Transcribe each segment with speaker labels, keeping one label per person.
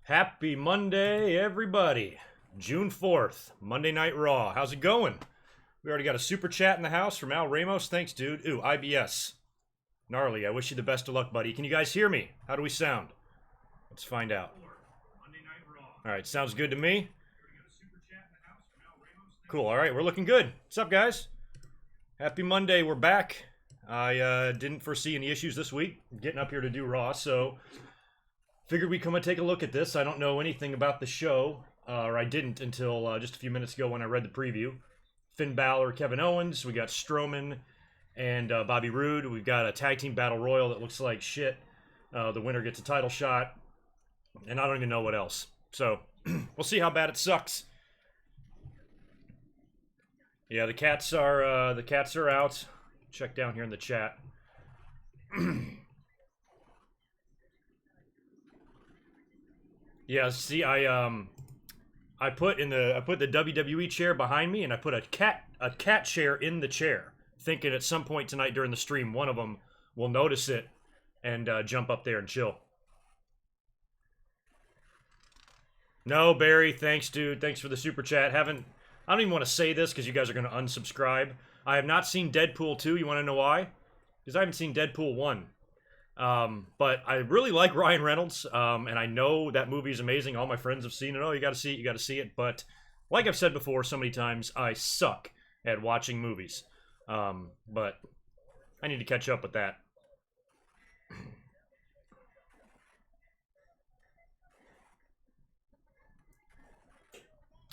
Speaker 1: Happy Monday, everybody. June 4th, Monday Night Raw. How's it going? We already got a super chat in the house from Al Ramos. Thanks, dude. Ooh, IBS. Gnarly, I wish you the best of luck, buddy. Can you guys hear me? How do we sound? Let's find out. Alright, sounds good to me. Cool, alright, we're looking good. What's up, guys? Happy Monday, we're back. I didn't foresee any issues this week getting up here to do Raw, so figured we'd come and take a look at this. I don't know anything about the show, or I didn't until just a few minutes ago when I read the preview. Finn Balor, Kevin Owens, we got Strowman and Bobby Roode. We've got a tag team battle royal that looks like shit. The winner gets a title shot, and I don't even know what else. So, we'll see how bad it sucks. Yeah, the cats are out. Check down here in the chat. Yeah, see, I put the WWE chair behind me, and I put a cat chair in the chair, thinking at some point tonight during the stream, one of them will notice it and jump up there and chill. No, Barry, thanks, dude. Thanks for the super chat. I don't even want to say this because you guys are going to unsubscribe. I have not seen Deadpool 2. You want to know why? Because I haven't seen Deadpool 1. But I really like Ryan Reynolds, and I know that movie is amazing. All my friends have seen it. Oh, you gotta see it, you gotta see it. But like I've said before so many times, I suck at watching movies. But I need to catch up with that.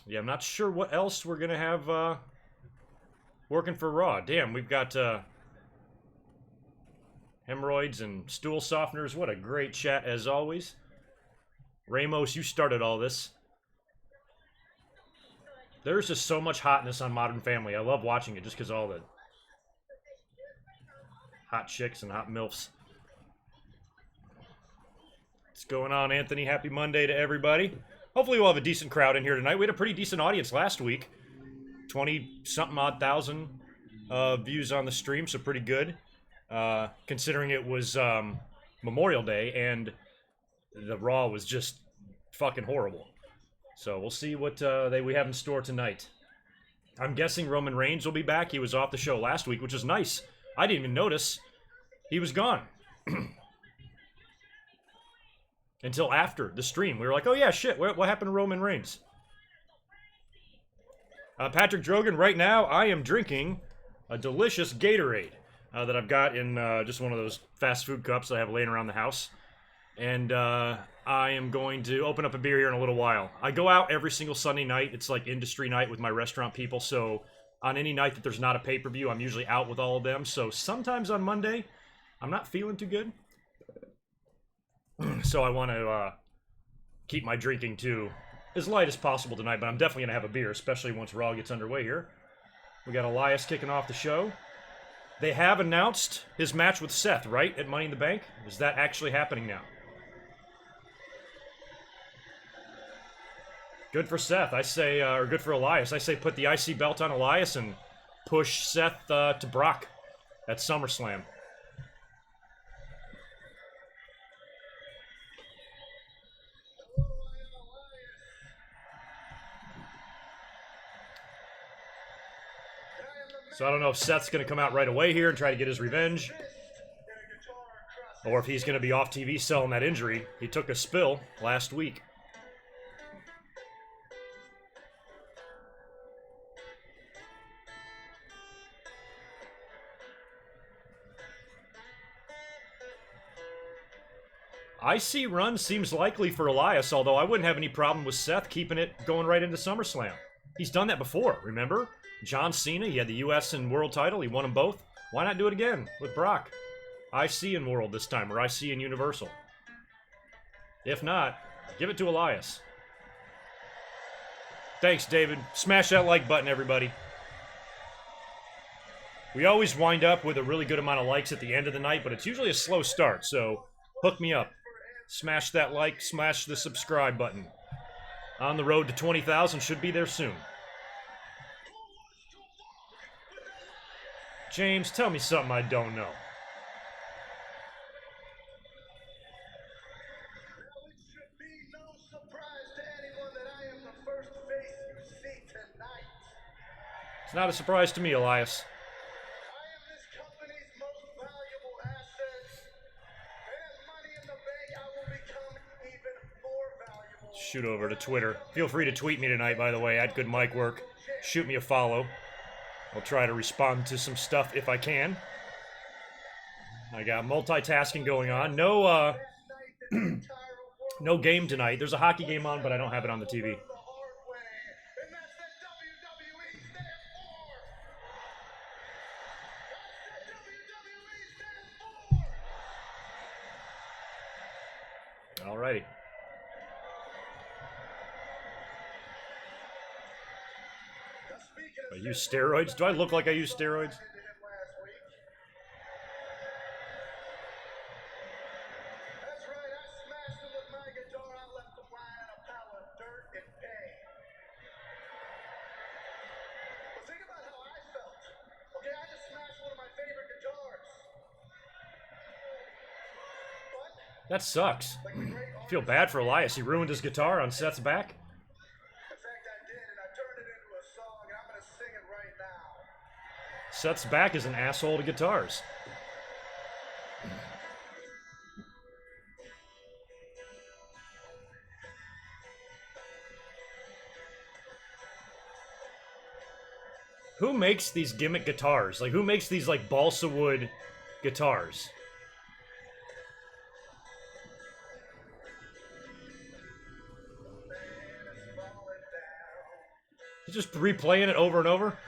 Speaker 1: Yeah, I'm not sure what else we're gonna have working for Raw. Damn, we've got hemorrhoids and stool softeners. What a great chat as always. Ramos, you started all this. There's just so much hotness on Modern Family. I love watching it just because all the hot chicks and hot MILFs. What's going on, Anthony? Happy Monday to everybody. Hopefully we'll have a decent crowd in here tonight. We had a pretty decent audience last week. 20-something odd thousand views on the stream, so pretty good. Considering it was Memorial Day and the Raw was just fucking horrible. So we'll see what we have in store tonight. I'm guessing Roman Reigns will be back. He was off the show last week, which is nice. I didn't even notice he was gone. Until after the stream. We were like, oh yeah, shit, what happened to Roman Reigns? Patrick Drogan, right now I am drinking a delicious Gatorade. That I've got in just one of those fast food cups I have laying around the house. And I am going to open up a beer here in a little while. I go out every single Sunday night. It's like industry night with my restaurant people. So on any night that there's not a pay-per-view, I'm usually out with all of them. So sometimes on Monday, I'm not feeling too good. So I want to keep my drinking too as light as possible tonight. But I'm definitely going to have a beer, especially once Raw gets underway here. We got Elias kicking off the show. They have announced his match with Seth, right? At Money in the Bank? Is that actually happening now? Good for Seth. I say, or good for Elias. I say put the IC belt on Elias and push Seth to Brock at SummerSlam. So I don't know if Seth's going to come out right away here and try to get his revenge. Or if he's going to be off TV selling that injury. He took a spill last week. IC run seems likely for Elias, although I wouldn't have any problem with Seth keeping it going right into SummerSlam. He's done that before, remember? John Cena, he had the US and World title, he won them both. Why not do it again with Brock? IC and World this time, or IC and Universal. If not, give it to Elias. Thanks, David. Smash that like button, everybody. We always wind up with a really good amount of likes at the end of the night, but it's usually a slow start, so hook me up. Smash that like, smash the subscribe button. On the road to 20,000, should be there soon. James, tell me something I don't know. It's not a surprise to me, Elias. Shoot over to Twitter. Feel free to tweet me tonight, by the way, at GoodMicWork. Shoot me a follow. I'll try to respond to some stuff if I can. I got multitasking going on. No, no game tonight. There's a hockey game on, but I don't have it on the TV. Alrighty. I use steroids? Do I look like I use steroids? That sucks. I feel bad for Elias. He ruined his guitar on Seth's back. Seth's back is an asshole to guitars. Who makes these gimmick guitars? Like, who makes these, like, balsa wood guitars? He's just replaying it over and over?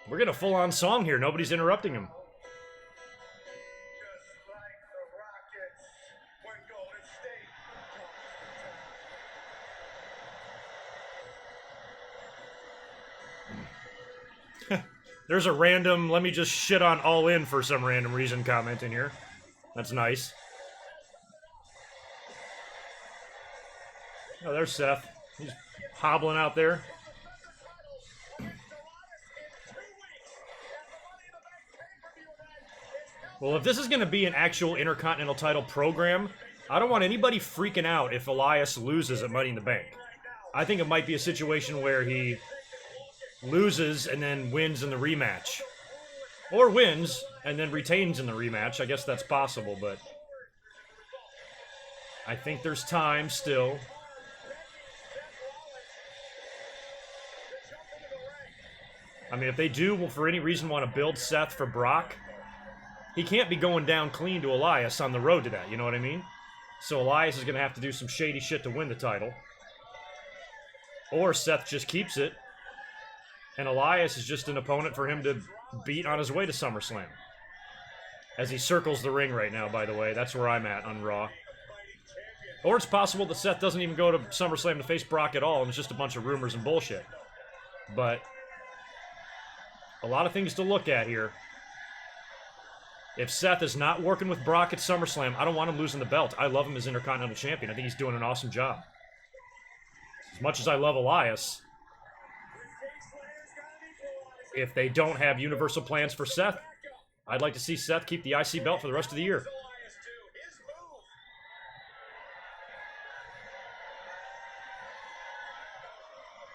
Speaker 1: We're getting a full-on song here. Nobody's interrupting him. There's a random, let me just shit on All In for some random reason comment in here. That's nice. Oh, there's Seth. He's hobbling out there. Well, if this is going to be an actual Intercontinental title program, I don't want anybody freaking out if Elias loses at Money in the Bank. I think it might be a situation where he loses and then wins in the rematch. Or wins and then retains in the rematch. I guess that's possible, but I think there's time still. I mean, if they do, for any reason, want to build Seth for Brock, he can't be going down clean to Elias on the road to that, you know what I mean? So Elias is going to have to do some shady shit to win the title. Or Seth just keeps it, and Elias is just an opponent for him to beat on his way to SummerSlam. As he circles the ring right now, by the way. That's where I'm at on Raw. Or it's possible that Seth doesn't even go to SummerSlam to face Brock at all, and it's just a bunch of rumors and bullshit. But a lot of things to look at here. If Seth is not working with Brock at SummerSlam, I don't want him losing the belt. I love him as Intercontinental Champion. I think he's doing an awesome job. As much as I love Elias, if they don't have Universal plans for Seth, I'd like to see Seth keep the IC belt for the rest of the year.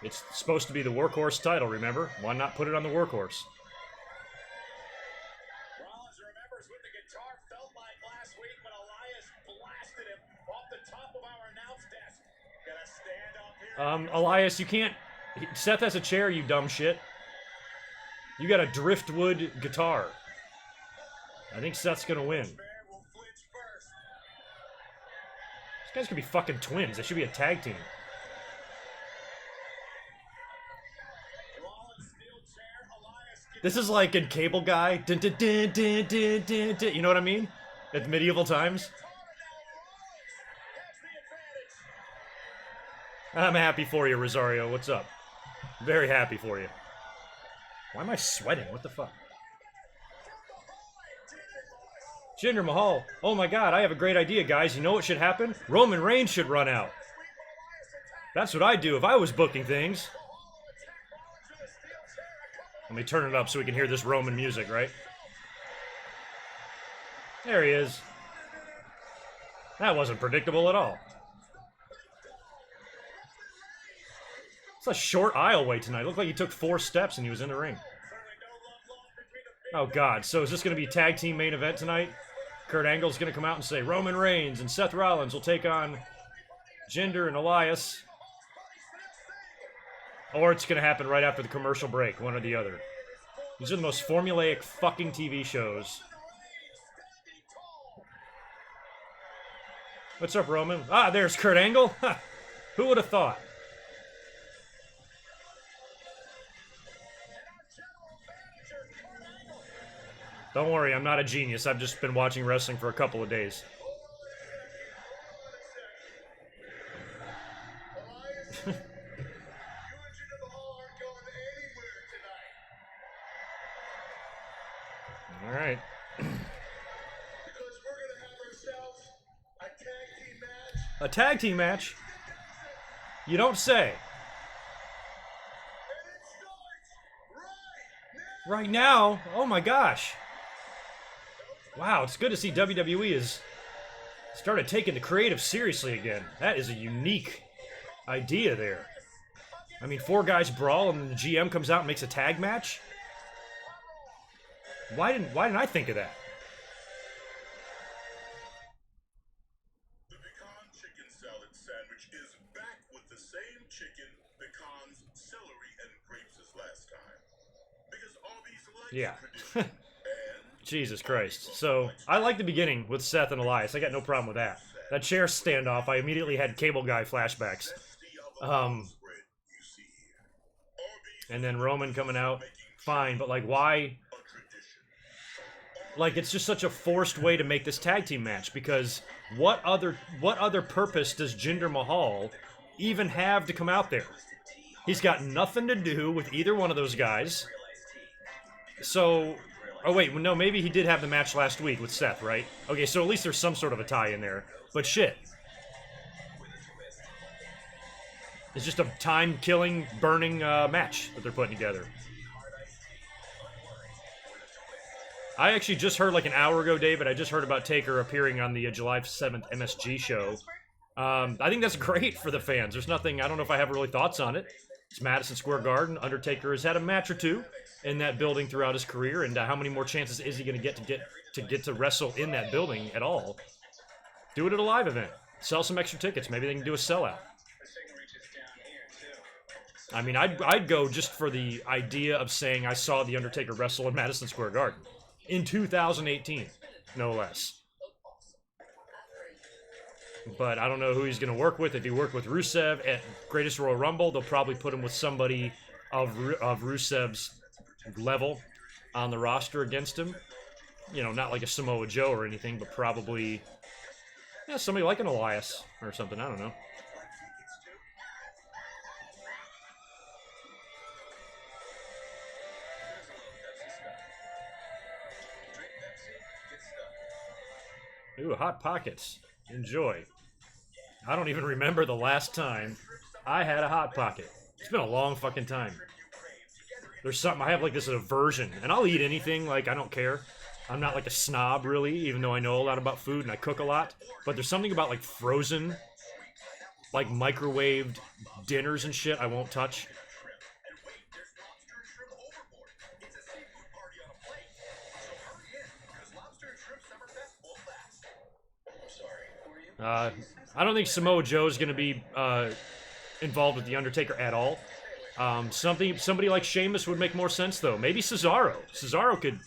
Speaker 1: It's supposed to be the workhorse title, remember? Why not put it on the workhorse? Elias, you can't... Seth has a chair, you dumb shit. You got a driftwood guitar. I think Seth's gonna win. These guys could be fucking twins. They should be a tag team. This is like in Cable Guy. Dun, dun, dun, dun, dun, dun, dun. You know what I mean? At medieval times. I'm happy for you, Rosario. What's up? Very happy for you. Why am I sweating? What the fuck? Jinder Mahal. Oh my god, I have a great idea, guys. You know what should happen? Roman Reigns should run out. That's what I'd do if I was booking things. Let me turn it up so we can hear this Roman music, right? There he is. That wasn't predictable at all. It's a short aisleway tonight. It looked like he took 4 steps and he was in the ring. Oh, God. So is this going to be a tag team main event tonight? Kurt Angle's going to come out and say Roman Reigns and Seth Rollins will take on Jinder and Elias. Or it's going to happen right after the commercial break, one or the other. These are the most formulaic fucking TV shows. What's up, Roman? Ah, there's Kurt Angle. Ha! Who would have thought? Don't worry, I'm not a genius. I've just been watching wrestling for a couple of days. All right. A tag team match? You don't say. Right now? Oh my gosh. Wow, it's good to see WWE has started taking the creative seriously again. That is a unique idea there. I mean, 4 guys brawl and the GM comes out and makes a tag match? Why didn't I think of that?
Speaker 2: The pecan chicken salad sandwich is back with the same chicken, pecans, celery, and grapes as last time. Because all these
Speaker 1: Yeah. Jesus Christ. So, I like the beginning with Seth and Elias. I got no problem with that. That chair standoff, I immediately had Cable Guy flashbacks. And then Roman coming out, fine, but like, why? Like, it's just such a forced way to make this tag team match, because what other purpose does Jinder Mahal even have to come out there? He's got nothing to do with either one of those guys. So, oh wait, no, maybe he did have the match last week with Seth, right? Okay, so at least there's some sort of a tie in there. But shit. It's just a time-killing, burning match that they're putting together. I actually just heard like an hour ago, David, I just heard about Taker appearing on the July 7th MSG show. I think that's great for the fans. There's nothing, I don't know if I have really thoughts on it. It's Madison Square Garden. Undertaker has had a match or two in that building throughout his career, and how many more chances is he going to get to wrestle in that building at all? Do it at a live event. Sell some extra tickets. Maybe they can do a sellout. I mean, I'd go just for the idea of saying I saw The Undertaker wrestle in Madison Square Garden. In 2018, no less. But I don't know who he's going to work with. If he worked with Rusev at Greatest Royal Rumble, they'll probably put him with somebody of Rusev's level on the roster against him. You know, not like a Samoa Joe or anything, but probably somebody like an Elias or something. I don't know. Ooh, Hot Pockets. Enjoy. I don't even remember the last time I had a Hot Pocket. It's been a long fucking time. There's something, I have like this aversion, and I'll eat anything, like, I don't care. I'm not like a snob, really, even though I know a lot about food and I cook a lot. But there's something about, like, frozen, like, microwaved dinners and shit I won't touch. I don't think Samoa Joe is going to be involved with The Undertaker at all. Somebody like Sheamus would make more sense, though. Maybe Cesaro. Cesaro could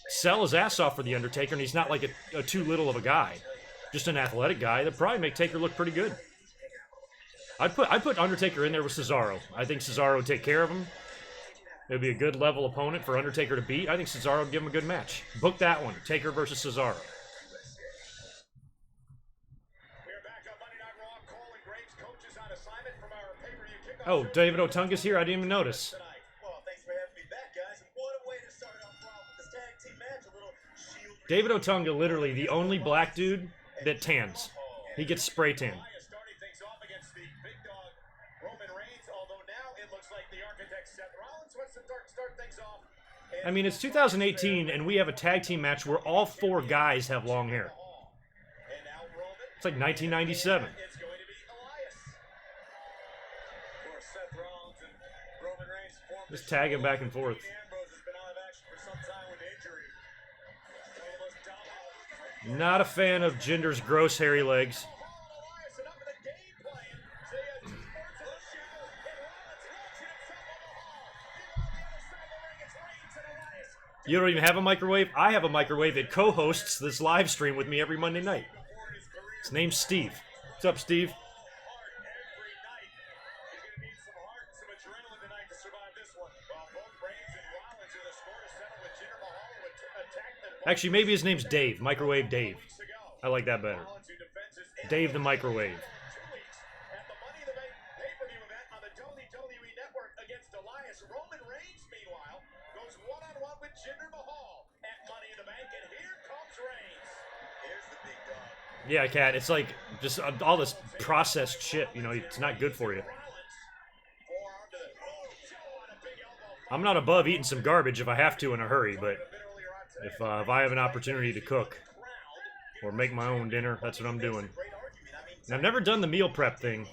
Speaker 1: sell his ass off for The Undertaker, and he's not like a too little of a guy. Just an athletic guy. That'd probably make Taker look pretty good. I'd put Undertaker in there with Cesaro. I think Cesaro would take care of him. It would be a good level opponent for Undertaker to beat. I think Cesaro would give him a good match. Book that one. Taker versus Cesaro. Oh, David Otunga's here? I didn't even notice. David Otunga, literally the only black dude that tans. He gets spray tan. I mean, it's 2018, and we have a tag team match where all 4 guys have long hair. It's like 1997. Just tagging back and forth. Not a fan of Jinder's gross hairy legs. You don't even have a microwave? I have a microwave. It co-hosts this live stream with me every Monday night. His name's Steve. What's up, Steve? Actually, maybe his name's Dave. Microwave Dave. I like that better. Dave the Microwave. Yeah, Cat, it's like just all this processed shit, you know, it's not good for you. I'm not above eating some garbage if I have to in a hurry, but if I have an opportunity to cook or make my own dinner, that's what I'm doing. And I've never done the meal prep thing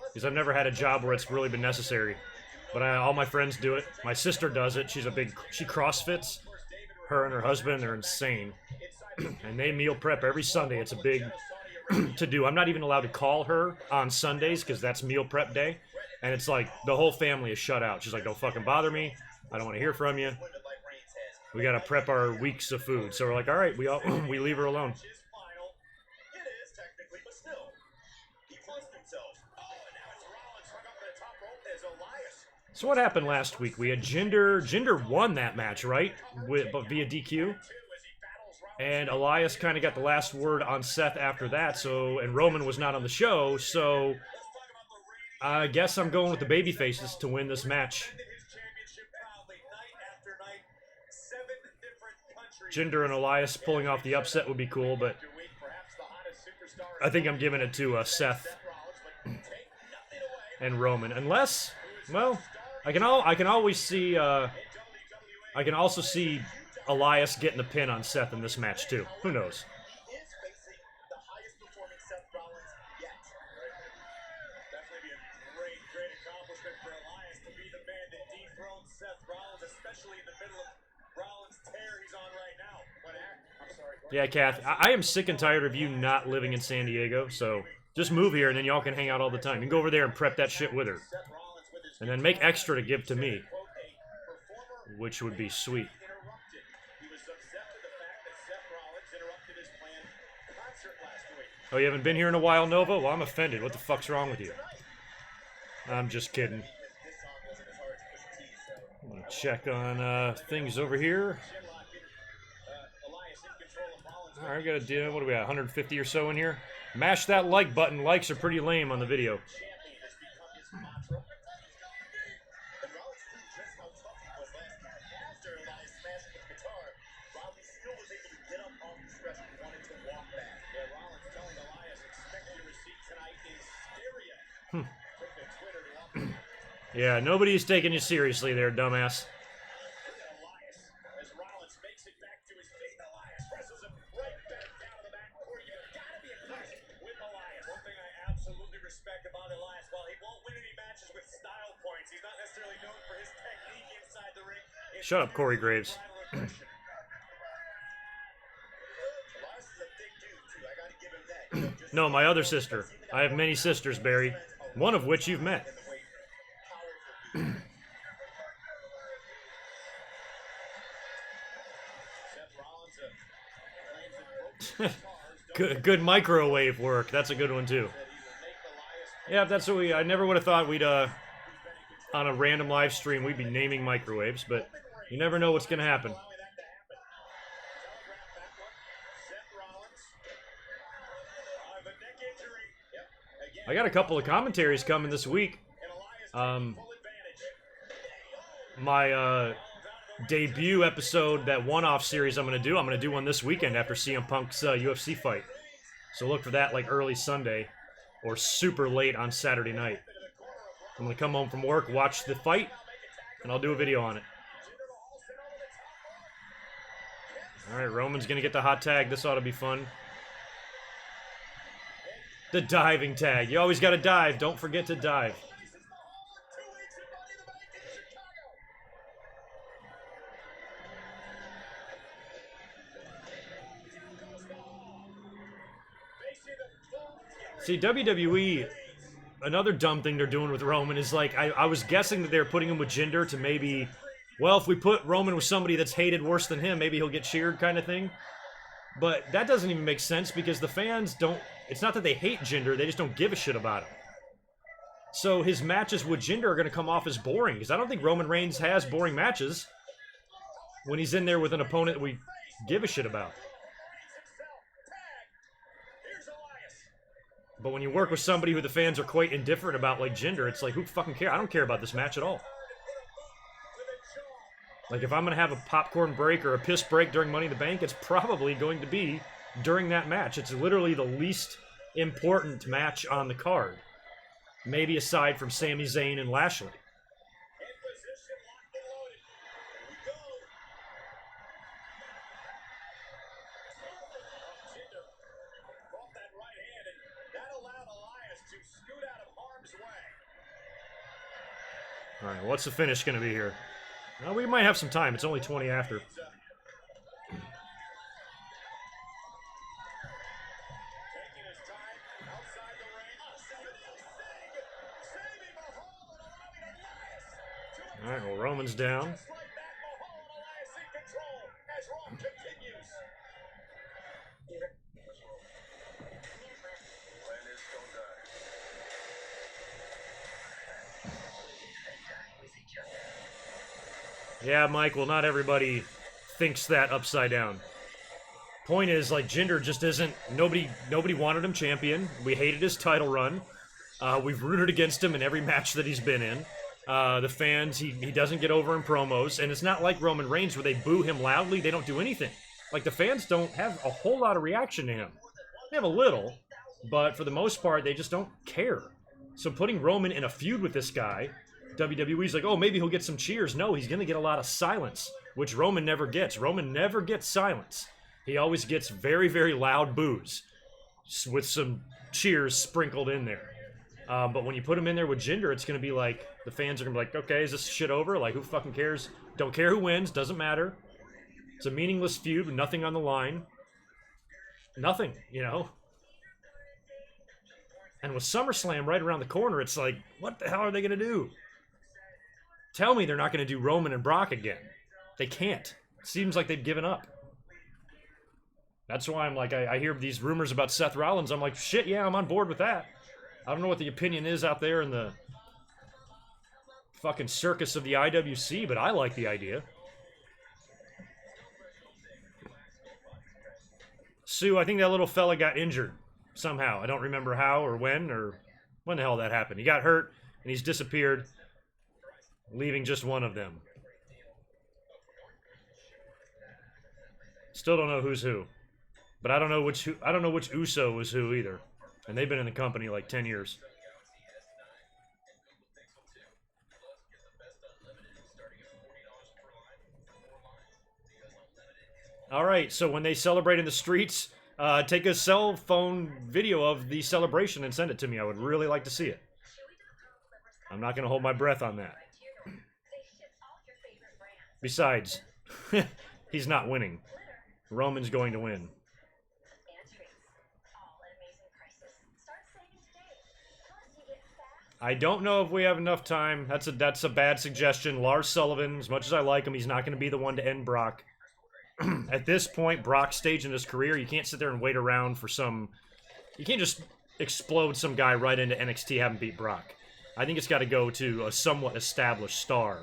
Speaker 1: because I've never had a job where it's really been necessary. But all my friends do it. My sister does it. She CrossFits. Her and her husband, they're insane. And they meal prep every Sunday. It's a big to-do. I'm not even allowed to call her on Sundays because that's meal prep day. And it's like the whole family is shut out. She's like, don't fucking bother me. I don't want to hear from you. We got to prep our weeks of food. So we're like, all right, we leave her alone. So what happened last week? We had Jinder won that match, right? But via DQ. And Elias kind of got the last word on Seth after that, and Roman was not on the show, so I guess I'm going with the babyfaces to win this match. Jinder and Elias pulling off the upset would be cool, but I think I'm giving it to Seth and Roman. Unless, well, I can always see, I can also see Elias getting the pin on Seth in this match too. Who knows? Yeah, Kath, I am sick and tired of you not living in San Diego, so just move here and then y'all can hang out all the time. You can go over there and prep that shit with her. And then make extra to give to me, which would be sweet. Oh, you haven't been here in a while, Nova? Well, I'm offended. What the fuck's wrong with you? I'm just kidding. I'm gonna check on things over here. Alright, I got a deal. What do we got? 150 or so in here? Mash that like button. Likes are pretty lame on the video. Yeah, nobody's taking you seriously there, dumbass. Shut up, Corey Graves. No, my other sister. I have many sisters, Barry. One of which you've met. Good microwave work. That's a good one too. Yeah, that's what I never would have thought we'd on a random live stream we'd be naming microwaves, but you never know what's gonna happen. I got a couple of commentaries coming this week. My debut episode, that one-off series I'm going to do one this weekend after CM Punk's UFC fight. So look for that like early Sunday or super late on Saturday night. I'm going to come home from work, watch the fight, and I'll do a video on it. Alright, Roman's gonna get the hot tag. This ought to be fun. The diving tag. You always gotta dive. Don't forget to dive. See, WWE, another dumb thing they're doing with Roman is like, I was guessing that they're putting him with Jinder to maybe, well, if we put Roman with somebody that's hated worse than him, maybe he'll get cheered kind of thing. But that doesn't even make sense because the fans don't, it's not that they hate Jinder, they just don't give a shit about him. So his matches with Jinder are going to come off as boring because I don't think Roman Reigns has boring matches when he's in there with an opponent we give a shit about. But when you work with somebody who the fans are quite indifferent about, like Jinder, it's like, who fucking cares? I don't care about this match at all. Like, if I'm going to have a popcorn break or a piss break during Money in the Bank, it's probably going to be during that match. It's literally the least important match on the card. Maybe aside from Sami Zayn and Lashley. Alright, what's the finish going to be here? Well, we might have some time. It's only 20 after. Alright, well, Roman's down. Yeah, Mike, well, not everybody thinks that upside down. Point is, like, Jinder just isn't... Nobody wanted him champion. We hated his title run. We've rooted against him in every match that he's been in. The fans, he doesn't get over in promos. And it's not like Roman Reigns where they boo him loudly. They don't do anything. Like, the fans don't have a whole lot of reaction to him. They have a little, but for the most part, they just don't care. So putting Roman in a feud with this guy... WWE's like, oh, maybe he'll get some cheers. No, he's going to get a lot of silence, which Roman never gets. Roman never gets silence. He always gets very, very loud boos with some cheers sprinkled in there. But when you put him in there with Jinder, it's going to be like, the fans are going to be like, okay, is this shit over? Like, who fucking cares? Don't care who wins. Doesn't matter. It's a meaningless feud with nothing on the line. Nothing, you know? And with SummerSlam right around the corner, it's like, what the hell are they going to do? Tell me they're not going to do Roman and Brock again. They can't. It seems like they've given up. That's why I'm like, I hear these rumors about Seth Rollins. I'm like, shit, yeah, I'm on board with that. I don't know what the opinion is out there in the fucking circus of the IWC, but I like the idea. Sue, I think that little fella got injured somehow. I don't remember how or when the hell that happened. He got hurt, and he's disappeared, leaving just one of them. Still don't know who's who. But I don't know which Uso is who either. And they've been in the company like 10 years. Alright, so when they celebrate in the streets, take a cell phone video of the celebration and send it to me. I would really like to see it. I'm not going to hold my breath on that. Besides, he's not winning. Roman's going to win. I don't know if we have enough time. That's a bad suggestion. Lars Sullivan, as much as I like him, he's not going to be the one to end Brock. At this point, Brock's stage in his career, you can't sit there and wait around for some... You can't just explode some guy right into NXT having beat Brock. I think it's got to go to a somewhat established star.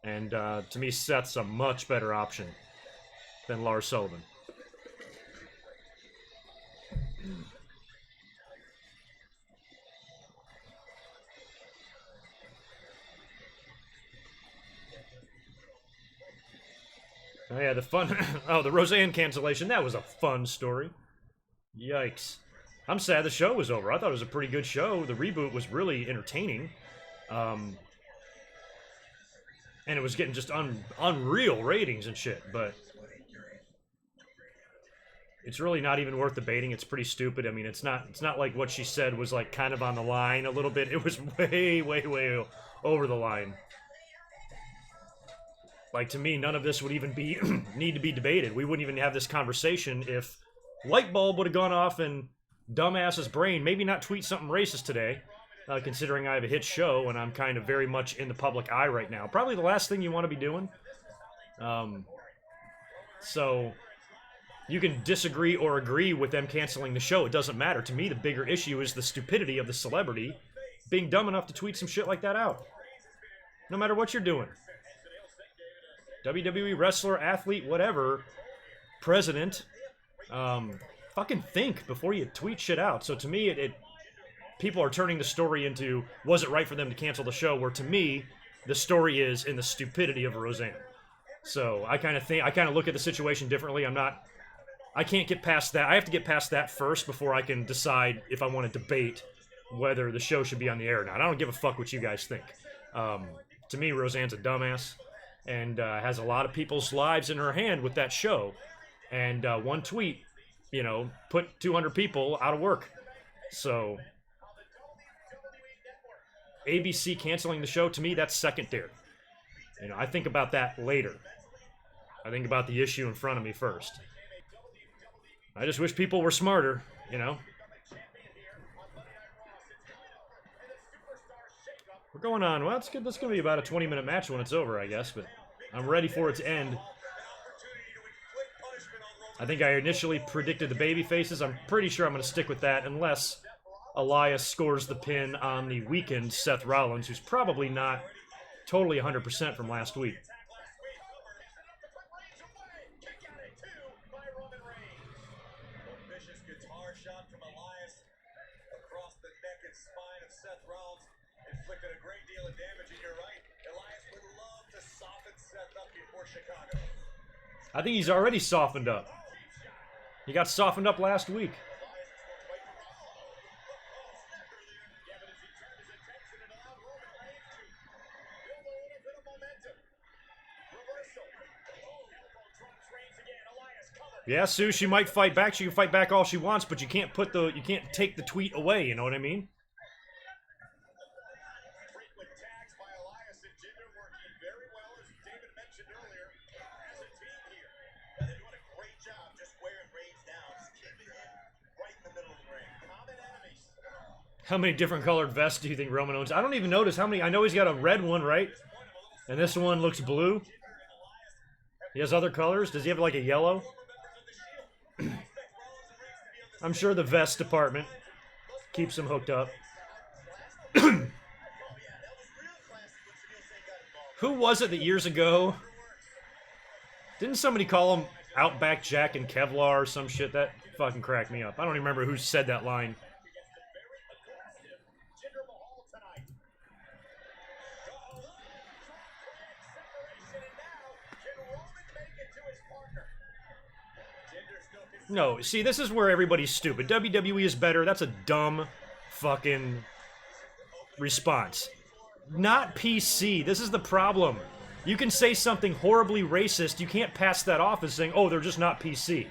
Speaker 1: And to me, Seth's a much better option than Lars Sullivan. Oh yeah, the fun... oh, the Roseanne cancellation. That was a fun story. Yikes. I'm sad the show was over. I thought it was a pretty good show. The reboot was really entertaining. And it was getting just unreal ratings and shit, but... it's really not even worth debating. It's pretty stupid. I mean, it's not like what she said was like kind of on the line a little bit. It was way, way, way over the line. Like, to me, none of this would even be need to be debated. We wouldn't even have this conversation if light bulb would have gone off in dumbass's brain. Maybe not tweet something racist today, considering I have a hit show and I'm kind of very much in the public eye right now. Probably the last thing you want to be doing. So you can disagree or agree with them canceling the show. It doesn't matter. To me, the bigger issue is the stupidity of the celebrity being dumb enough to tweet some shit like that out. No matter what you're doing. WWE wrestler, athlete, whatever, president, fucking think before you tweet shit out. So to me, people are turning the story into, was it right for them to cancel the show? Where to me, the story is in the stupidity of Roseanne. So I kind of look at the situation differently. I can't get past that. I have to get past that first before I can decide if I want to debate whether the show should be on the air or not. I don't give a fuck what you guys think. To me, Roseanne's a dumbass and has a lot of people's lives in her hand with that show. And one tweet, put 200 people out of work. So ABC canceling the show, to me, that's secondary. I think about that later. I think about the issue in front of me first. I just wish people were smarter, We're going on. Well, that's good. That's going to be about a 20-minute match when it's over, I guess, but I'm ready for it to end. I think I initially predicted the baby faces. I'm pretty sure I'm going to stick with that unless Elias scores the pin on the weakened Seth Rollins, who's probably not totally 100% from last week.
Speaker 3: Vicious guitar shot from Elias across the neck and spine of Seth Rollins inflicted a great deal of damage, and you're right. Elias would love to soften Seth up before Chicago.
Speaker 1: I think he's already softened up. He got softened up last week. Yeah, Sue, she might fight back. She can fight back all she wants, but you can't take the tweet away, you know what I mean?
Speaker 3: Frequent tags by Elias and Jinder working very well, as David mentioned earlier, as a team here. And they're doing a great job just wearing Reigns down, just keeping him right in the middle of the ring. Common enemies.
Speaker 1: How many different colored vests do you think Roman owns? I don't even notice how many. I know he's got a red one, right? And this one looks blue. He has other colors. Does he have like a yellow? I'm sure the vest department keeps him hooked up. Who was it that years ago? Didn't somebody call him Outback Jack and Kevlar or some shit? That fucking cracked me up. I don't even remember who said that line. No, see, this is where everybody's stupid. WWE is better. That's a dumb fucking response. Not PC. This is the problem. You can say something horribly racist. You can't pass that off as saying, oh, they're just not PC.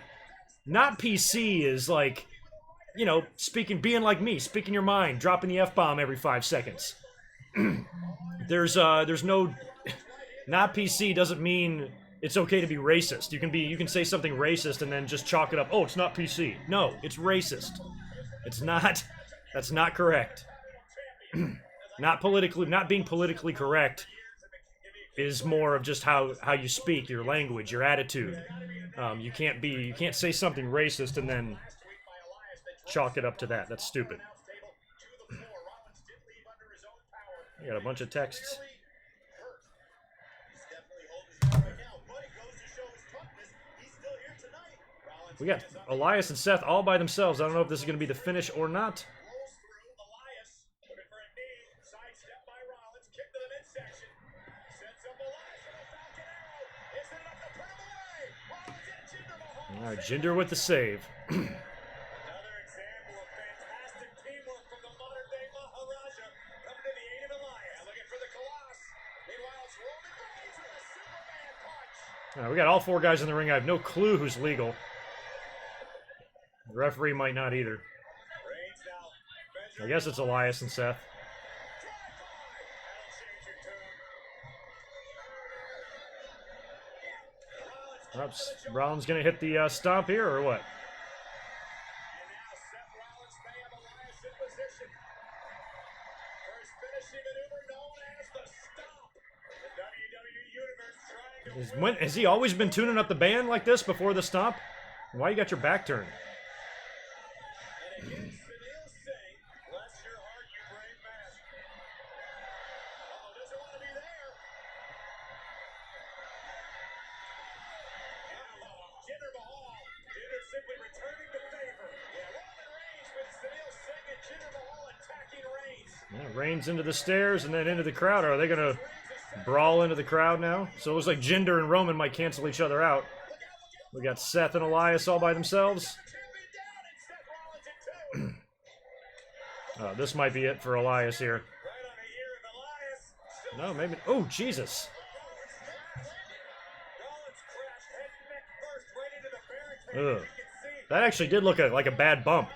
Speaker 1: Not PC is like, being like me, speaking your mind, dropping the F-bomb every 5 seconds. There's no... Not PC doesn't mean... It's okay to be racist. You can say something racist and then just chalk it up. Oh, it's not PC. No, it's racist. It's not. That's not correct. Not being politically correct is more of just how you speak, your language, your attitude. You can't say something racist and then chalk it up to that. That's stupid. I got a bunch of texts. We got Elias and Seth all by themselves. I don't know if this is going to be the finish or not. All right, Jinder with the save.
Speaker 3: Another example of fantastic teamwork from the modern-day Maharaja coming to the aid of Elias. Looking for the Colossus. Meanwhile, it's Roman Reigns with a Superman punch.
Speaker 1: All right, we got all 4 guys in the ring. I have no clue who's legal. The referee might not either. I guess it's Elias and Seth. Oops. Rollins gonna hit the stomp here, or what? Has he always been tuning up the band like this before the stomp? Why you got your back turned? Yeah, Reigns into the stairs and then into the crowd. Are they gonna brawl into the crowd now? So it looks like Jinder and Roman might cancel each other out. We got Seth and Elias all by themselves. This might be it for Elias here. No, maybe. Oh, Jesus. Ugh. That actually did look like a bad bump.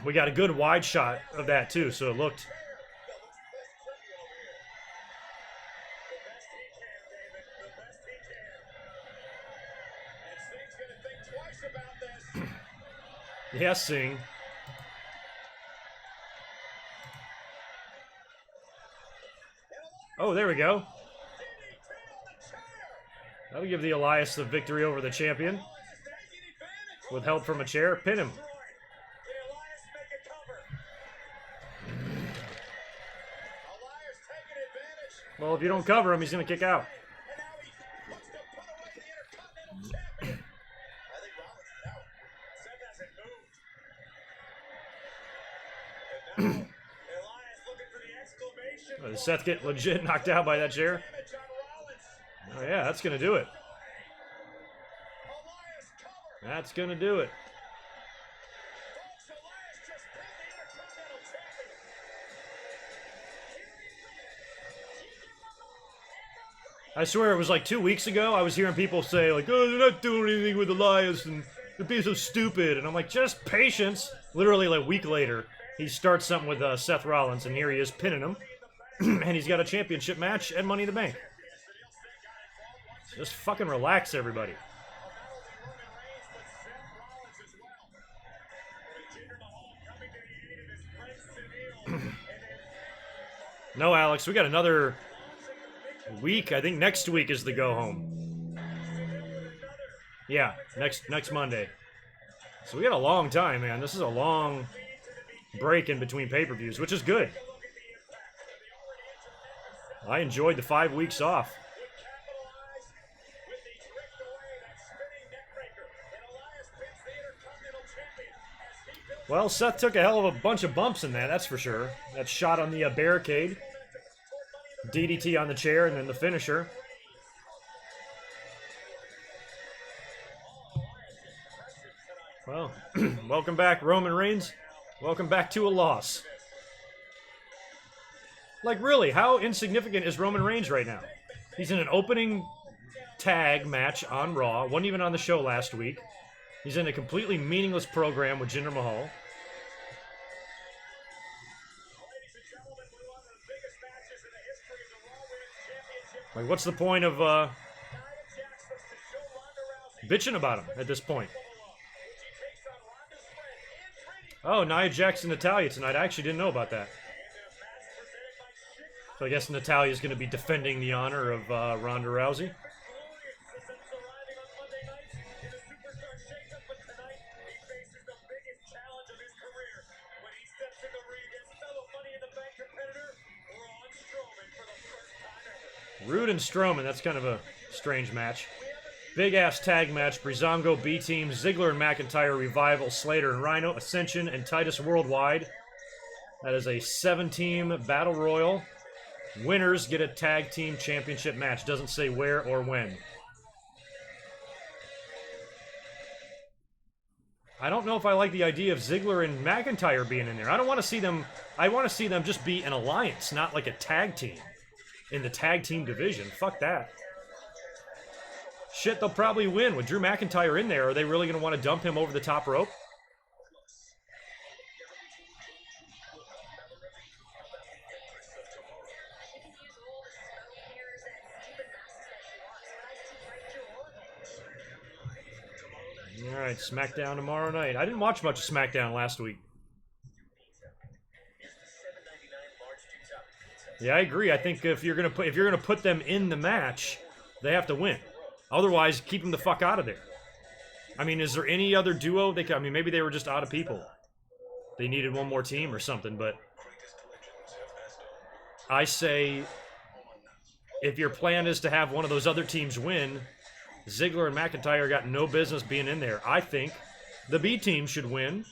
Speaker 1: We got a good wide shot of that too, so it looked. Yes, Singh. Oh, there we go. That'll give the Elias the victory over the champion. With help from a chair. Pin him. Well, if you don't cover him, he's going to kick out. Does Seth get legit knocked out by that chair? Oh yeah, that's going to do it. That's going to do it. I swear it was like 2 weeks ago, I was hearing people say, like, oh, they're not doing anything with Elias, and they're being so stupid. And I'm like, just patience. Literally, like, a week later, he starts something with Seth Rollins, and here he is pinning him. And he's got a championship match and Money in the Bank. Just fucking relax, everybody. No, Alex, we got another week. I think next week is the go home. Yeah, next Monday. So we got a long time, man. This is a long break in between pay-per-views, which is good. I enjoyed the 5 weeks off. Well, Seth took a hell of a bunch of bumps in that, that's for sure. That shot on the barricade. DDT on the chair, and then the finisher. Well, welcome back, Roman Reigns. Welcome back to a loss. Like, really, how insignificant is Roman Reigns right now? He's in an opening tag match on Raw. Wasn't even on the show last week. He's in a completely meaningless program with Jinder Mahal. Like, what's the point of bitching about him at this point? Oh, Nia Jax and Natalya tonight. I actually didn't know about that. So I guess Natalya's going to be defending the honor of Ronda Rousey. Roode and Strowman, that's kind of a strange match. Big-ass tag match, Breezango B-Team, Ziggler and McIntyre, Revival, Slater and Rhino, Ascension, and Titus Worldwide. That is a 7-team battle royal. Winners get a tag team championship match. Doesn't say where or when. I don't know if I like the idea of Ziggler and McIntyre being in there. I don't want to see them. I want to see them just be an alliance, not like a tag team in the tag team division. Fuck that. Shit, they'll probably win. With Drew McIntyre in there, are they really going to want to dump him over the top rope? Alright, SmackDown tomorrow night. I didn't watch much of SmackDown last week. Yeah, I agree. I think if you're gonna put them in the match, they have to win. Otherwise, keep them the fuck out of there. I mean, is there any other duo they could? I mean, maybe they were just out of people. They needed one more team or something. But I say, if your plan is to have one of those other teams win, Ziggler and McIntyre got no business being in there. I think the B team should win,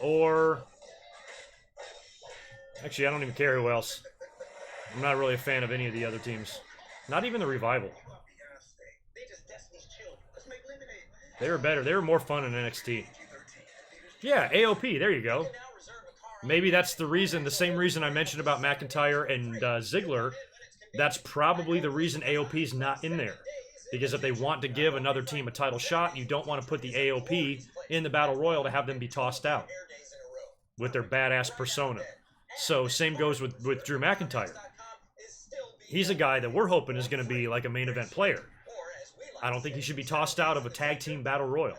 Speaker 1: or actually, I don't even care who else. I'm not really a fan of any of the other teams. Not even the Revival. They were better. They were more fun in NXT. Yeah, AOP. There you go. Maybe that's the reason, the same reason I mentioned about McIntyre and Ziggler. That's probably the reason AOP's not in there. Because if they want to give another team a title shot, you don't want to put the AOP in the Battle Royal to have them be tossed out with their badass persona. So same goes with Drew McIntyre. He's a guy that we're hoping is going to be like a main event player. I don't think he should be tossed out of a tag team battle royal.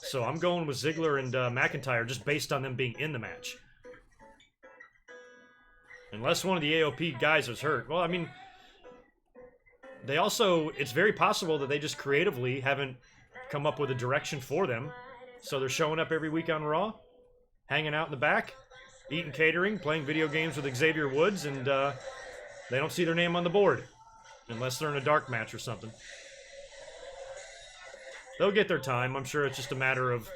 Speaker 1: So I'm going with Ziggler and McIntyre just based on them being in the match. Unless one of the AOP guys is hurt. Well, I mean, they also, it's very possible that they just creatively haven't come up with a direction for them. So they're showing up every week on Raw, hanging out in the back, eating catering, playing video games with Xavier Woods, and they don't see their name on the board. Unless they're in a dark match or something. They'll get their time. I'm sure it's just a matter of,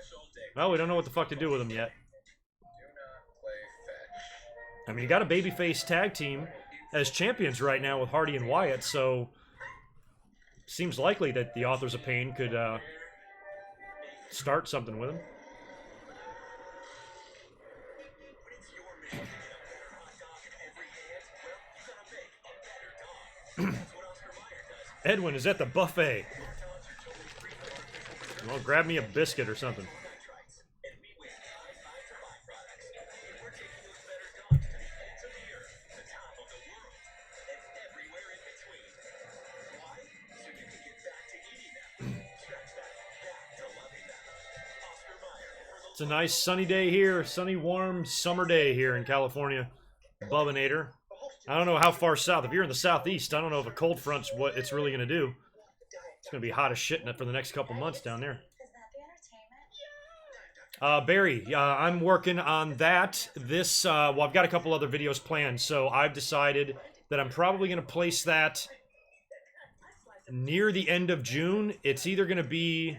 Speaker 1: well, we don't know what the fuck to do with them yet. I mean, you got a babyface tag team as champions right now with Hardy and Wyatt, so seems likely that the Authors of Pain could start something with them. Edwin is at the buffet. Well, grab me a biscuit or something. It's a nice sunny day here, sunny, warm, summer day here in California. Bubbinator. I don't know how far south. If you're in the southeast, I don't know if a cold front's what it's really going to do. It's going to be hot as shit for the next couple months down there. Barry, I'm working on that. This, well, I've got a couple other videos planned, so I've decided that I'm probably going to place that near the end of June. It's either going to be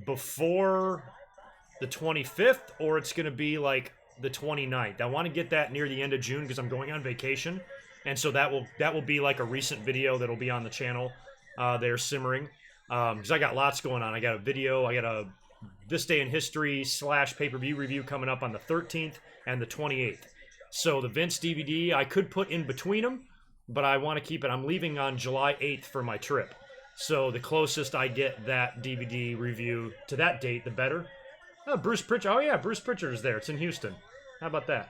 Speaker 1: before the 25th, or it's going to be like the 29th. I want to get that near the end of June because I'm going on vacation, and so that will be like a recent video that'll be on the channel. They're simmering because I got lots going on. I got a video, I got a This Day in History / pay-per-view review coming up on the 13th and the 28th. So the Vince DVD I could put in between them, but I want to keep it. I'm leaving on July 8th for my trip. So the closest I get that DVD review to that date, the better. Oh, Bruce Pritchard. Oh yeah, Bruce Pritchard is there. It's in Houston. How about that?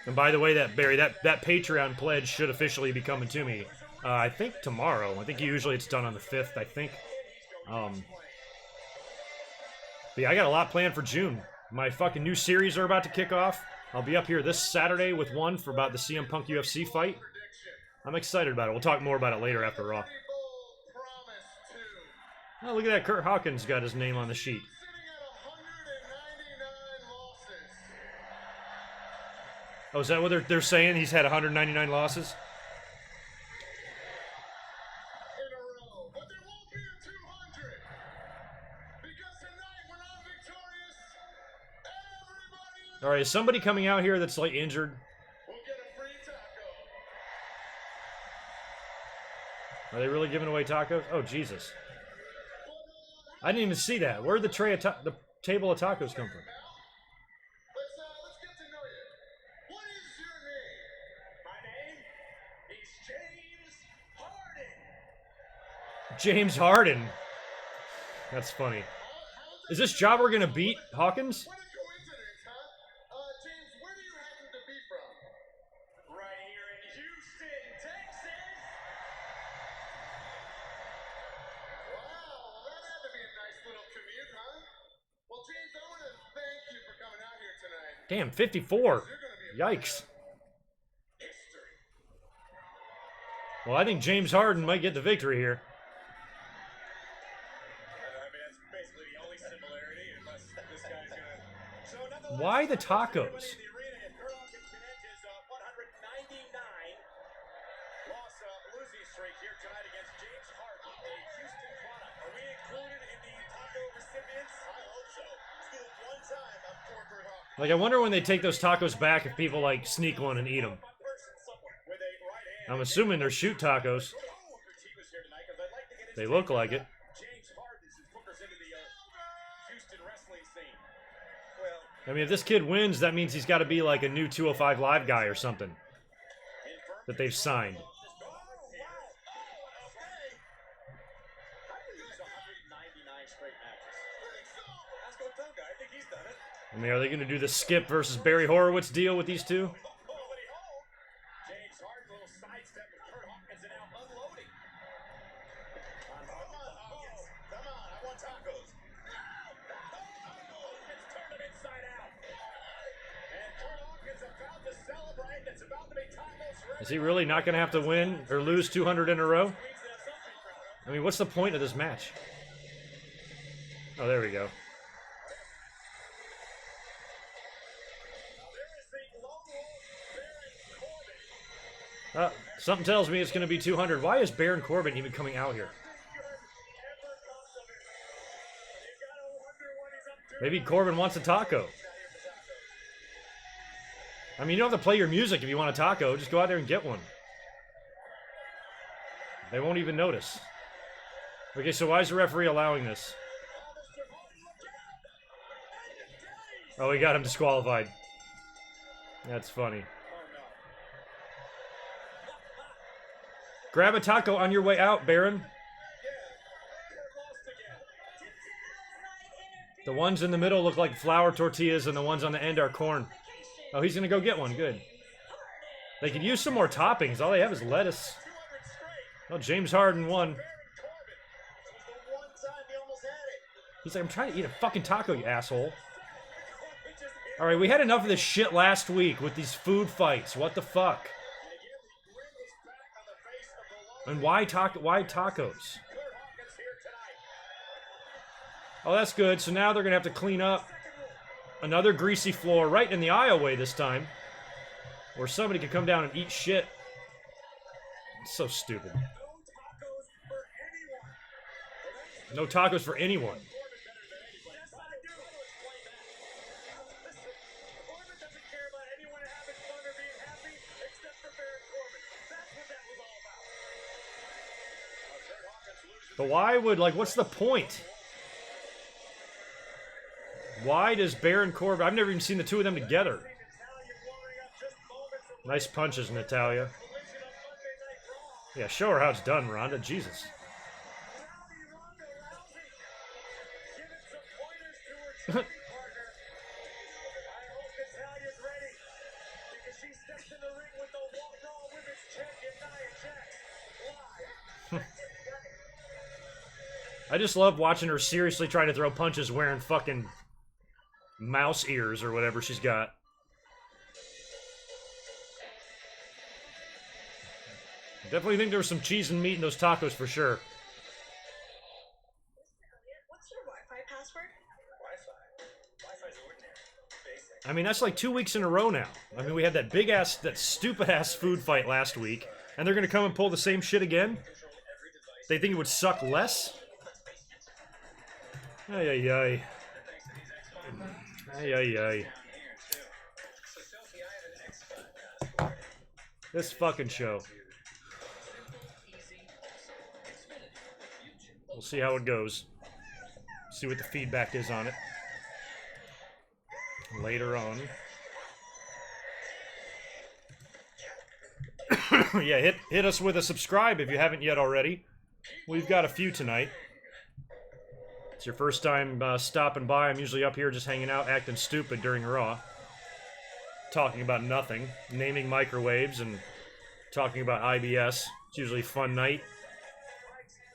Speaker 1: And by the way, that Barry, that Patreon pledge should officially be coming to me. I think tomorrow. I think usually it's done on the 5th. I think. But yeah, I got a lot planned for June. My fucking new series are about to kick off. I'll be up here this Saturday with one for about the CM Punk UFC fight. I'm excited about it. We'll talk more about it later after Raw. Oh, look at that. Kurt Hawkins got his name on the sheet. Oh, is that what they're saying? He's had 199 losses?
Speaker 2: In a row, but there won't be a 200. Because tonight we're not victorious. Everybody.
Speaker 1: All right, is somebody coming out here that's like injured?
Speaker 2: We'll get a free taco.
Speaker 1: Are they really giving away tacos? Oh, Jesus. I didn't even see that. Where'd the table of tacos come from?
Speaker 2: Let's get to know you. What is your name?
Speaker 1: James Harden. That's funny. Is this jobber gonna beat Hawkins?
Speaker 3: What a coincidence, huh? James, where do you happen to be from? Right here in Houston, Texas. Wow, that had to be a nice little commute, huh? Well, James, I want to thank you for coming out here tonight.
Speaker 1: Damn, 54.
Speaker 3: You're gonna be a
Speaker 1: Yikes.
Speaker 3: history.
Speaker 1: Well, I think James Harden might get the victory here.
Speaker 3: I mean, that's basically the only similarity, unless this guy's gonna. So nonetheless,
Speaker 1: Why the tacos?
Speaker 3: everybody in the arena, and Kurt Hawkins can end his 199-loss losing streak here tonight against James Harden, a Houston product. Are we included in the taco recipients? I hope so. Let's do it one time. I'm for Kurt Hawkins.
Speaker 1: Like, I wonder when they take those tacos back if people, like, sneak one and eat them.
Speaker 3: One person somewhere with a right hand.
Speaker 1: I'm assuming they're shoot tacos.
Speaker 3: Your team is here tonight 'cause I'd like to get
Speaker 1: They
Speaker 3: into
Speaker 1: look like it.
Speaker 3: James Harden since Booker's into the Houston wrestling scene. Well,
Speaker 1: I mean, if this kid wins, that means he's got to be, like, a new 205 Live guy or something that they've signed.
Speaker 3: oh, wow. Oh, okay. How do you lose 199 straight matches? Ask Otunga. I think he's done it.
Speaker 1: I mean, are they going to do the Skip versus Barry Horowitz deal with these two?
Speaker 3: James Harden, a little sidestep with Kurt Hawkins and now unloading. Come on, Hawkins. Come on, I want tacos. Hawkins turned him inside out. And Kurt Hawkins about to celebrate. It's about to be tacos for
Speaker 1: Is he really not going to have to win or lose 200 in a row? I mean, what's the point of this match? Oh, there we go. Something tells me it's going to be 200. Why is Baron Corbin even coming out here? Maybe Corbin wants a taco. I mean, you don't have to play your music if you want a taco. Just go out there and get one. They won't even notice. Okay, so why is the referee allowing this? Oh, he got him disqualified. That's funny. Grab a taco on your way out, Baron. The ones in the middle look like flour tortillas, and the ones on the end are corn. Oh, he's going to go get one. Good. They could use some more toppings. All they have is lettuce. Oh, James Harden won. He's like, I'm trying to eat a fucking taco, you asshole. All right, we had enough of this shit last week with these food fights. What the fuck? And why tacos? Oh, that's good. So now they're going to have to clean up another greasy floor right in the aisleway this time, where somebody could come down and eat shit. It's so stupid. No tacos for anyone. But why would, like, what's the point? Why does Baron Corbin... I've never even seen the two of them together. Nice punches, Natalya. Yeah, show her how it's done, Ronda. Jesus. I just love watching her seriously trying to throw punches wearing fucking mouse ears or whatever she's got. Definitely think there was some cheese and meat in those tacos for sure.
Speaker 4: What's your Wi-Fi password?
Speaker 3: Wi-Fi's ordinary. Basic.
Speaker 1: I mean, that's like 2 weeks in a row now. I mean, we had that big-ass, that stupid-ass food fight last week, and they're going to come and pull the same shit again? They think it would suck less? Ay, ay, ay. Ay, ay, ay. This fucking show. We'll see how it goes. See what the feedback is on it. Later on. Yeah, hit us with a subscribe if you haven't yet already. We've got a few tonight. It's your first time stopping by. I'm usually up here just hanging out, acting stupid during Raw. Talking about nothing. Naming microwaves and talking about IBS. It's usually a fun night.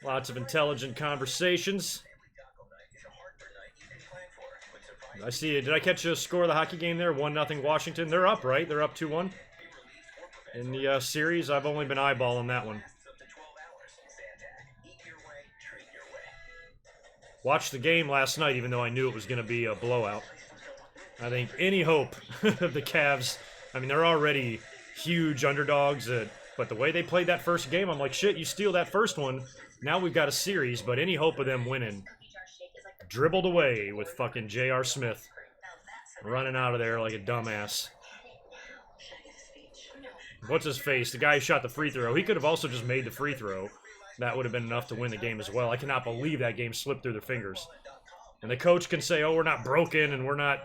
Speaker 1: Lots of intelligent conversations. I see. Did I catch a score of the hockey game there? 1-0 Washington. They're up, right? They're up 2-1 in the series. I've only been eyeballing that one. Watched the game last night, even though I knew it was going to be a blowout. I think any hope of the Cavs, I mean, they're already huge underdogs, but the way they played that first game, I'm like, shit, you steal that first one, now we've got a series, but any hope of them winning, dribbled away with fucking J.R. Smith running out of there like a dumbass. What's his face? The guy who shot the free throw. He could have also just made the free throw. That would have been enough to win the game as well. I cannot believe that game slipped through their fingers. And the coach can say, oh, we're not broken and we're not,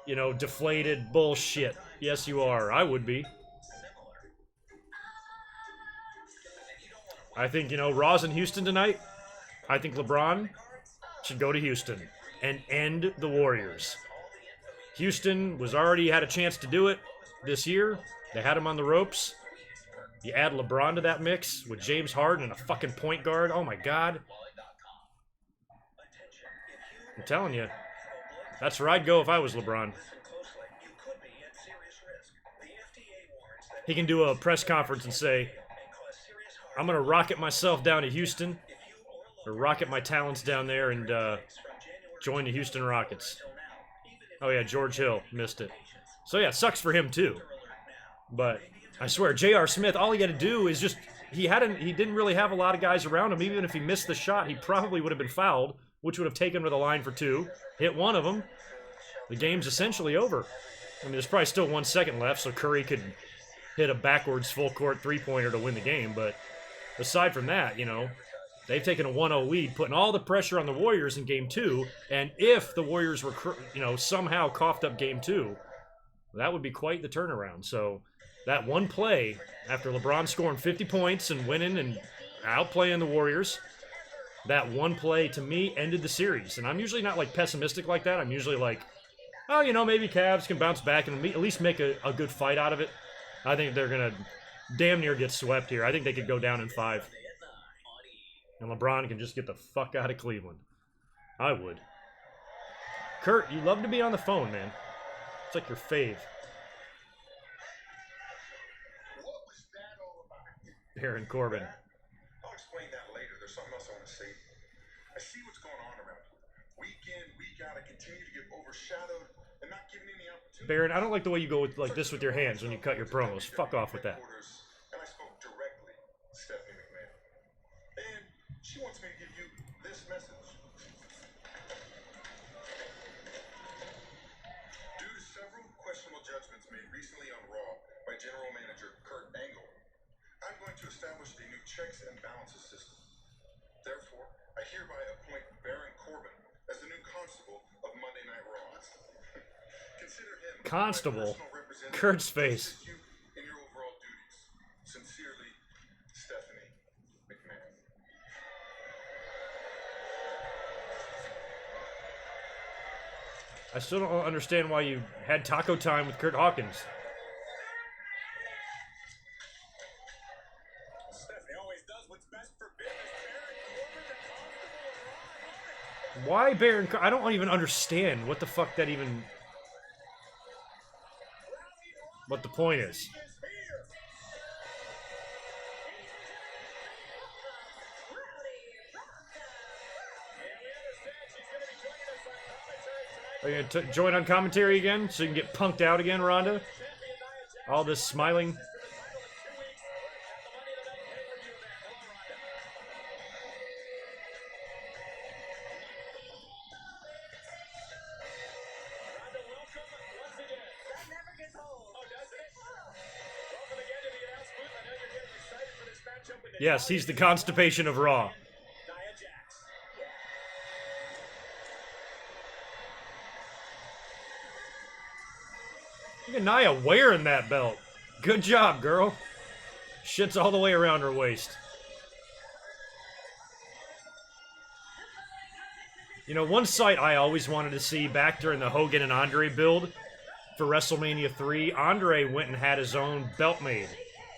Speaker 1: you know, deflated. Bullshit. Yes, you are. I would be. I think, you know, Raw's in Houston tonight. I think LeBron should go to Houston and end the Warriors. Houston was already had a chance to do it this year. They had him on the ropes. You add LeBron to that mix with James Harden and a fucking point guard. Oh my God. I'm telling you. That's where I'd go if I was LeBron. He can do a press conference and say, I'm going to rocket myself down to Houston, or rocket my talents down there and join the Houston Rockets. Oh yeah, George Hill missed it. So yeah, it sucks for him too. But I swear, J.R. Smith, all he had to do is just, he didn't really have a lot of guys around him. Even if he missed the shot, he probably would have been fouled, which would have taken him to the line for 2. Hit one of them. The game's essentially over. I mean, there's probably still 1 second left, so Curry could hit a backwards full-court three-pointer to win the game. But aside from that, you know, they've taken a 1-0 lead, putting all the pressure on the Warriors in Game 2. And if the Warriors were, you know, somehow coughed up Game 2, that would be quite the turnaround. So that one play, after LeBron scoring 50 points and winning and outplaying the Warriors, that one play, to me, ended the series. And I'm usually not, like, pessimistic like that. I'm usually like, oh, you know, maybe Cavs can bounce back and at least make a good fight out of it. I think they're going to damn near get swept here. I think they could go down in 5. And LeBron can just get the fuck out of Cleveland. I would. Kurt, you love to be on the phone, man. It's like your fave. Baron Corbin.
Speaker 2: I'll explain that later. There's something else I want to say. I see what's going on around here. Week in, week out, I continue to get overshadowed and not given any opportunity.
Speaker 1: Baron, I don't like the way you go with, like this with your hands when you cut your promos. Fuck off with that.
Speaker 2: And I spoke directly to Stephanie McMahon. And she wants me to give you this message. Due to several questionable judgments made recently on Raw by General Manager Kurt Angle, I'm going to establish a new checks and balances system. Therefore, I hereby appoint Baron Corbin as the new constable of Monday Night Raw. Consider him
Speaker 1: Constable?
Speaker 2: my personal representative
Speaker 1: Kurt's
Speaker 2: to
Speaker 1: face.
Speaker 2: assist you in your overall duties. Sincerely, Stephanie McMahon.
Speaker 1: I still don't understand why you had taco time with Kurt Hawkins. Why Baron? I don't even understand what the fuck that even. What the point is. Are you gonna join on commentary again so you can get punked out again, Ronda? All this smiling. Yes, he's the constipation of Raw.
Speaker 3: Nia Jax.
Speaker 1: Look at Nia wearing that belt. Good job, girl. Shit's all the way around her waist. You know, one site I always wanted to see back during the Hogan and Andre build for WrestleMania 3, Andre went and had his own belt made.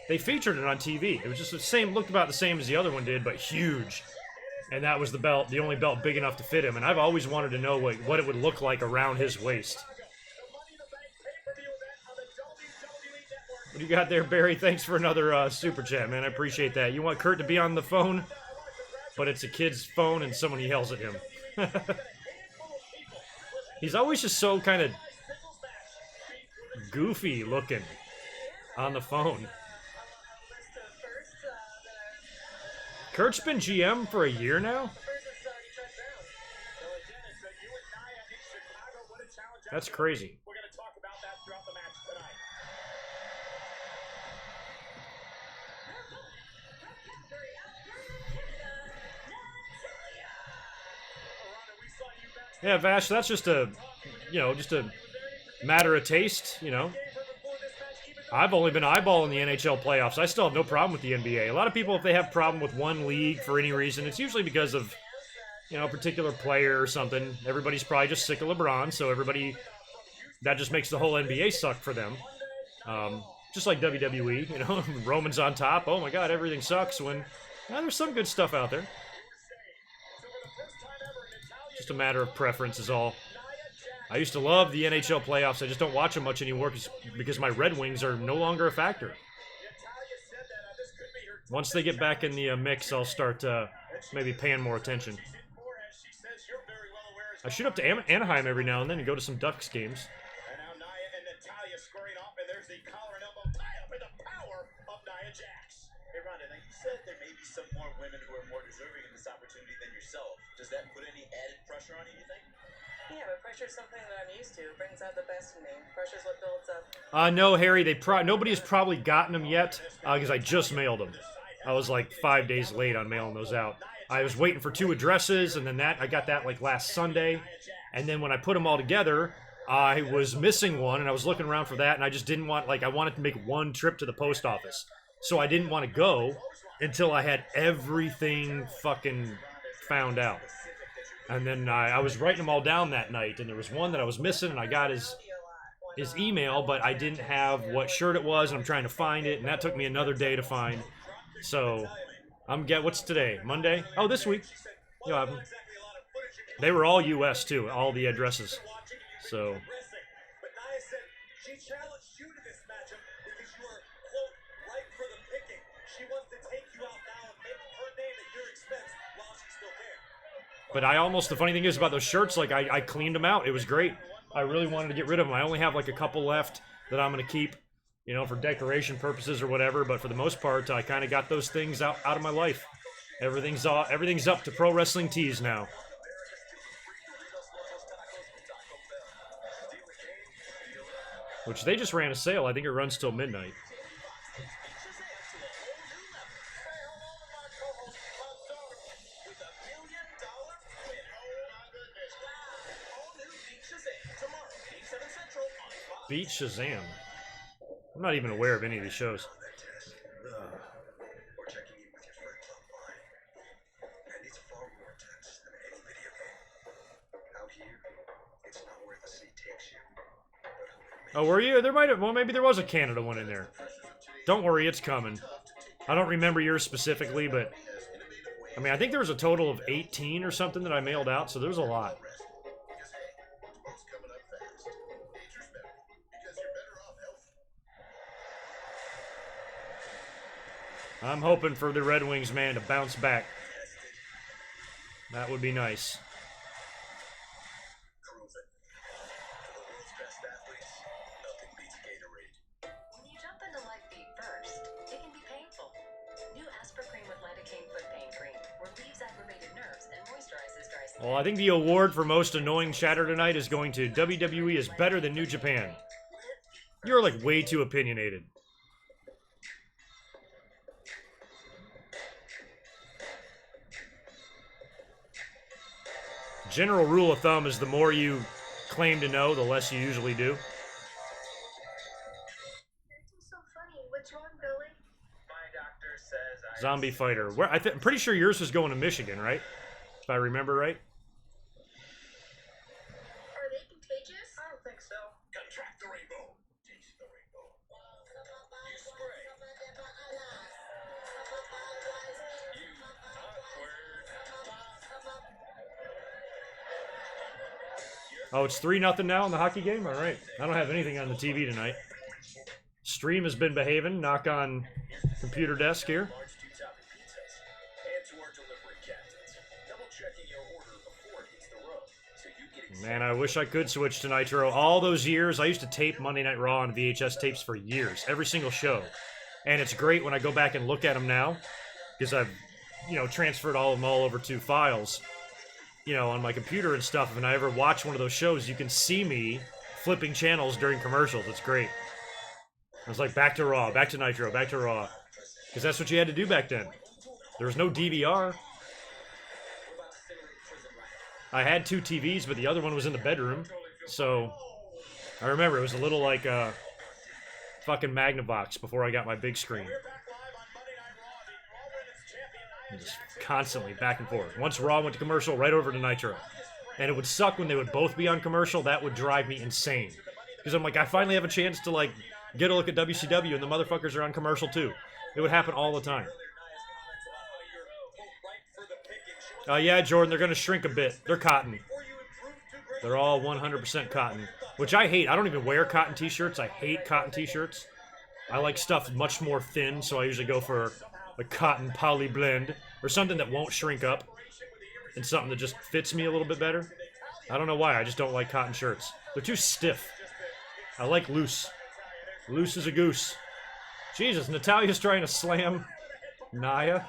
Speaker 1: They featured it on TV. It was just the same, looked about the same as the other one did, but huge. And that was the belt, the only belt big enough to fit him. And I've always wanted to know what it would look like around his waist. What do you got there, Barry? Thanks for another super chat, man. I appreciate that. You want Kurt to be on the phone, but it's a kid's phone and someone yells at him. He's always just so kind of goofy looking on the phone. Kurt's been GM for a year now? That's crazy.
Speaker 3: We're going to talk about that throughout the match tonight.
Speaker 1: Yeah, Vash, that's just a, you know, just a matter of taste, you know. I've only been eyeballing the NHL playoffs. I still have no problem with the NBA. A lot of people, if they have a problem with one league for any reason, it's usually because of, you know, a particular player or something. Everybody's probably just sick of LeBron, so everybody, that just makes the whole NBA suck for them. Just like WWE, you know, Roman's on top. Oh my God, everything sucks when, there's some good stuff out there. Just a matter of preference is all. I used to love the NHL playoffs. I just don't watch them much anymore because my Red Wings are no longer a factor. Once they get back in the mix, I'll start maybe paying more attention. I shoot up to Anaheim every now and then and go to some Ducks games.
Speaker 3: And now Nia and Natalya squaring off, and there's the collar and elbow tie-up and the power of Nia Jax. Hey, Ronda, now you said there may be some more women who are more deserving of this opportunity than yourself. Does that put any added pressure on you, you think?
Speaker 4: Yeah, but pressure's something that I'm used to. It brings out the best in me. Pressure's what builds up.
Speaker 1: No, Harry, nobody has probably gotten them yet because I just mailed them. I was like 5 days late on mailing those out. I was waiting for 2 addresses, and then I got that like last Sunday. And then when I put them all together, I was missing one, and I was looking around for that, and I just didn't want, I wanted to make one trip to the post office. So I didn't want to go until I had everything fucking found out. And then I was writing them all down that night, and there was one that I was missing, and I got his email, but I didn't have what shirt it was, and I'm trying to find it, and that took me another day to find. So, what's today? Monday? Oh, this week. You'll have them. They were all U.S. too, all the addresses. So.
Speaker 3: But Nia said she challenged you to this matchup because you are, quote, ripe for the picking. She wants to take you out now and make her name at your expense while she's still there.
Speaker 1: But the funny thing is about those shirts, I cleaned them out. It was great. I really wanted to get rid of them. I only have like a couple left that I'm going to keep, you know, for decoration purposes or whatever. But for the most part, I kind of got those things out of my life. Everything's up to Pro Wrestling Tees now. Which they just ran a sale. I think it runs till midnight. Beat Shazam. I'm not even aware of any of these shows.
Speaker 2: Or checking in with your friends online. And it's far more intense than any video game. Out here, it's not where the sea takes you.
Speaker 1: Oh, were you? Maybe there was a Canada one in there. Don't worry, it's coming. I don't remember yours specifically, but I mean, I think there was a total of 18 or something that I mailed out, so there's a lot. I'm hoping for the Red Wings, man, to bounce back. That would be nice.
Speaker 5: When you jump into life feet first, it can be painful. New Aspercream with lidocaine foot pain cream relieves aggravated nerves and moisturizes dry skin.
Speaker 1: Well, I think the award for most annoying chatter tonight is going to WWE is better than New Japan. You're like way too opinionated. General rule of thumb is the more you claim to know, the less you usually do.
Speaker 4: You're so funny. What's wrong, Billy?
Speaker 3: My doctor says
Speaker 1: Zombie Fighter. I'm pretty sure yours was going to Michigan, right? If I remember right. Oh, it's 3-0 now in the hockey game? All right. I don't have anything on the TV tonight. Stream has been behaving. Knock on computer desk here. Man, I wish I could switch to Nitro. All those years, I used to tape Monday Night Raw on VHS tapes for years. Every single show. And it's great when I go back and look at them now. Because I've, you know, transferred all of them all over to files. You know, on my computer and stuff. If I ever watch one of those shows, you can see me flipping channels during commercials. It's great. I was like, back to Raw, back to Nitro, back to Raw. Because that's what you had to do back then. There was no DVR. I had 2 TVs, but the other one was in the bedroom. So, I remember it was a little like a fucking Magnavox before I got my big screen. And just constantly back and forth. Once Raw went to commercial, right over to Nitro. And it would suck when they would both be on commercial. That would drive me insane. Because I'm like, I finally have a chance to like get a look at WCW and the motherfuckers are on commercial too. It would happen all the time. Yeah, Jordan, they're going to shrink a bit. They're cotton. They're all 100% cotton. Which I hate. I don't even wear cotton t-shirts. I hate cotton t-shirts. I like stuff much more thin, so I usually go for a cotton poly blend. Or something that won't shrink up. And something that just fits me a little bit better. I don't know why. I just don't like cotton shirts. They're too stiff. I like loose. Loose as a goose. Jesus, Natalya's trying to slam Nia.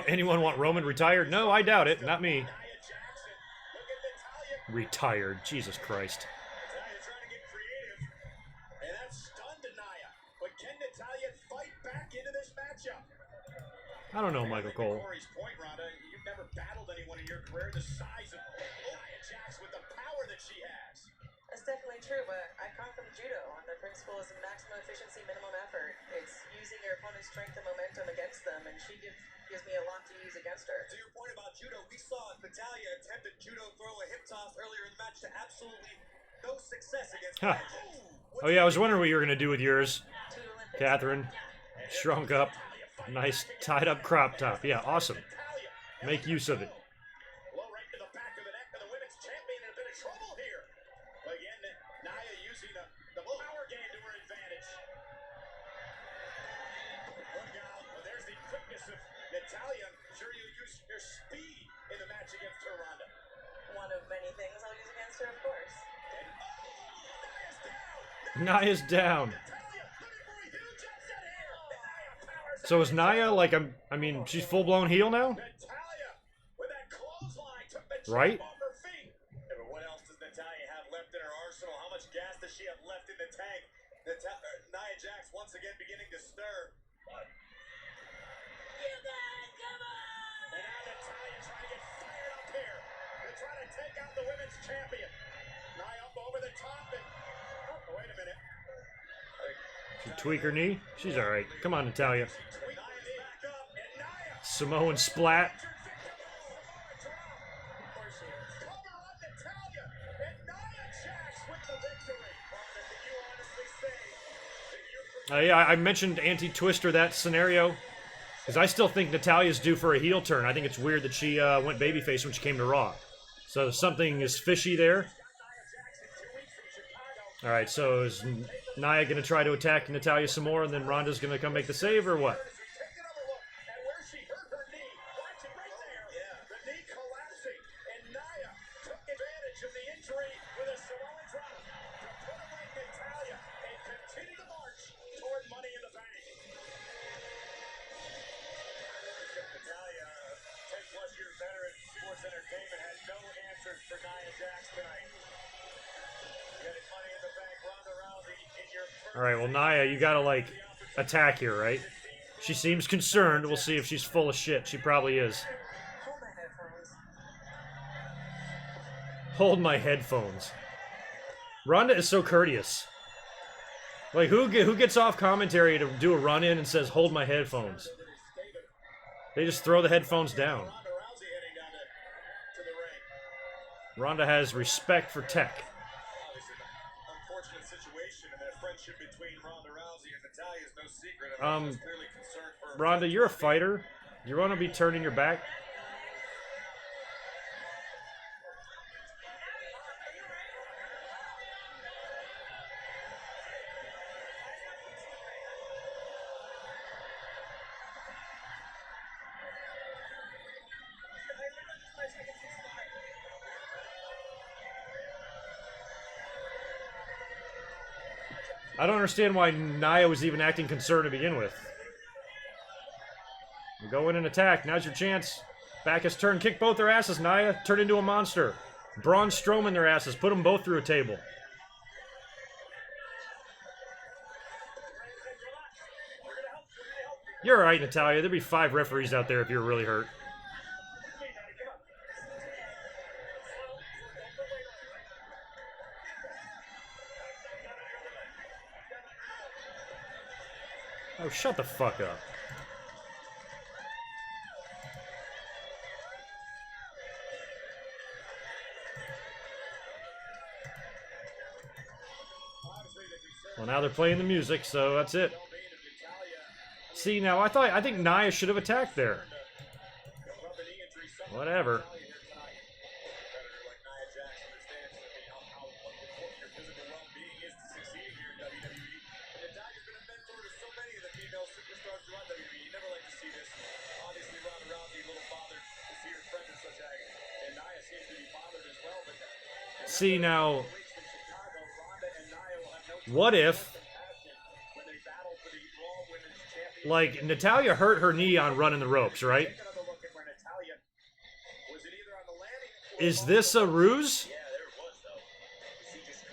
Speaker 1: Anyone want Roman retired? No, I doubt it. Not me. Retired. Jesus Christ. I don't know, Michael Cole.
Speaker 3: You've never battled anyone in your career the size of Nia Jax with the power that she has.
Speaker 4: That's definitely true, but I come from judo, and the principle is maximum efficiency, minimum effort. It's using your opponent's strength and momentum against them, and she gives me a lot to use against her.
Speaker 3: To your point about judo, we saw Natalya attempt a judo throw, a hip toss earlier in the match to absolutely no success against Nia Jax.
Speaker 1: Oh yeah, I was wondering what you were going to do with yours, Catherine. Shrunk up. Nice tied up crop top. Yeah, awesome. Make use of it.
Speaker 3: Low right to the back of the neck of the women's champion in a bit of trouble here. Again, Nia using the power game to her advantage. Look out. Well, there's the quickness of Natalya. I'm sure you'll use your speed in the match against her, Ronda.
Speaker 4: One of many things I'll use against her, of course.
Speaker 1: Nia's down. So is Nia like I mean, she's full-blown heel now? Right?
Speaker 3: What else does Natalya have left in her arsenal? How much gas does she have left in the tank? Nia Jax once again beginning to stir. You guys, come on! And now Natalya trying to get fired up here. They're trying to take out the women's champion. Nia up over the top and... Oh, wait a minute.
Speaker 1: She tweak her knee? She's alright. Come on, Natalya. Samoan splat. Yeah, I mentioned anti-Twister that scenario because I still think Natalya's due for a heel turn. I think it's weird that she went babyface when she came to Raw. So something is fishy there. All right, so is Nia going to try to attack Natalya some more, and then Ronda's going to come make the save, or what? Alright, well, Nia, you gotta, like, attack here, right? She seems concerned. We'll see if she's full of shit. She probably is. Hold my headphones. Ronda is so courteous. Like, who gets off commentary to do a run-in and says, hold my headphones? They just throw the headphones down. Ronda has respect for tech.
Speaker 3: Obviously, unfortunate situation, and that friendship between Ronda Rousey and Natalya is no secret. I mean, she's clearly concerned for her
Speaker 1: Ronda, you're a fighter. You want to be turning your back? I don't understand why Nia was even acting concerned to begin with. You go in and attack. Now's your chance. Back is turned. Kick both their asses, Nia. Turn into a monster. Braun Strowman their asses. Put them both through a table. You're alright, Natalya. There'd be 5 referees out there if you were really hurt. Oh, shut the fuck up. Well, now they're playing the music, so that's it. See, now I think Nia should have attacked there. Whatever. See, now, what if, like, Natalya hurt her knee on running the ropes, right? Is this a ruse?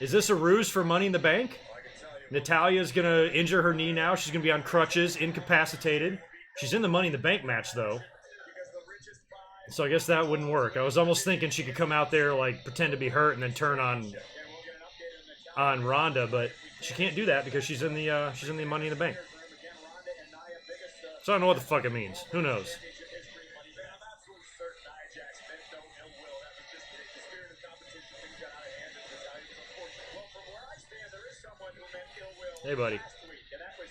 Speaker 1: Is this a ruse for Money in the Bank? Natalya's gonna injure her knee now. She's gonna be on crutches, incapacitated. She's in the Money in the Bank match, though. So I guess that wouldn't work. I was almost thinking she could come out there, like, pretend to be hurt and then turn on Ronda, but she can't do that because she's in the Money in the Bank. So I don't know what the fuck it means. Who knows? Hey, buddy.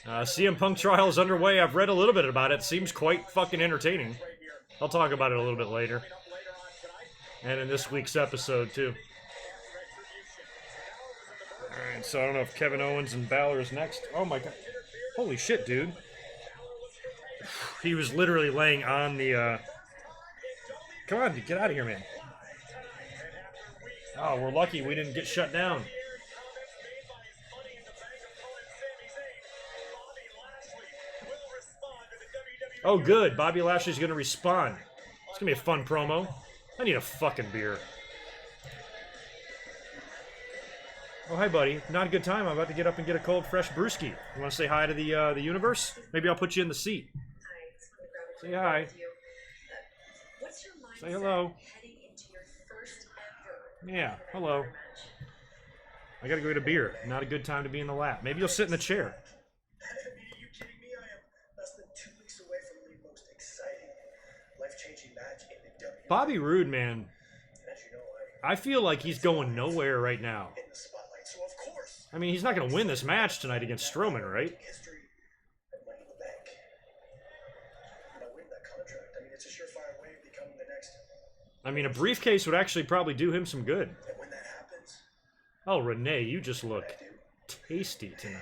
Speaker 1: CM Punk trial is underway. I've read a little bit about it. Seems quite fucking entertaining. I'll talk about it a little bit later. And in this week's episode, too. Alright, so I don't know if Kevin Owens and Balor is next. Oh my god. Holy shit, dude. He was literally laying on the, Come on, get out of here, man. Oh, we're lucky we didn't get shut down. Oh, good. Bobby Lashley's going to respond. It's going to be a fun promo. I need a fucking beer. Oh, hi, buddy. Not a good time. I'm about to get up and get a cold, fresh brewski. You want to say hi to the universe? Maybe I'll put you in the seat. Say hi. Say hello. Yeah, hello. I got to go get a beer. Not a good time to be in the lap. Maybe you'll sit in the chair. Bobby Roode, man, I feel like he's going nowhere right now. I mean, he's not going to win this match tonight against Strowman, right? I mean, a briefcase would actually probably do him some good. Oh, Renee, you just look tasty tonight.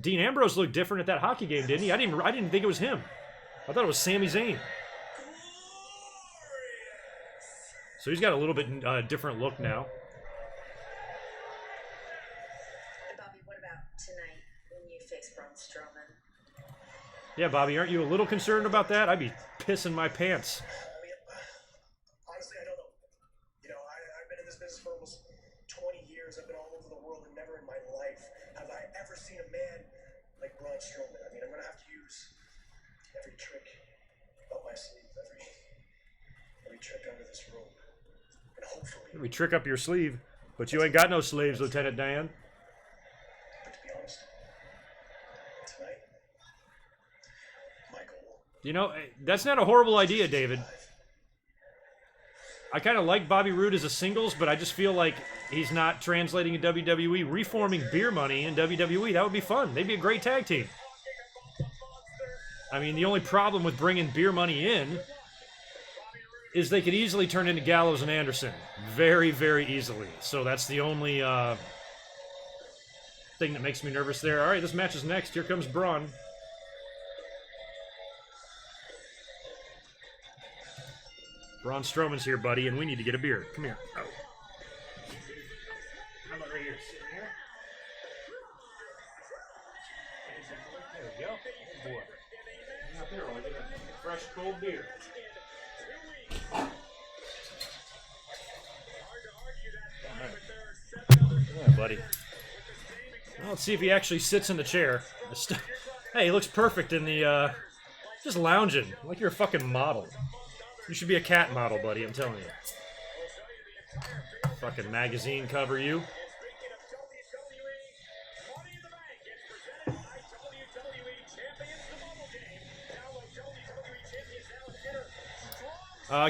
Speaker 1: Dean Ambrose looked different at that hockey game, didn't he? I didn't think it was him. I thought it was Sami Zayn. So he's got a little bit different look now.
Speaker 5: And Bobby, what about tonight when you face Braun Strowman?
Speaker 1: Yeah, Bobby, aren't you a little concerned about that? I'd be pissing my pants.
Speaker 6: Honestly, I don't know. You know, I've been in this business for almost 20 years. I've been all over the world, and never in my life have I ever seen a man like Braun Strowman. I mean, I'm going to have to use every trick up my sleeve, every trick under this rope. And hopefully...
Speaker 1: We trick up your sleeve, but you ain't got no sleeves, Lieutenant Dan.
Speaker 6: But to be honest, tonight, my goal...
Speaker 1: You know, that's not a horrible idea, David. I kind of like Bobby Roode as a singles, but I just feel like he's not translating in WWE. Reforming Beer Money in WWE, that would be fun. They'd be a great tag team. I mean, the only problem with bringing Beer Money in is they could easily turn into Gallows and Anderson. Very, very easily. So that's the only thing that makes me nervous there. All right, this match is next. Here comes Braun. Braun Strowman's here, buddy, and we need to get a beer. Come here. Oh. How about right here? Sitting here? There we go. Good boy. Out there, I'll get a fresh, cold beer. Yeah, buddy. Well, let's see if he actually sits in the chair. Hey, he looks perfect in the, just lounging, like you're a fucking model. You should be a cat model, buddy, I'm telling you. Fucking magazine cover, you.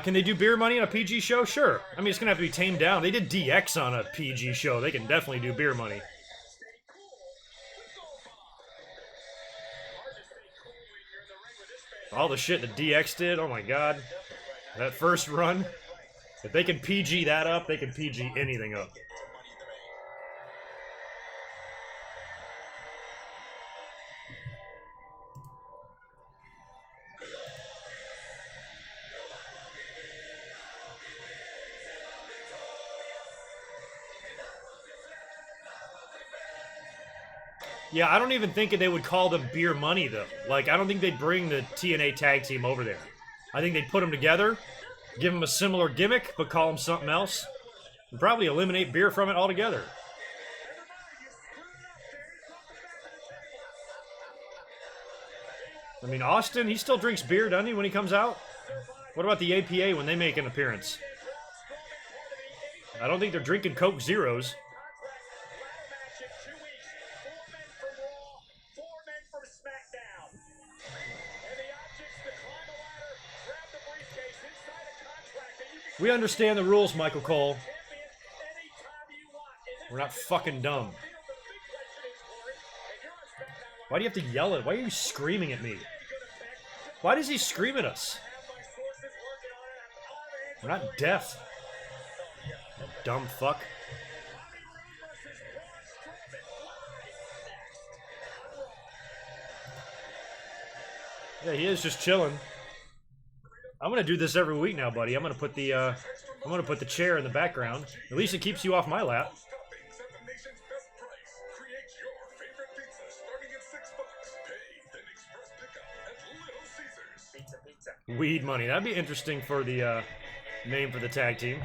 Speaker 1: Can they do beer money on a PG show? Sure. I mean, it's going to have to be tamed down. They did DX on a PG show. They can definitely do beer money. All the shit that DX did, oh my god. That first run. If they can PG that up, they can PG anything up. Yeah, I don't even think they would call them beer money, though. Like, I don't think they'd bring the TNA tag team over there. I think they'd put them together, give them a similar gimmick, but call them something else, and probably eliminate beer from it altogether. I mean, Austin, he still drinks beer, doesn't he, when he comes out? What about the APA when they make an appearance? I don't think they're drinking Coke Zeros. We understand the rules, Michael Cole. We're not fucking dumb. Why do you have to yell at? Why are you screaming at me? Why does he scream at us? We're not deaf. Dumb fuck. Yeah, he is just chilling. I'm gonna do this every week now, buddy. I'm gonna put the chair in the background. At least it keeps you off my lap. Weed money. That'd be interesting for the name for the tag team.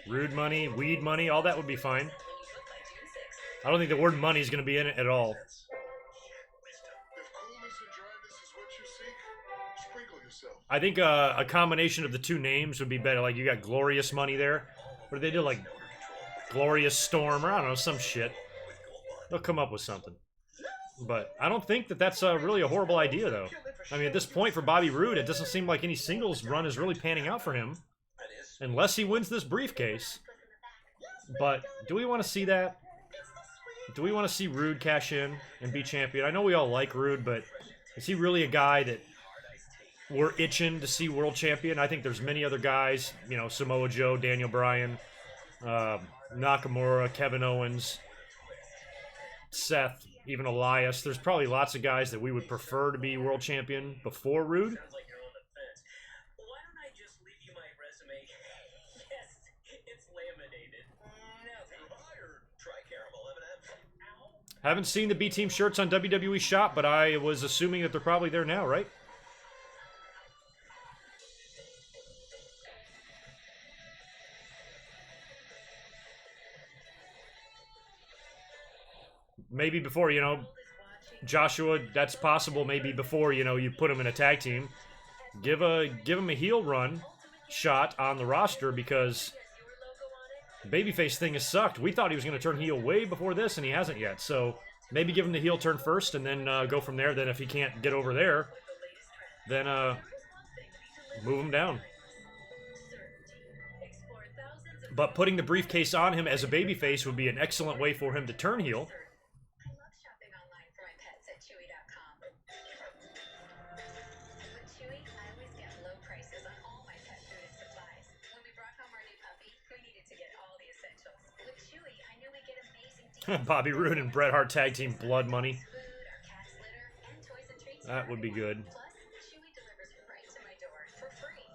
Speaker 1: Rude money, weed money, all that would be fine. I don't think the word money is going to be in it at all. I think a combination of the two names would be better. Like, you got Glorious Money there. What did they do? Like, Glorious Storm, or I don't know, some shit. They'll come up with something. But I don't think that that's really a horrible idea, though. I mean, at this point for Bobby Roode, it doesn't seem like any singles run is really panning out for him. Unless he wins this briefcase. But do we want to see that? Do we want to see Roode cash in and be champion? I know we all like Roode, but is he really a guy that we're itching to see world champion? I think there's many other guys, you know, Samoa Joe, Daniel Bryan, Nakamura, Kevin Owens, Seth, even Elias. There's probably lots of guys that we would prefer to be world champion before Roode. Haven't seen the B-Team shirts on WWE Shop, but I was assuming that they're probably there now, right? Maybe before, you know, Joshua, that's possible maybe before, you know, you put him in a tag team. Give him a heel run shot on the roster, because the babyface thing has sucked. We thought he was going to turn heel way before this, and he hasn't yet. So maybe give him the heel turn first, and then go from there. Then if he can't get over there, then move him down. But putting the briefcase on him as a babyface would be an excellent way for him to turn heel.
Speaker 5: I love shopping online for my pets at Chewy.com. With Chewy, I always get low prices on all my pet food and supplies. When we brought home our new puppy, we needed to get all the essentials. With Chewy, I knew we'd get amazing deals.
Speaker 1: Bobby Roode and Bret Hart tag team Blood Money.
Speaker 5: Food, our cat's litter, and toys and treats.
Speaker 1: That would be good.
Speaker 5: Plus, Chewy delivers right to my door for free.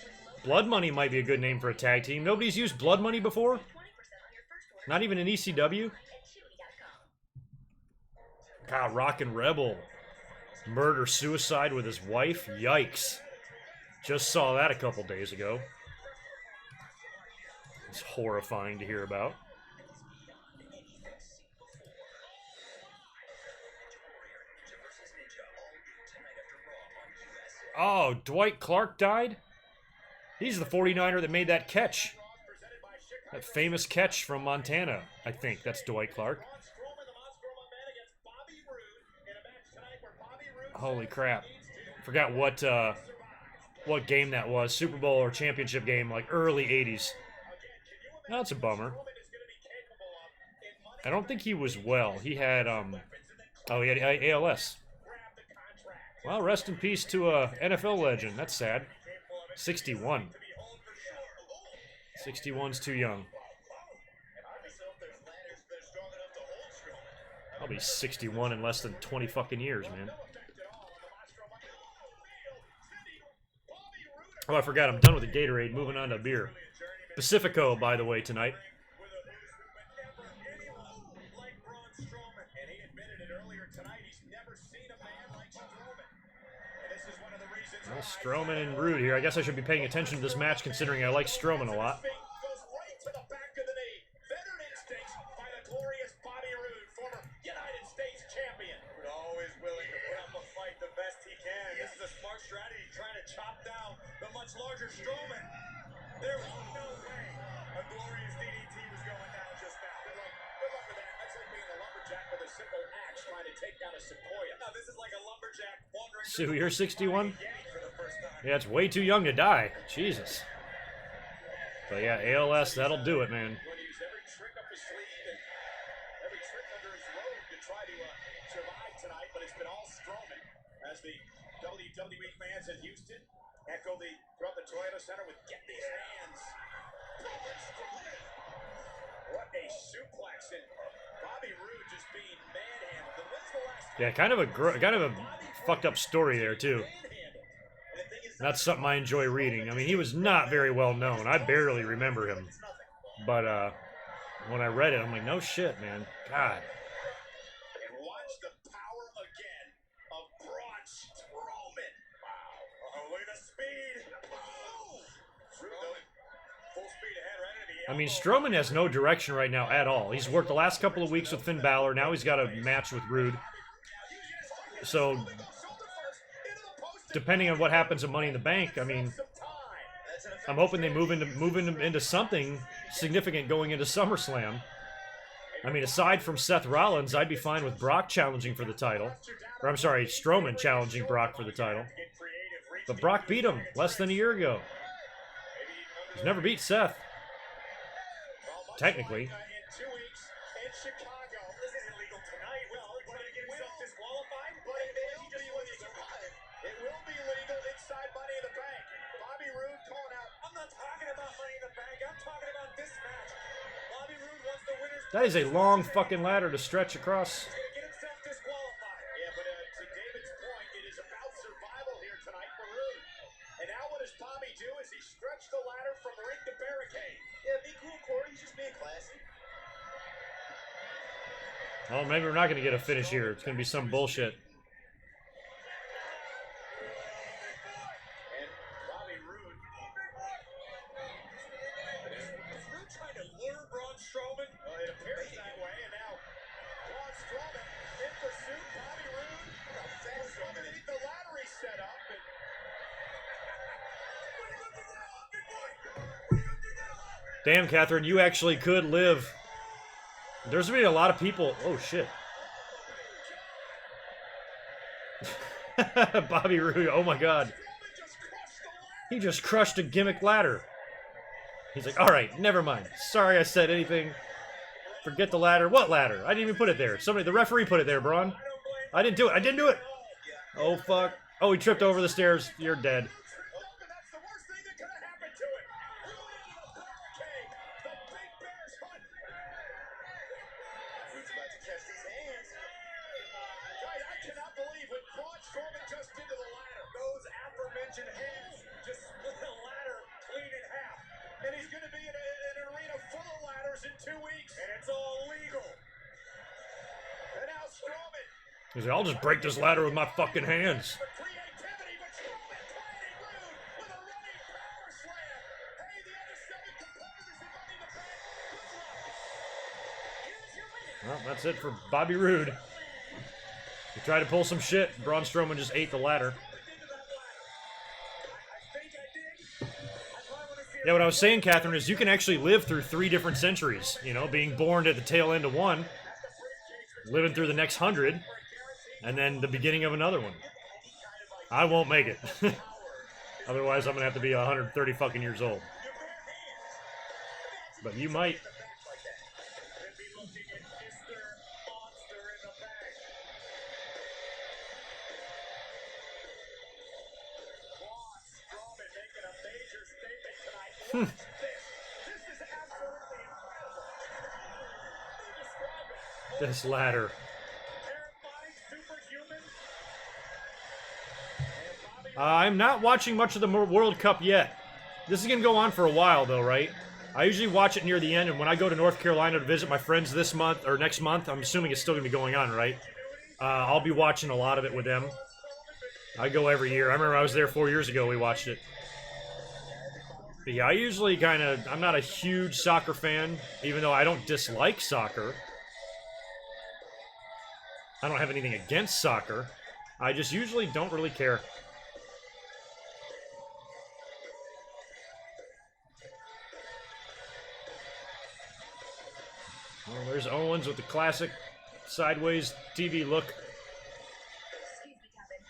Speaker 5: With low
Speaker 1: Blood Money might be a good name for a tag team. Nobody's used Blood Money before?
Speaker 5: 20% on your first order
Speaker 1: Not even in ECW?
Speaker 5: at Chewy.com.
Speaker 1: God, Rockin' Rebel. Murder-suicide with his wife? Yikes. Just saw that a couple days ago. It's horrifying to hear about. Oh, Dwight Clark died? He's the 49er that made that catch. That famous catch from Montana, I think. That's Dwight Clark. Holy crap. Forgot what game that was. Super Bowl or championship game, like early 80s. That's a bummer. I don't think he was well. He had, he had ALS. Well, rest in peace to a NFL legend. That's sad. 61. 61's too young. I'll be 61 in less than 20 fucking years, man. Oh, I forgot. I'm done with the Gatorade. Moving on to beer. Pacifico, by the way, tonight. Well, Strowman and Roode here. I guess I should be paying attention to this match, considering I like Strowman a lot.
Speaker 3: Larger Strowman. There was no way a glorious DDT was going down just now. Good luck with that. That's like being a lumberjack with a simple axe trying to take down a sequoia. Now this is like a lumberjack wandering.
Speaker 1: Sue, you're 61? Yeah, it's way too young to die. Jesus. But yeah, ALS, that'll do it, man.
Speaker 3: Going to use every trick up his sleeve and every trick under his robe to try to survive tonight, but it's been all Strowman as the WWE fans in Houston echo throughout the Toyota Center with "Get these hands." What a suplex, and Bobby Roode just being manhandled. When's the last
Speaker 1: Yeah, kind of a fucked up story there too. That's something I enjoy reading. I mean, he was not very well known. I barely remember him. But when I read it, I'm like, no shit, man. God.
Speaker 3: And watch the power again of Braun Strowman. Wow. Oh, look at the speed. Boom. Full speed ahead right into the
Speaker 1: I mean, Strowman has no direction right now at all. He's worked the last couple of weeks with Finn Balor. Now he's got a match with Roode. So, depending on what happens at Money in the Bank, I mean, I'm hoping they move him into something significant going into SummerSlam. I mean, aside from Seth Rollins, I'd be fine with Brock challenging for the title. Or, I'm sorry, Strowman challenging Brock for the title. But Brock beat him less than a year ago. He's never beat Seth. Technically.
Speaker 3: In 2 weeks in Chicago. This isn't legal tonight. Well, he's going to get himself disqualified, but it will be legal inside Money in the Bank. Bobby Roode calling out, I'm not talking about Money in the Bank. I'm talking about this match. Bobby Roode wants the winners.
Speaker 1: That is a long fucking ladder to stretch across.
Speaker 3: He's going to get himself disqualified. Yeah, but to David's point, it is about survival here tonight for Roode. And now what does Bobby do as he stretched the ladder from ring to barricade? Yeah, be cool, Corey. He's just being classy.
Speaker 1: Well, maybe we're not going to get a finish here. It's going to be some bullshit.
Speaker 3: And Bobby Roode. Is Roode trying to lure Braun Strowman? Well, it appears that way, and now Braun Strowman in pursuit
Speaker 1: Damn, Catherine, you actually could live. There's been a lot of people. Oh, shit. Bobby Roode, oh my god. He just crushed a gimmick ladder. He's like, alright, never mind. Sorry I said anything. Forget the ladder. What ladder? I didn't even put it there. Somebody, the referee put it there, Braun. I didn't do it. I didn't do it. Oh, fuck. Oh, he tripped over the stairs. You're dead. He's like, I'll just break this ladder with my fucking hands. Well, that's it for Bobby Roode. He tried to pull some shit. Braun Strowman just ate the ladder. Yeah, what I was saying, Catherine, is you can actually live through 3 different centuries. You know, being born at the tail end of one, living through the next 100, and then the beginning of another one. I won't make it. Otherwise, I'm going to have to be 130 fucking years old. But you might. This ladder. I'm not watching much of the World Cup yet. This is going to go on for a while, though, right? I usually watch it near the end, and when I go to North Carolina to visit my friends this month, or next month, I'm assuming it's still going to be going on, right? I'll be watching a lot of it with them. I go every year. I remember I was there 4 years ago, we watched it. But yeah, I usually I'm not a huge soccer fan, even though I don't dislike soccer. I don't have anything against soccer. I just usually don't really care. Well, there's Owens with the classic sideways TV look.
Speaker 5: Excuse me, Kevin.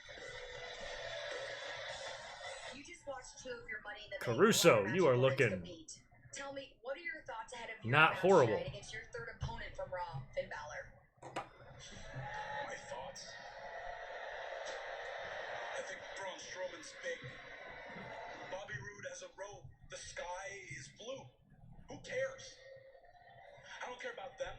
Speaker 5: You just watched 2 of your Money in the Bank
Speaker 1: Caruso,
Speaker 5: match
Speaker 1: you are
Speaker 5: points
Speaker 1: looking
Speaker 5: compete. Tell me, what are your thoughts ahead of your
Speaker 1: not
Speaker 5: match
Speaker 1: horrible.
Speaker 5: tonight against your 3rd opponent from Raw, Finn Balor?
Speaker 2: My thoughts? I think Braun Strowman's big. Bobby Roode has a robe. The sky is blue. Who cares? I don't care about them.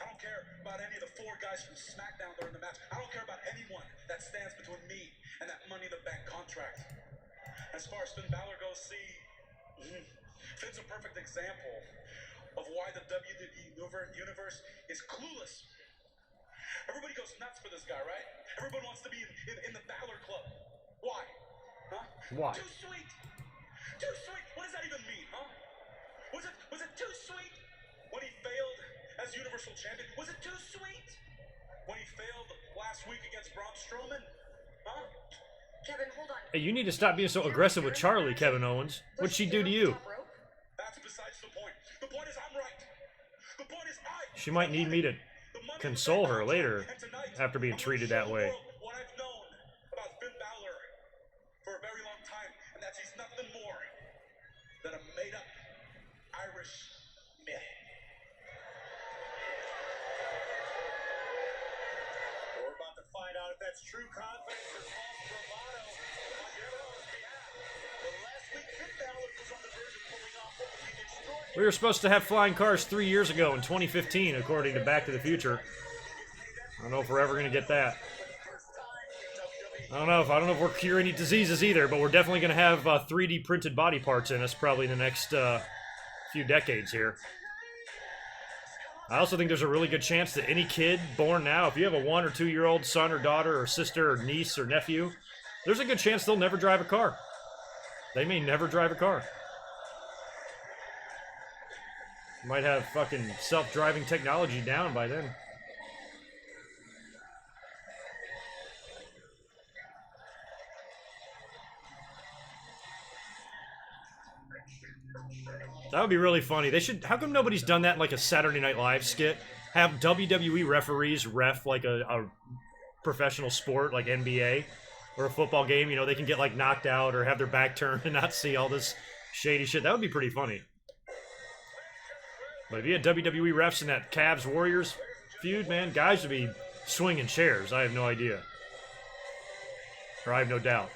Speaker 2: I don't care about any of the 4 guys from SmackDown that are in the match. I don't care about anyone that stands between me and that Money in the Bank contract. As far as Finn Balor goes, Finn's a perfect example of why the WWE universe is clueless. Everybody goes nuts for this guy, right? Everyone wants to be in the Balor Club. Why? Huh?
Speaker 1: Why?
Speaker 2: Too sweet. Too sweet. What does that even mean, huh? Was it too sweet when he failed as Universal Champion? Was it too sweet when he failed last week against Braun Strowman? Huh?
Speaker 5: Kevin, hold on.
Speaker 1: Hey, you need to stop being so aggressive with Charlie, Kevin Owens. What'd she do to you?
Speaker 2: That's besides the point. The point is I'm right. The point is
Speaker 1: She might need me to console her later after being treated that way.
Speaker 2: What I've known about Finn Balor for a very long time, and that's he's nothing more than a made-up Irish myth.
Speaker 3: We're about to find out if that's true confidence or false bravado on Balor's behalf. But last week, Finn Balor was on the verge of pulling off what would be an extraordinary.
Speaker 1: We were supposed to have flying cars 3 years ago in 2015, according to Back to the Future. I don't know if we're ever going to get that. I don't know if we're curing any diseases either, but we're definitely going to have 3D printed body parts in us probably in the next few decades here. I also think there's a really good chance that any kid born now, if you have a 1 or 2 year old son or daughter or sister or niece or nephew, there's a good chance they'll never drive a car. They may never drive a car. Might have fucking self-driving technology down by then. That would be really funny. They should. How come nobody's done that in like a Saturday Night Live skit? Have WWE referees ref like a professional sport like NBA or a football game. You know, they can get like knocked out or have their back turned and not see all this shady shit. That would be pretty funny. But if you had WWE refs in that Cavs Warriors feud, man, guys would be swinging chairs. I have no idea. Or I have no doubt.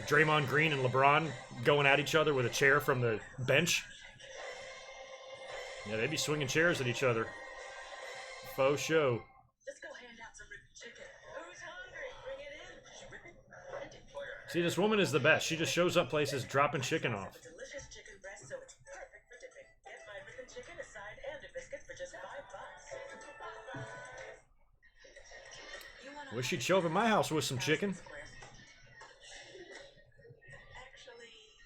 Speaker 1: Draymond Green and LeBron going at each other with a chair from the bench. Yeah, they'd be swinging chairs at each other. Faux show.
Speaker 4: Let's go hand out some ripped chicken. Who's hungry? Bring it in. Just rip it.
Speaker 1: See, this woman is the best. She just shows up places dropping chicken off.
Speaker 4: A delicious chicken breast, so it's perfect for dipping. Get my ripping chicken, a side, and a biscuit for just $5.
Speaker 1: Wish she'd show up at my house with some chicken.
Speaker 4: Actually,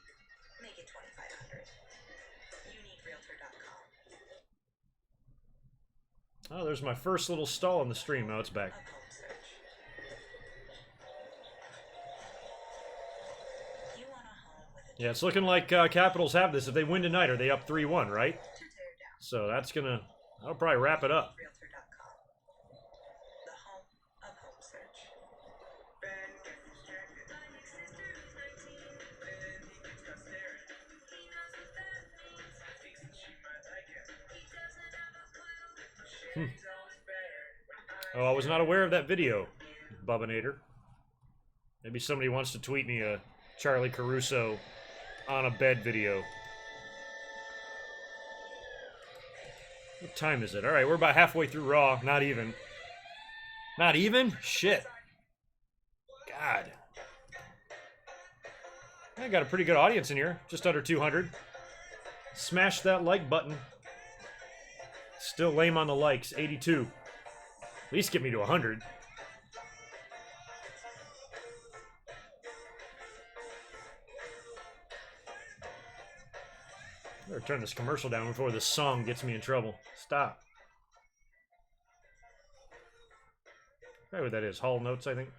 Speaker 4: make it $2,500. You need realtor.com.
Speaker 1: Oh, there's my first little stall in the stream. Now it's back.
Speaker 4: Home search. You want a home with a
Speaker 1: Yeah, it's looking like Capitals have this. If they win tonight, are they up 3-1, right?
Speaker 4: to tear down.
Speaker 1: So that's gonna... That'll probably wrap it up.
Speaker 4: Realtor.com. The home of home search.
Speaker 1: Oh, I was not aware of that video, Bubbanator. Maybe somebody wants to tweet me a Charlie Caruso on a bed video. What time is it? Alright, we're about halfway through Raw. Not even. Not even? Shit. God. I got a pretty good audience in here. Just under 200. Smash that like button. Still lame on the likes. 82. At least get me to 100. Better turn this commercial down before this song gets me in trouble. Stop. I know what that is. Hall Notes, I think.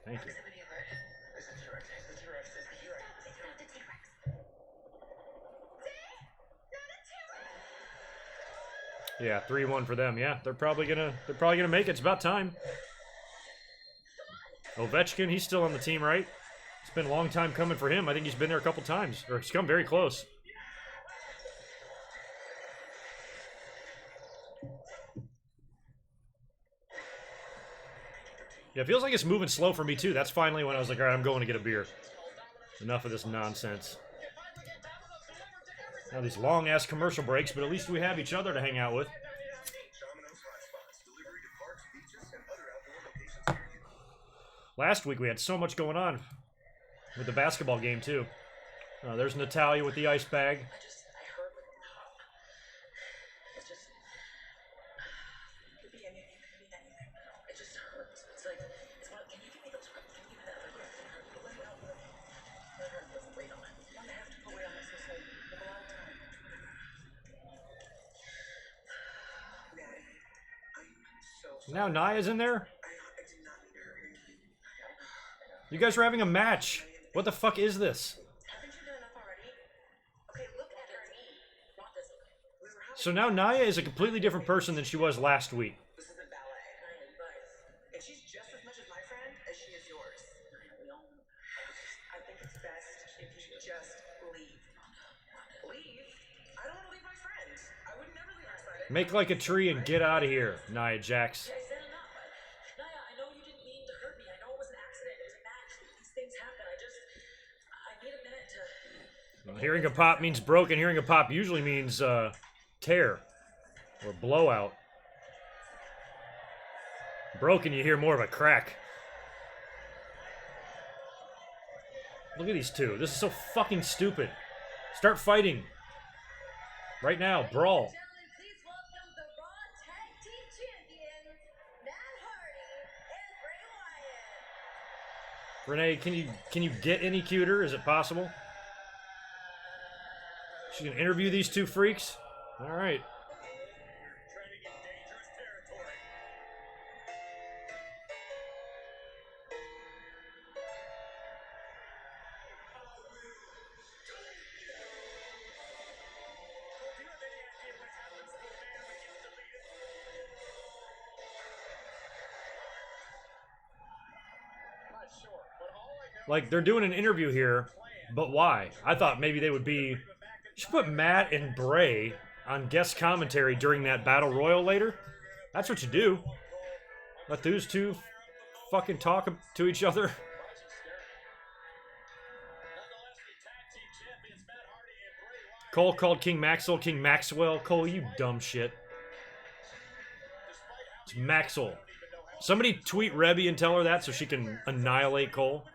Speaker 1: Thank you. Yeah, 3-1 for them. Yeah, they're probably gonna make it. It's about time. Ovechkin, he's still on the team, right? It's been a long time coming for him. I think he's been there a couple times, or he's come very close. Yeah, it feels like it's moving slow for me too. That's finally when I was like, all right, I'm going to get a beer. Enough of this nonsense. Now these long-ass commercial breaks, but at least we have each other to hang out with. Last week we had so much going on with the basketball game too. There's Natalya with the ice bag.
Speaker 4: I heard it's just could be anything, could be anything. It just hurts. It's like it's one. Can you give me those? Can you give me that? Let her put weight on it. I'm gonna have to put weight on this. It's like a lot of time.
Speaker 1: Now Nia's in there?
Speaker 6: I did not mean to hurt you.
Speaker 1: You guys are having a match. What the fuck is this?
Speaker 4: Haven't you done enough already? Okay, look at her knee. Not this way.
Speaker 1: So now Nia is a completely different person than she was last week.
Speaker 4: This isn't ballet. And she's just as much as my friend as she is yours. I think it's best if you just leave. Leave? I don't want to leave my friend. I would never leave her side.
Speaker 1: Make like a tree and get out of here, Nia Jax.
Speaker 4: I said enough. Nia, I know you didn't mean to hurt me. I know it was an accident. It was a match. These things happen. I need a minute to...
Speaker 1: Hearing a pop means broken. Hearing a pop usually means tear or blowout. Broken, you hear more of a crack. Look at these two. This is so fucking stupid. Start fighting. Right now, brawl.
Speaker 5: Gentlemen, please welcome the Raw Tag Team Champions, Matt Hardy and Bray Wyatt.
Speaker 1: Renee, can you get any cuter? Is it possible? She's gonna interview these two freaks? Alright.
Speaker 3: Training in dangerous territory.
Speaker 1: Like, they're doing an interview here, but why? I thought maybe they would be... You should put Matt and Bray on guest commentary during that Battle Royal later. That's what you do. Let those two fucking talk to each other. Cole called King Maxwell King Maxwell. Cole, you dumb shit. It's Maxwell. Somebody tweet Rebby and tell her that so she can annihilate Cole.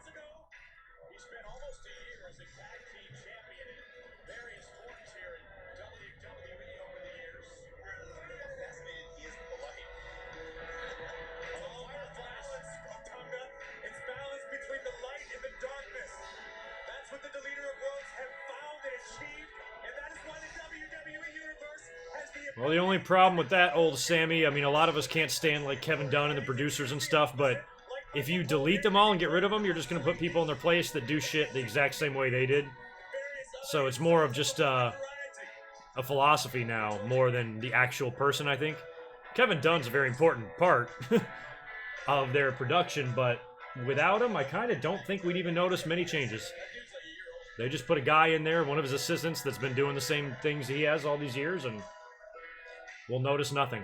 Speaker 1: Well, the only problem with that, old Sammy, I mean, a lot of us can't stand, like, Kevin Dunn and the producers and stuff, but if you delete them all and get rid of them, you're just going to put people in their place that do shit the exact same way they did. So it's more of just a philosophy now, more than the actual person, I think. Kevin Dunn's a very important part of their production, but without him, I kind of don't think we'd even notice many changes. They just put a guy in there, one of his assistants, that's been doing the same things he has all these years, and we'll notice nothing.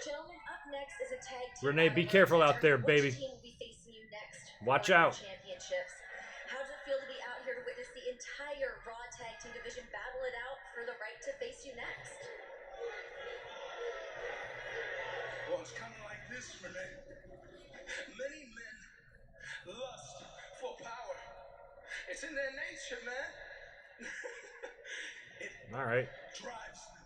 Speaker 5: Gentlemen, up next is a tag team.
Speaker 1: Renee, be careful out there, baby.
Speaker 5: Which team will be facing you next?
Speaker 1: Watch out.
Speaker 5: Championships. How does it feel to be out here to witness the entire Raw Tag Team division battle it out for the right to face you next?
Speaker 3: Well, it's kind of like this, Renee. Many men lust for power. It's in their nature, man. It
Speaker 1: All right.
Speaker 3: drives them.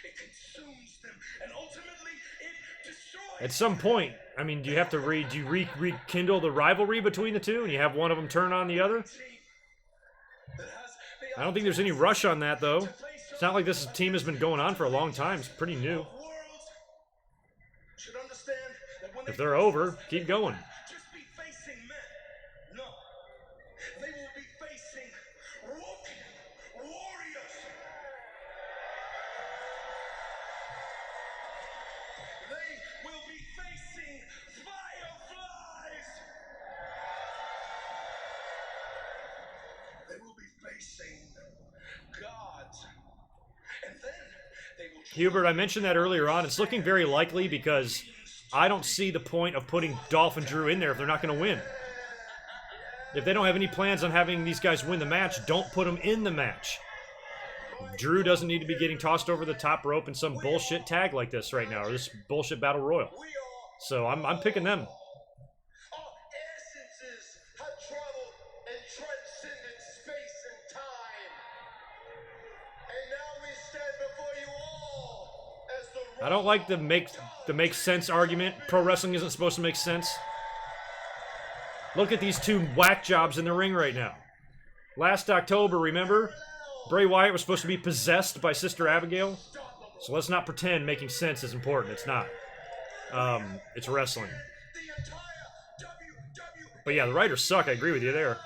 Speaker 3: It consumes them, and ultimately it destroys.
Speaker 1: At some point, I mean, do you have to do you rekindle the rivalry between the two, and you have one of them turn on the other? I don't think there's any rush on that, though. It's not like this team has been going on for a long time. It's pretty new. If they're over, keep going.
Speaker 3: Just be facing men. No. They will be facing warriors. They will be facing fireflies. They will be facing gods. And then they will...
Speaker 1: Hubert, I mentioned that earlier on. It's looking very likely because I don't see the point of putting Dolph and Drew in there if they're not going to win. If they don't have any plans on having these guys win the match, don't put them in the match. Drew doesn't need to be getting tossed over the top rope in some bullshit tag like this right now, or this bullshit battle royal. So I'm picking them.
Speaker 3: Our essences have traveled and transcended space and time. And now we stand before you all as the...
Speaker 1: I don't like the make sense argument. Pro wrestling isn't supposed to make sense. Look at these two whack jobs in the ring right now. Last October, remember? Bray Wyatt was supposed to be possessed by Sister Abigail. So let's not pretend making sense is important. It's not. It's wrestling. But yeah, the writers suck. I agree with you there.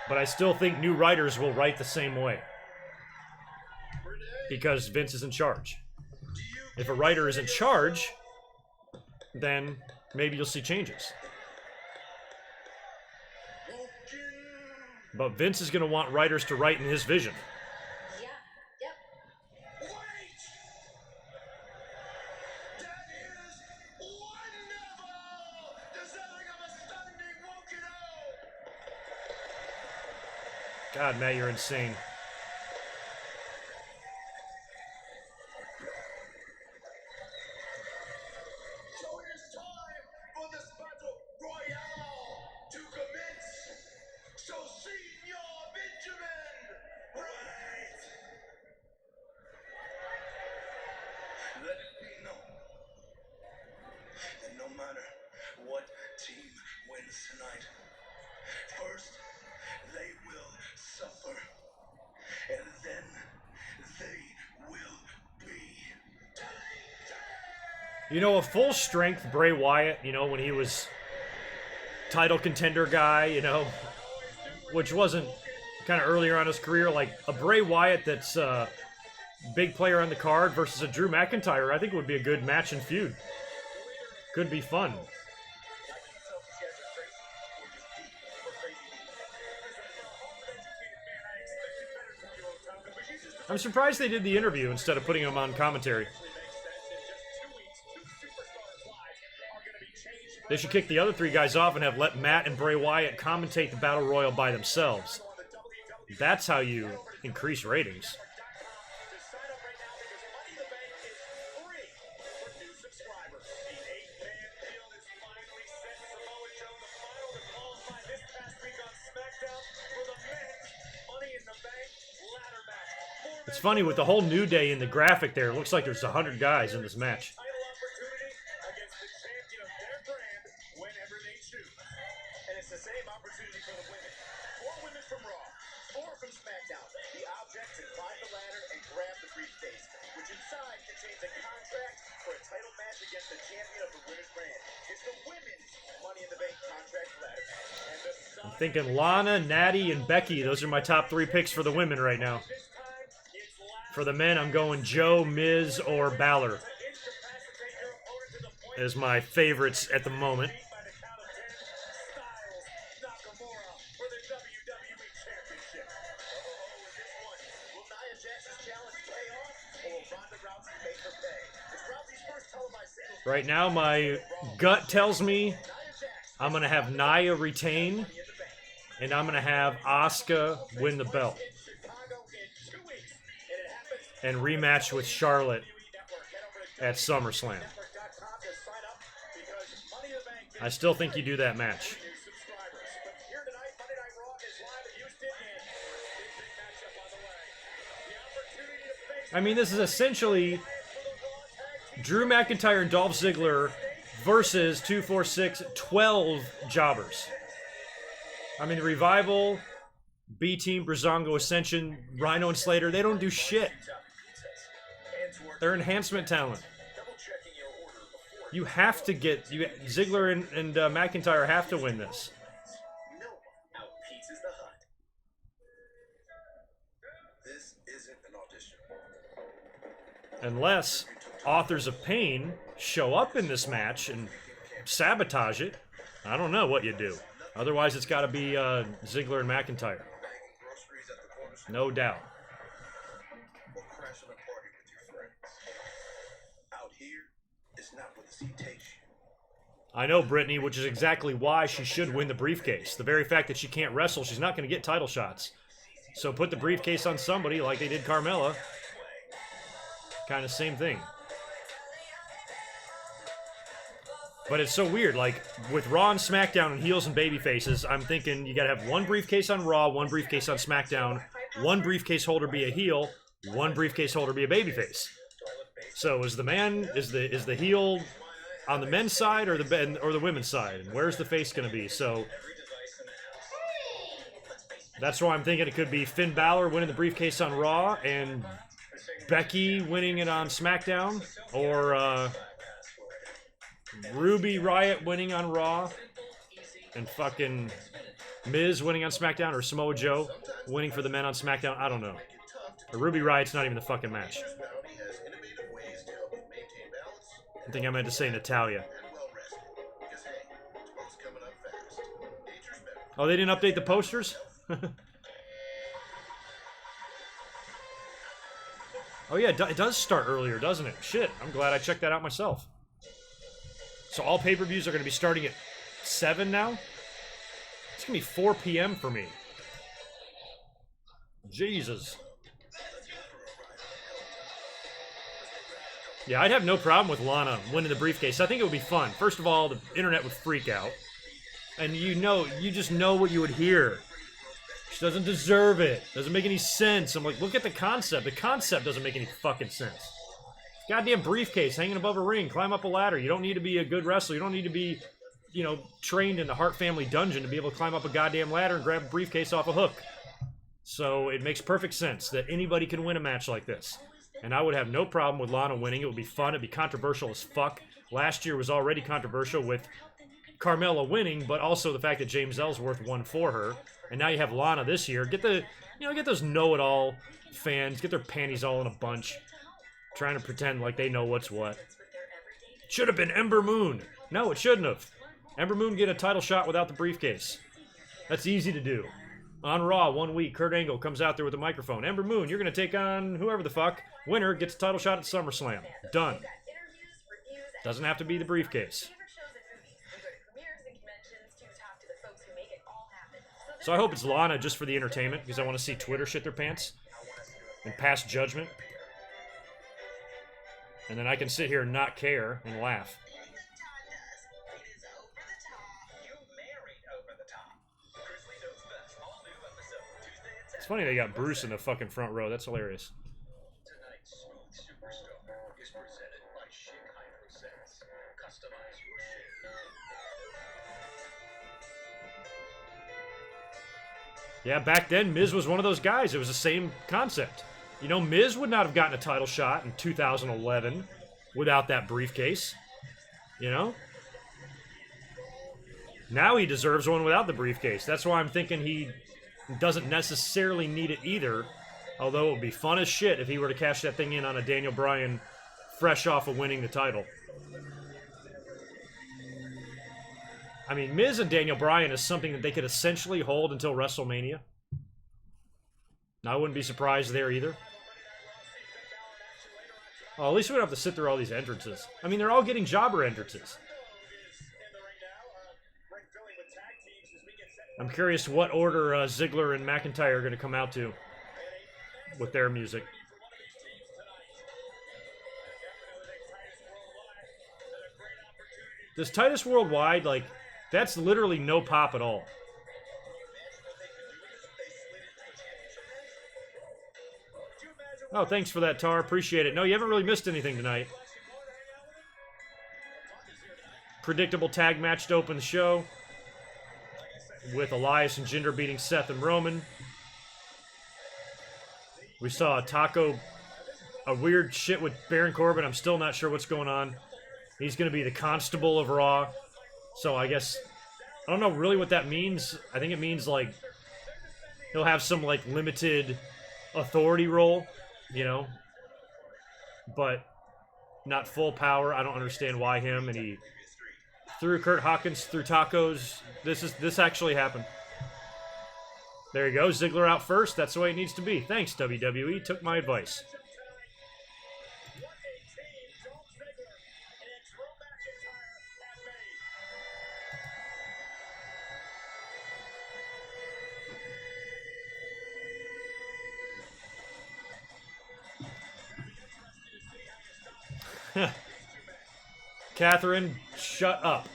Speaker 1: But I still think new writers will write the same way. Because Vince is in charge. If a writer is in charge, then maybe you'll see changes. But Vince is going to want writers to write in his vision.
Speaker 5: Yeah, yep.
Speaker 3: Wait! That is wonderful! Deserving of a standing walking out!
Speaker 1: God, Matt, you're insane.
Speaker 3: So it is time for this battle royale to commence. So Senior Benjamin, right? Let it be known that no matter what team wins tonight, first they will suffer, and then they will be deleted.
Speaker 1: You know, a full strength Bray Wyatt, you know, when he was title contender guy, you know, which wasn't kind of earlier on in his career, like a Bray Wyatt that's a big player on the card versus a Drew McIntyre, I think would be a good match and feud. Could be fun. I'm surprised they did the interview instead of putting him on commentary. They should kick the other 3 guys off and have let Matt and Bray Wyatt commentate the Battle Royal by themselves. That's how you increase ratings. It's funny, with the whole New Day in the graphic there, it looks like there's 100 guys in this match. I'm thinking Lana, Natty, and Becky. Those are my top 3 picks for the women right now. For the men, I'm going Joe, Miz, or Balor as my favorites at the moment. Right now, my gut tells me I'm going to have Nia retain, and I'm going to have Asuka win the belt. And rematch with Charlotte at SummerSlam. I still think you do that match. I mean, this is essentially Drew McIntyre and Dolph Ziggler versus 2, 4, 6, 12 jobbers. I mean, the Revival, B-Team, Breezango, Ascension, Rhino, and Slater, they don't do shit. They're enhancement talent. You have to get... Ziggler and McIntyre have to win this. Unless Authors of Pain show up in this match and sabotage it. I don't know what you do. Otherwise, it's got to be Ziggler and McIntyre. No doubt. I know, Brittany, which is exactly why she should win the briefcase. The very fact that she can't wrestle, she's not going to get title shots. So put the briefcase on somebody like they did Carmella. Kind of same thing. But it's so weird, like, with Raw and SmackDown and heels and baby faces, I'm thinking you gotta have one briefcase on Raw, one briefcase on SmackDown, one briefcase holder be a heel, one briefcase holder be a babyface. So is the heel on the men's side or the women's side? And where's the face gonna be? So that's why I'm thinking it could be Finn Balor winning the briefcase on Raw and Becky winning it on SmackDown, or Ruby Riott winning on Raw, and fucking Miz winning on SmackDown, or Samoa Joe winning for the men on SmackDown. I don't know. Or Ruby Riott's not even the fucking match. I think I meant to say Natalya. Oh, they didn't update the posters? Oh yeah, it does start earlier, doesn't it? Shit, I'm glad I checked that out myself. So all pay-per-views are going to be starting at 7 now? It's going to be 4 p.m. for me. Jesus. Yeah, I'd have no problem with Lana winning the briefcase. I think it would be fun. First of all, the internet would freak out. And you just know what you would hear. She doesn't deserve it. Doesn't make any sense. I'm like, look at the concept. The concept doesn't make any fucking sense. Goddamn briefcase hanging above a ring. Climb up a ladder. You don't need to be a good wrestler. You don't need to be, trained in the Hart family dungeon to be able to climb up a goddamn ladder and grab a briefcase off a hook. So it makes perfect sense that anybody can win a match like this. And I would have no problem with Lana winning. It would be fun. It'd be controversial as fuck. Last year was already controversial with Carmella winning, but also the fact that James Ellsworth won for her. And now you have Lana this year. Get the, get those know-it-all fans, get their panties all in a bunch, trying to pretend like they know what's what. Should have been Ember Moon. No, it shouldn't have. Ember Moon get a title shot without the briefcase. That's easy to do. On Raw, 1 week, Kurt Angle comes out there with a microphone. Ember Moon, you're going to take on whoever the fuck. Winner gets a title shot at SummerSlam. Done. Doesn't have to be the briefcase. So I hope it's Lana just for the entertainment, because I want to see Twitter shit their pants and pass judgment. And then I can sit here and not care and laugh. It's funny they got Bruce in the fucking front row. That's hilarious.
Speaker 3: Tonight's Smooth Superstar is presented by Chic Hydro Sets. Customize your shave.
Speaker 1: Yeah, back then, Miz was one of those guys. It was the same concept. You know, Miz would not have gotten a title shot in 2011 without that briefcase. You know? Now he deserves one without the briefcase. That's why I'm thinking he doesn't necessarily need it either. Although it would be fun as shit if he were to cash that thing in on a Daniel Bryan fresh off of winning the title. I mean, Miz and Daniel Bryan is something that they could essentially hold until WrestleMania. I wouldn't be surprised there either. Well, at least we don't have to sit through all these entrances. I mean, they're all getting jobber entrances. I'm curious what order Ziggler and McIntyre are going to come out to with their music. This Titus Worldwide, like, that's literally no pop at all. Oh, thanks for that, Tar. Appreciate it. No, you haven't really missed anything tonight. Predictable tag match to open the show, with Elias and Jinder beating Seth and Roman. We saw a weird shit with Baron Corbin. I'm still not sure what's going on. He's going to be the constable of Raw. So I guess, I don't know really what that means. I think it means, like, he'll have some, like, limited authority role, you know, but not full power. I don't understand why him, and he threw Kurt Hawkins through tacos. This actually happened. There you go. Ziggler out first. That's the way it needs to be. Thanks, WWE. Took my advice. Catherine, shut up.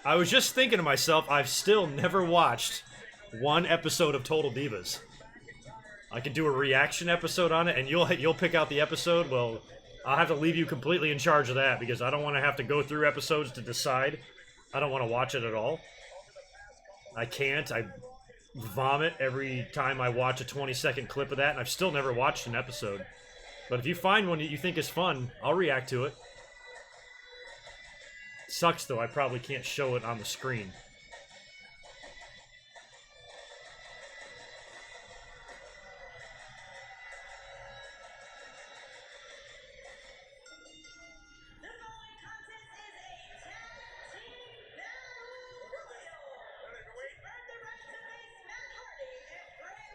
Speaker 1: I was just thinking to myself, I've still never watched one episode of Total Divas. I could do a reaction episode on it, and you'll pick out the episode. Well, I'll have to leave you completely in charge of that, because I don't want to have to go through episodes to decide. I don't want to watch it at all. I can't. I vomit every time I watch a 20-second clip of that, and I've still never watched an episode. But if you find one that you think is fun, I'll react to it. Sucks, though. I probably can't show it on the screen.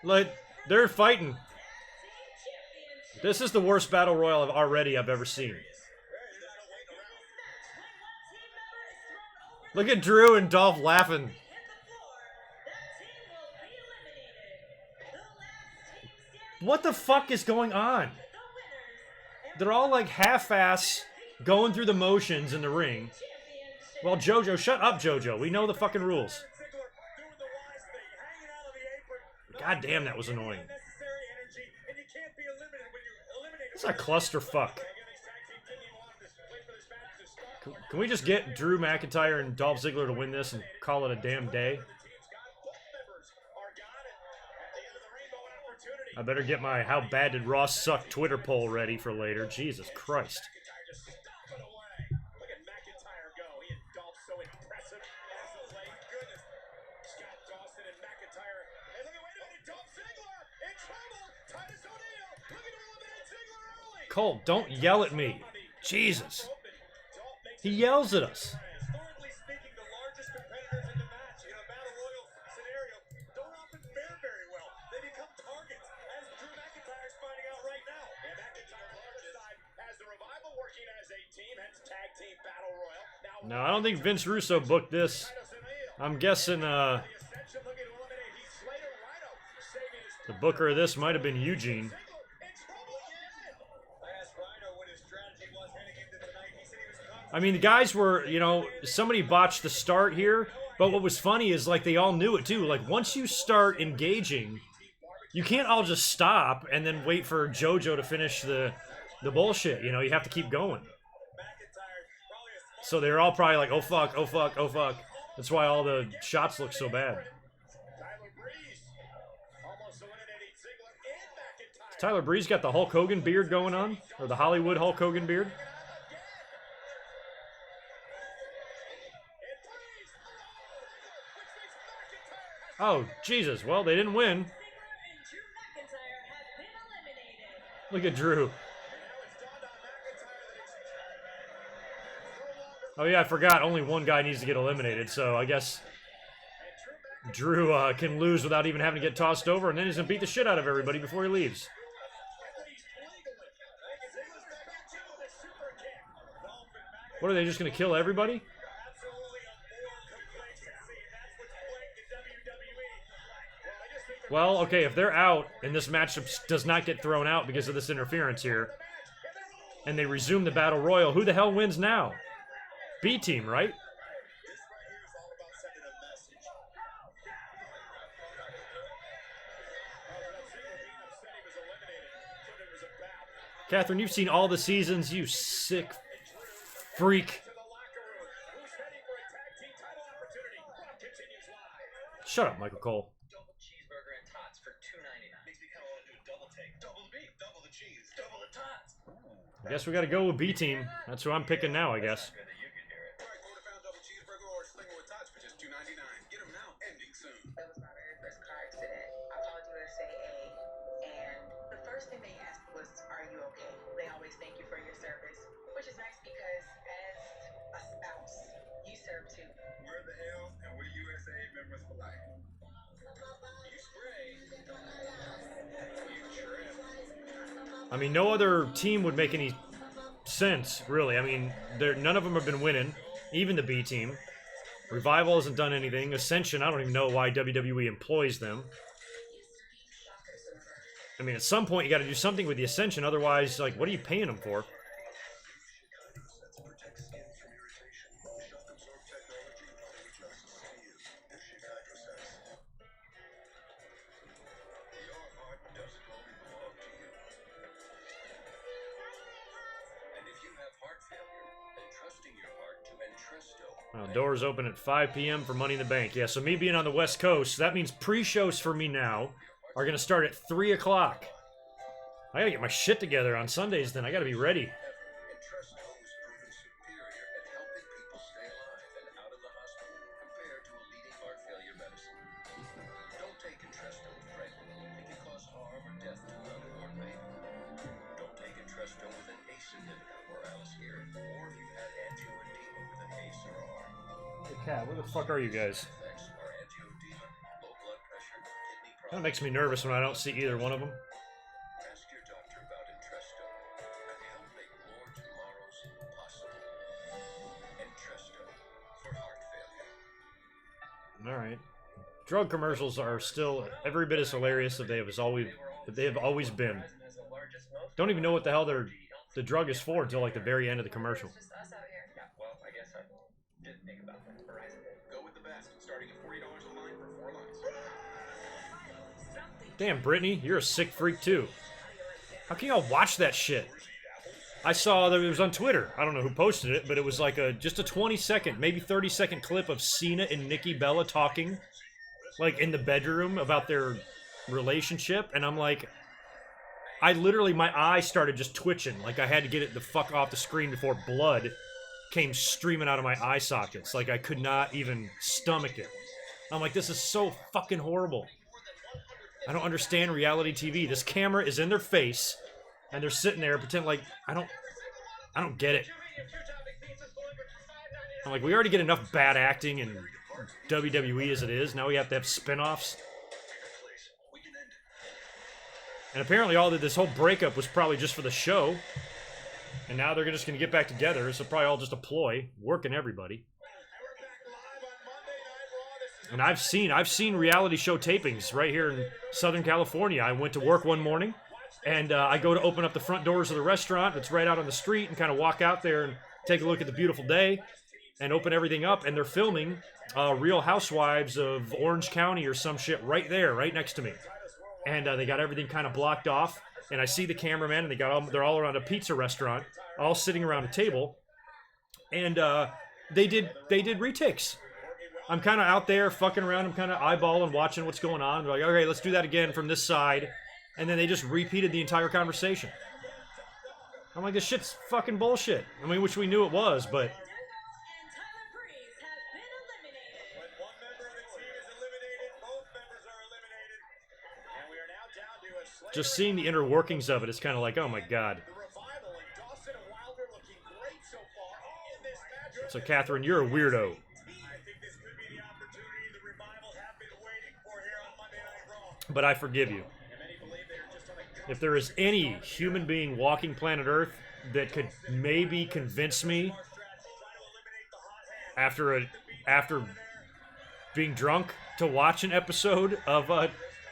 Speaker 1: Like, they're fighting. This is the worst battle royal I've ever seen. Look at Drew and Dolph laughing. What the fuck is going on? They're all like half-ass going through the motions in the ring. Well, JoJo, shut up, JoJo. We know the fucking rules. God damn, that was annoying. It's a clusterfuck. Can we just get Drew McIntyre and Dolph Ziggler to win this and call it a damn day? I better get my "How bad did Ross suck" Twitter poll ready for later. Jesus Christ. Cole, don't yell at me. Jesus. He yells at us.
Speaker 3: Historically speaking, the largest competitors in the match in a battle royal scenario don't often fare very well. They become targets, as Drew McIntyre's finding out right now. And McIntyre on the other side has the Revival working as a team, hence tag team battle royal. Now,
Speaker 1: No, I don't think Vince Russo booked this. I'm guessing
Speaker 3: the Ascension looking to eliminate Heath Slater, Rhino saving his
Speaker 1: the booker of this might have been Eugene.
Speaker 3: in trouble again. I asked Rhino what his strategy was heading into tonight. He said he was confident.
Speaker 1: I mean, the guys were, you know, somebody botched the start here, but what was funny is, like, they all knew it, too. Like, once you start engaging, you can't all just stop and then wait for JoJo to finish the bullshit, you know? You have to keep going. So they're all probably like, oh, fuck, oh, fuck, oh, fuck. That's why all the shots look so bad.
Speaker 3: Tyler Breeze almost eliminating Ziggler and McIntyre.
Speaker 1: Tyler Breeze got the Hulk Hogan beard going on, or the Hollywood Hulk Hogan beard. Oh, Jesus. Well, they didn't win.
Speaker 5: Ziggler and Drew McIntyre have been eliminated.
Speaker 1: Look at Drew. Oh, yeah, I forgot. Only one guy needs to get eliminated, so I guess Drew can lose without even having to get tossed over, and then he's going to beat the shit out of everybody before he leaves. What, are they just going to kill everybody? Well, okay, if they're out and this match does not get thrown out because of this interference here, and they resume the Battle Royal, who the hell wins now? B team, right?
Speaker 3: This right here is all about sending a message. Ziggler being upset he was eliminated. Thought it was a bout.
Speaker 1: Catherine, you've seen all the seasons, you sick freak.
Speaker 3: To the locker room. Who's heading for a tag team title opportunity? Raw continues live.
Speaker 1: Shut up, Michael Cole.
Speaker 7: Double cheeseburger and tots for $2.99.
Speaker 3: Makes me kind of want to do a double take. Double the beef, double the cheese, double the tots.
Speaker 1: I guess we got to go with B team. That's who I'm picking now, I guess.
Speaker 7: Good that you could hear it.
Speaker 2: All right, quarter-pound double cheeseburger or a slinger with tots for just $2.99. Get them now, ending soon.
Speaker 4: That was my very first car accident. I called USAA, and the first thing they asked was, "Are you okay?" They always thank you for your service, which is nice because as a spouse, you serve too.
Speaker 2: We're the Hells, and we're USA members for life.
Speaker 3: You spray. You trim.
Speaker 1: I mean, no other team would make any sense, really. I mean, none of them have been winning, even the B team. Revival hasn't done anything. Ascension, I don't even know why WWE employs them. I mean, at some point, you got to do something with the Ascension. Otherwise, like, what are you paying them for?
Speaker 2: Protect skin from irritation. Shock-absorb technology only trusts to you. This Chicago says. Your heart doesn't only belong to you.
Speaker 7: And if you have heart failure, then trusting your heart to Entresto.
Speaker 1: Doors open at 5 p.m. for Money in the Bank. Yeah, so me being on the West Coast, that means pre-shows for me now are going to start at 3 o'clock. I got to get my shit together on Sundays then. I got to be ready.
Speaker 7: Entresto was proven superior at helping people stay alive and out of the hospital compared to a leading heart failure medicine. Don't take Entresto with Franklin. It can cause harm or death to an unborn baby. Don't take Entresto with an ACE inhibitor or Aliskiren, or if you've had angioedema with an ACE or R.
Speaker 1: Hey, Cat, where the fuck are you guys?
Speaker 7: Effects are angioedema, low blood pressure, kidney
Speaker 1: Kind of
Speaker 7: problems.
Speaker 1: makes me nervous when I don't see either one of them.
Speaker 7: Ask your doctor about Entresto and help make more tomorrows possible. Entresto for heart failure.
Speaker 1: All right. Drug commercials are still every bit as hilarious as they have always been. Don't even know what the hell the drug is for until like the very end of the commercial.
Speaker 5: It's just us out here.
Speaker 7: Yeah, well, I guess I didn't think about that. Horizon.
Speaker 2: Go with the best, starting at $40 a line for 4 lines.
Speaker 1: Damn, Brittany, you're a sick freak too. How can y'all watch that shit? I saw that it was on Twitter. I don't know who posted it, but it was like just a 20-second, maybe 30-second clip of Cena and Nikki Bella talking, like in the bedroom about their relationship, and I'm like, I literally, my eye started just twitching, like I had to get it the fuck off the screen before blood came streaming out of my eye sockets. Like I could not even stomach it. I'm like, this is so fucking horrible. I don't understand reality TV. This camera is in their face. And they're sitting there pretending like, I don't get it. I'm like, we already get enough bad acting in WWE as it is. Now we have to have spin-offs. And apparently all this whole breakup was probably just for the show. And now they're just going to get back together. So probably all just a ploy, working everybody. And I've seen reality show tapings right here in Southern California. I went to work one morning, and I go to open up the front doors of the restaurant. It's right out on the street, and kind of walk out there and take a look at the beautiful day and open everything up. And they're filming Real Housewives of Orange County or some shit right there, right next to me. And they got everything kind of blocked off. And I see the cameraman, and they're all around a pizza restaurant, all sitting around a table. And they did retakes. I'm kind of out there fucking around. I'm kind of eyeballing, watching what's going on. They're like, okay, let's do that again from this side. And then they just repeated the entire conversation. I'm like, this shit's fucking bullshit. I mean, which we knew it was, but... Just seeing the inner workings of it is kind of like, oh my god. So, Catherine, you're a weirdo. But I forgive you. If there is any human being walking planet Earth that could maybe convince me after being drunk to watch an episode of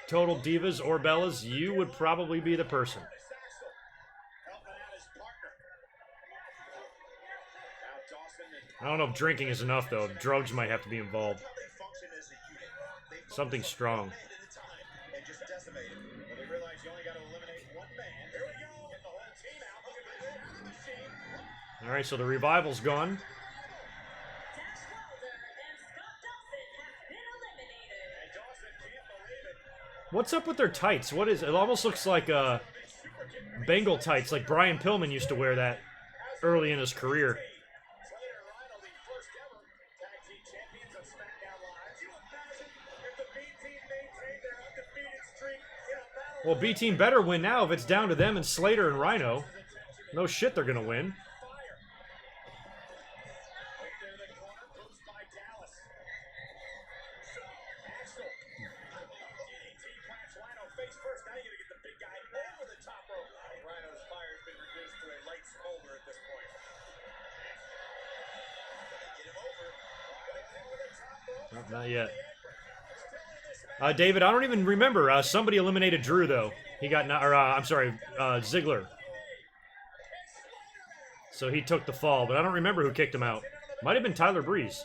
Speaker 1: Total Divas or Bellas, you would probably be the person. I don't know if drinking is enough, though. Drugs might have to be involved. Something strong. Alright, so the revival's gone. What's up with their tights? What is it? It almost looks like Bengal tights, like Brian Pillman used to wear that early in his career. Well, B-Team better win now if it's down to them and Slater and Rhino. No shit they're gonna win. Not yet. David, I don't even remember. Somebody eliminated Drew, though. He got, I'm sorry, Ziggler. So he took the fall, but I don't remember who kicked him out. Might have been Tyler Breeze.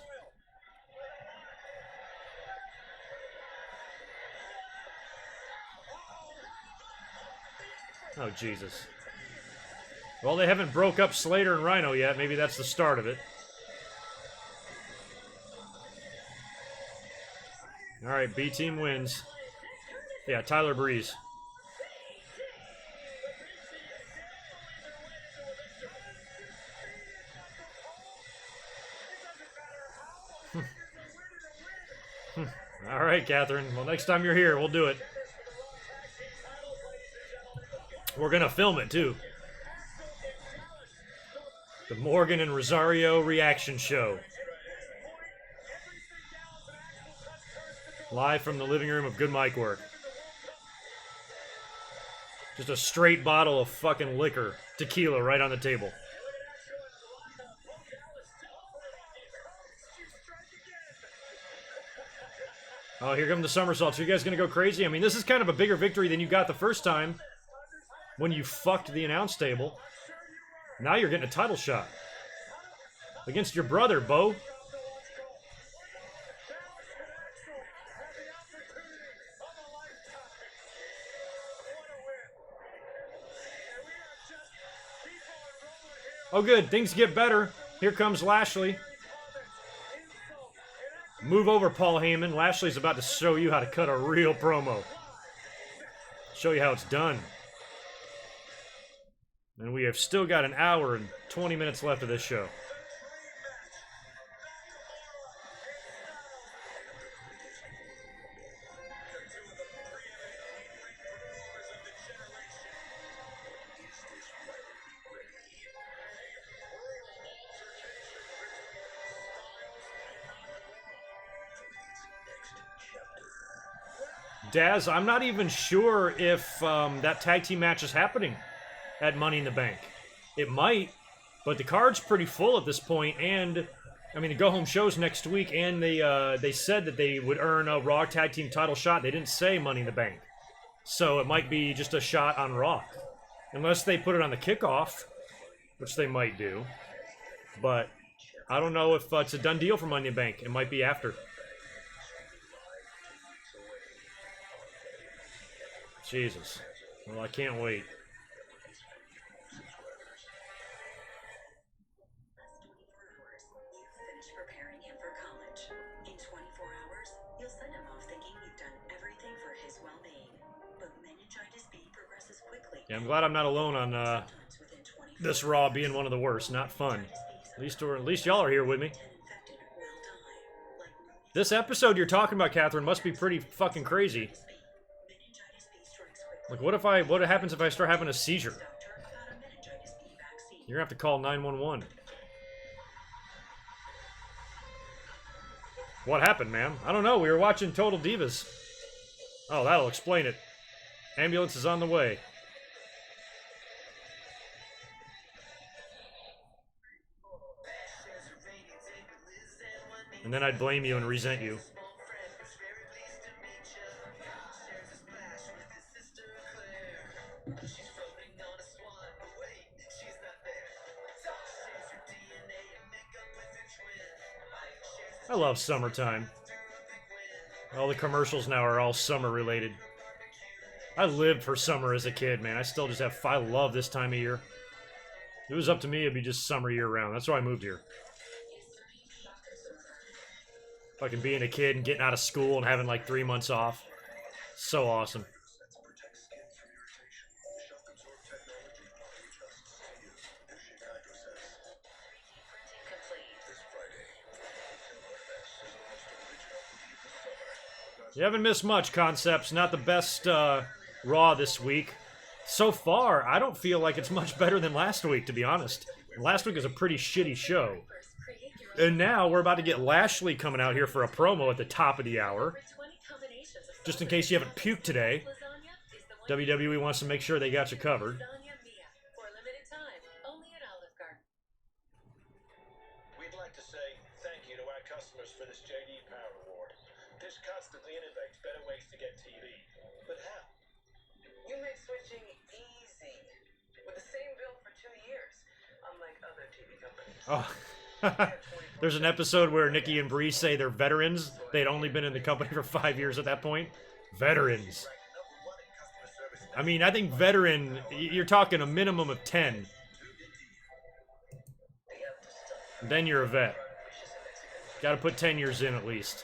Speaker 1: Oh, Jesus. Well, they haven't broke up Slater and Rhino yet. Maybe that's the start of it. All right, B-Team wins. Yeah, Tyler Breeze. All right, Catherine. Well, next time you're here, we'll do it. We're going to film it, too. The Morgan and Rosario reaction show. Live from the living room of GoodMicWork. Just a straight bottle of fucking liquor. Tequila right on the table. Oh, here come the somersaults. Are you guys going to go crazy? I mean, this is kind of a bigger victory than you got the first time when you fucked the announce table. Now you're getting a title shot. Against your brother, Bo. Oh, good. Things get better. Here comes Lashley. Move over, Paul Heyman. Lashley's about to show you how to cut a real promo. Show you how it's done. And we have still got an hour and 20 minutes left of this show. Daz, I'm not even sure if that tag team match is happening at Money in the Bank. It might, but the card's pretty full at this point, and I mean the go-home show's next week, and they said that they would earn a Raw tag team title shot. They didn't say Money in the Bank, so it might be just a shot on Raw, unless they put it on the kickoff, which they might do. But I don't know if it's a done deal for Money in the Bank. It might be after. Jesus. Well, I can't wait.
Speaker 5: Finish preparing him for college. In 24 hours, you'll send him off thinking you've done everything for his well-being. But meningitis B progresses quickly.
Speaker 1: Yeah, I'm glad I'm not alone on this Raw being one of the worst. Not fun. At least y'all are here with me. This episode you're talking about, Catherine, must be pretty fucking crazy. Like, what happens if I start having a seizure? You're gonna have to call 911. What happened, ma'am? I don't know. We were watching Total Divas. Oh, that'll explain it. Ambulance is on the way. And then I'd blame you and resent you. I love summertime. All the commercials now are all summer related. I lived for summer as a kid, man. I love this time of year. If it was up to me, it'd be just summer year round. That's why I moved here. Fucking being a kid and getting out of school and having like 3 months off. So awesome. You haven't missed much, Concepts. Not the best Raw this week. So far, I don't feel like it's much better than last week, to be honest. Last week was a pretty shitty show. And now we're about to get Lashley coming out here for a promo at the top of the hour. Just in case you haven't puked today. WWE wants to make sure they got you covered.
Speaker 3: We'd like to say thank you to our customers for this JD Power Award. This constantly innovates better ways to get TV. But how?
Speaker 4: You make switching easy. With the same bill for 2 years, unlike other TV companies.
Speaker 1: Oh. There's an episode where Nikki and Bree say they're veterans. They'd only been in the company for 5 years at that point. Veterans. I mean, I think veteran, you're talking a minimum of 10. Then you're a vet. Gotta put 10 years in at least.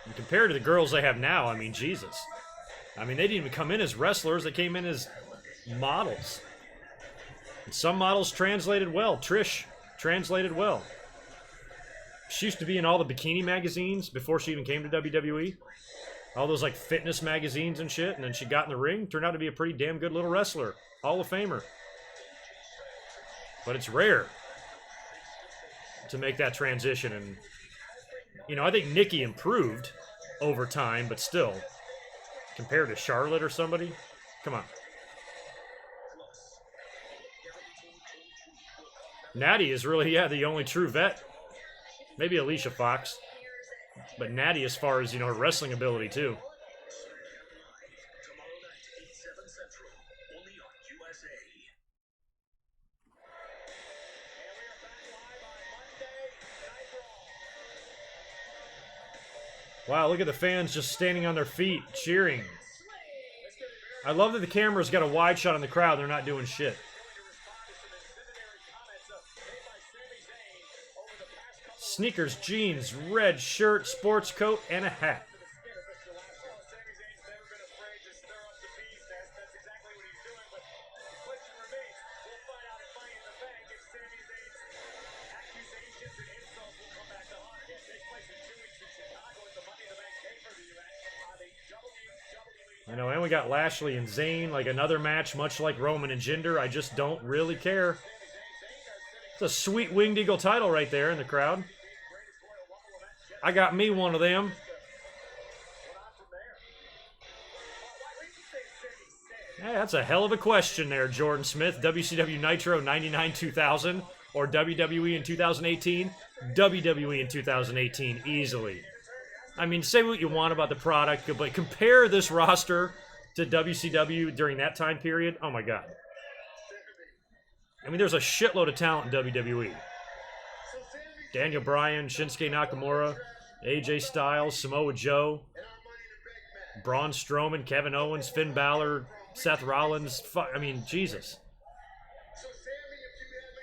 Speaker 1: And compared to the girls they have now, I mean, Jesus. I mean, they didn't even come in as wrestlers. They came in as models. And some models translated well. Trish translated well. She used to be in all the bikini magazines before she even came to WWE. All those, like, fitness magazines and shit. And then she got in the ring. Turned out to be a pretty damn good little wrestler. Hall of Famer. But it's rare to make that transition. And, you know, I think Nikki improved over time, but still. Compared to Charlotte or somebody? Come on. Natty is really, the only true vet. Maybe Alicia Fox. But Natty as far as, her wrestling ability, too. Wow, look at the fans just standing on their feet, cheering. I love that the camera's got a wide shot on the crowd. They're not doing shit. Sneakers, jeans, red shirt, sports coat, and a hat. And we got Lashley and Zayn, like another match, much like Roman and Jinder. I just don't really care. It's a sweet Winged Eagle title right there in the crowd. I got me one of them. Hey, that's a hell of a question there, Jordan Smith. WCW Nitro 99-2000 or WWE in 2018? WWE in 2018, easily. I mean, say what you want about the product, but compare this roster to WCW during that time period. Oh my God. I mean, there's a shitload of talent in WWE. Daniel Bryan, Shinsuke Nakamura, AJ Styles, Samoa Joe, Braun Strowman, Kevin Owens, Finn Balor, Seth Rollins. I mean, Jesus.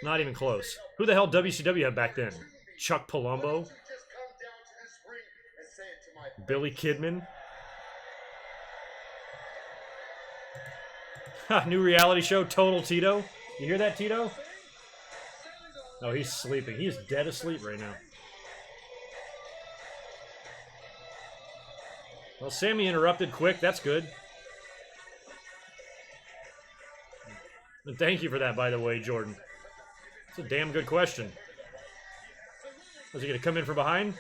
Speaker 1: Not even close. Who the hell WCW had back then? Chuck Palumbo? Billy Kidman? New reality show, Total Tito. You hear that, Tito? Oh, he's sleeping. He's dead asleep right now. Well, Sami interrupted quick. That's good. And thank you for that, by the way, Jordan. It's a damn good question. Was he going to come in from behind?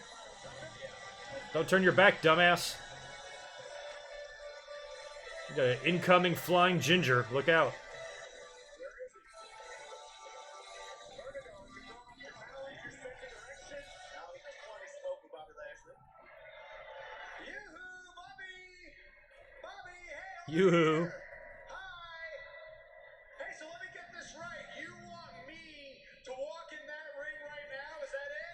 Speaker 1: Don't turn your back, dumbass. You got an incoming flying ginger. Look out. Yoo-hoo.
Speaker 3: Hi. Hey, so let me get this right. You want me to walk in that ring right now? Is that it?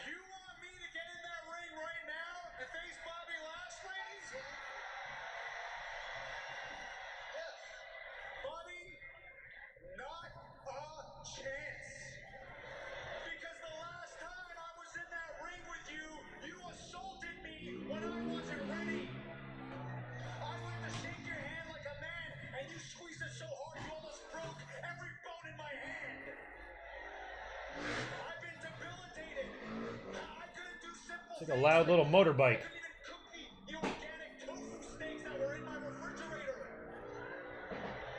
Speaker 3: You want me to get in that ring right now and face Bobby Lashley? Yes. Bobby, not a chance. Because the last time I was in that ring with you, you assaulted me when I wasn't ready. I went to shake your hand like a man, and you squeezed it so hard you almost broke every bone in my hand. I've been debilitated. I couldn't do simple
Speaker 1: It's like a loud little motorbike.
Speaker 3: I couldn't even cook the organic tofu steaks that were in my refrigerator.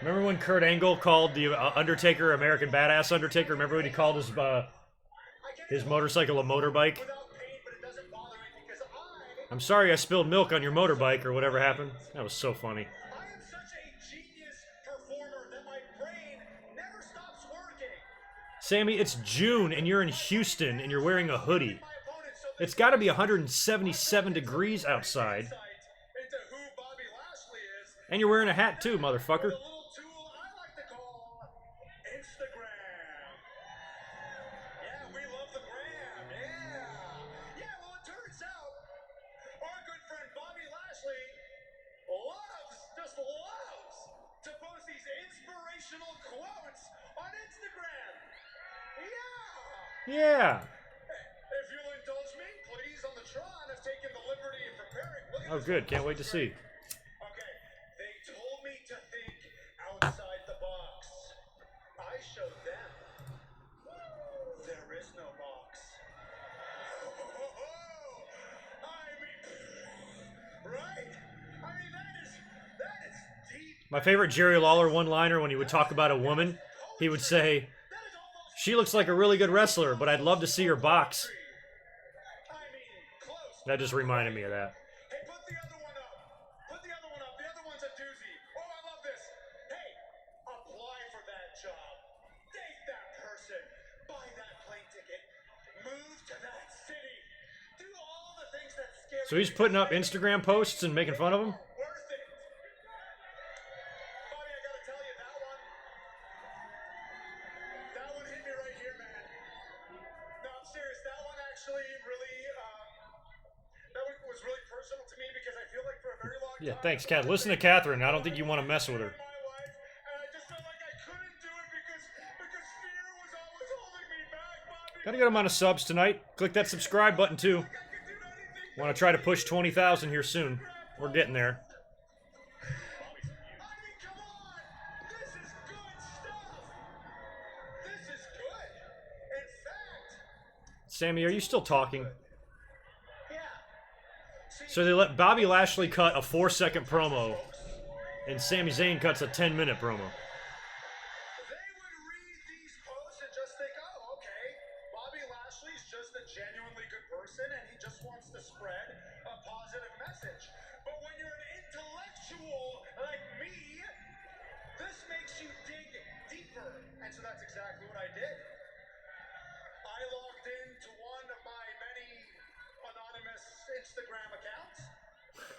Speaker 1: Remember when Kurt Angle called the Undertaker American Badass Undertaker? Remember when he called his motorcycle a motorbike?
Speaker 3: Without pain, but it doesn't bother me because
Speaker 1: I'm sorry I spilled milk on your motorbike or whatever happened. That was so funny.
Speaker 3: I am such a genius performer that my brain never stops working.
Speaker 1: Sami, it's June and you're in Houston and you're wearing a hoodie.
Speaker 3: My opponent so
Speaker 1: It's got to be 177 degrees outside.
Speaker 3: insight into who Bobby Lashley is.
Speaker 1: And you're wearing a hat too, motherfucker.
Speaker 3: A little tool I like to call Instagram. Yeah, we love the gram. Yeah. Yeah, well, it turns out our good friend Bobby Lashley just loves to post these inspirational quotes on Instagram. Yeah.
Speaker 1: Yeah.
Speaker 3: If you'll indulge me, please, on the Tron, I've taken the liberty of preparing. Look at
Speaker 1: Oh,
Speaker 3: this
Speaker 1: good.
Speaker 3: one.
Speaker 1: Can't wait to
Speaker 3: It's
Speaker 1: see.
Speaker 3: great. Okay, they told me to think outside the box. I showed them. There is no box. I mean, right? I mean, that is deep.
Speaker 1: My favorite Jerry Lawler one-liner when he would talk about a woman, he would say,
Speaker 3: That is almost.
Speaker 1: "She looks like a really good wrestler, but I'd love to see her box."
Speaker 3: I mean, close.
Speaker 1: That just reminded me of that.
Speaker 3: Hey, put the other one up. Put the other one up. The other one's a doozy. Oh, I love this. Hey, apply for that job. Date that person. Buy that plane ticket. Move to that city. Do all the things that scare
Speaker 1: So he's putting up Instagram posts and making fun of him?
Speaker 3: Worth it. Bobby, I gotta tell you, that one hit me right here, man. No, I'm serious. That one actually really, that one was really personal to me because I feel like for a very long
Speaker 1: Yeah,
Speaker 3: time.
Speaker 1: thanks, Kat. Listen to Catherine. I don't think you want to mess with her.
Speaker 3: My wife, and I just felt like I couldn't do it because fear was always holding me back, Bobby.
Speaker 1: Got a good amount of subs tonight. Click that subscribe button too.
Speaker 3: I could do anything.
Speaker 1: Want to try to push 20,000 here soon. We're getting there.
Speaker 3: I mean, come on! This is good stuff! This is good! In fact,
Speaker 1: Sami, are you still talking?
Speaker 3: yeah. See,
Speaker 1: So they let Bobby Lashley cut a 4-second promo, and Sami Zayn cuts a 10-minute promo.
Speaker 3: they would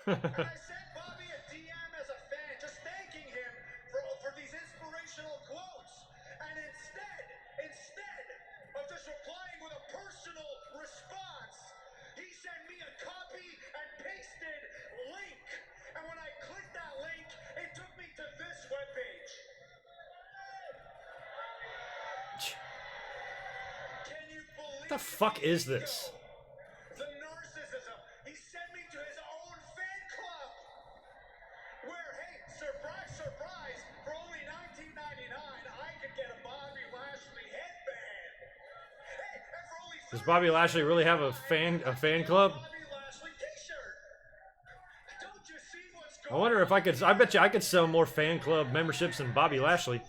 Speaker 3: And I sent Bobby a DM as a fan, just thanking him for these inspirational quotes. And instead of just replying with a personal response, he sent me a copy and pasted link. And when I clicked that link, it took me to this webpage. Can you believe
Speaker 1: What the fuck is this?
Speaker 3: the narcissism? He sent me to his own fan club. Where, hey, surprise, surprise, for only $19.99, I could get a Bobby Lashley headband. Hey, and for only
Speaker 1: Does Bobby Lashley really have a fan club?
Speaker 3: Bobby Lashley t-shirt. Don't you see what's
Speaker 1: I
Speaker 3: going
Speaker 1: wonder if I could. I bet you I could sell more fan club memberships than Bobby Lashley.
Speaker 3: Ruse,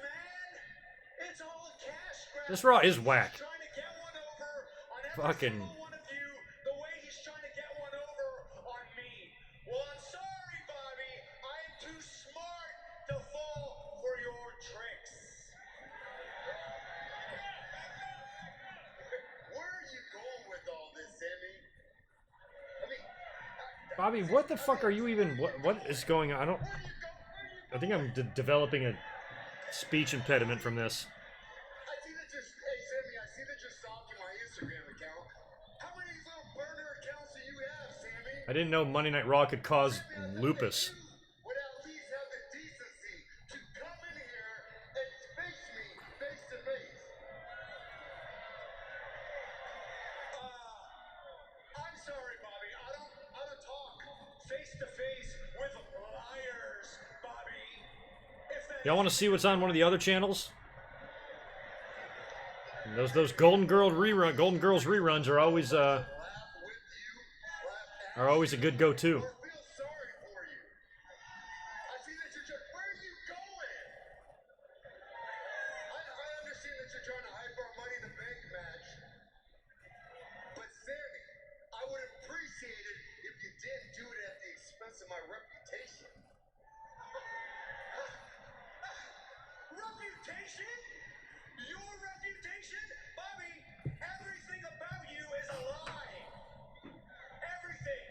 Speaker 3: man. It's all a cash grab.
Speaker 1: This Raw is whack.
Speaker 3: Trying to get one over on every
Speaker 1: Fucking.
Speaker 3: single one of you, the way he's trying to get one over on me. Well, I'm sorry, Bobby. I am too smart to fall for your tricks. Where are you going with all this, Sammy? I mean,
Speaker 1: Bobby, what the fuck are you even? What is going on? I don't.
Speaker 3: where are you going?
Speaker 1: I think I'm developing a speech impediment from this.
Speaker 3: I see that you're, hey Sammy, I see that you're stalking my Instagram account. How many little burner accounts do you have, Sammy?
Speaker 1: I didn't know Monday Night Raw could cause lupus.
Speaker 3: You would at least have the decency to come in here and face me face to face. I'm sorry, Bobby. I don't talk face to face with liars, Bobby. If that
Speaker 1: Y'all want to see what's on one of the other channels? And those Golden Girls reruns are always
Speaker 3: laugh with you, laugh at
Speaker 1: are always a good go-to.
Speaker 3: or feel sorry for you. I see that you're just, where are you going? I understand that you're trying to hype our Money in the Bank match. But Sammy, I would appreciate it if you didn't do it at the expense of my reputation. Reputation? Your reputation? Bobby, everything about you is a lie. Everything.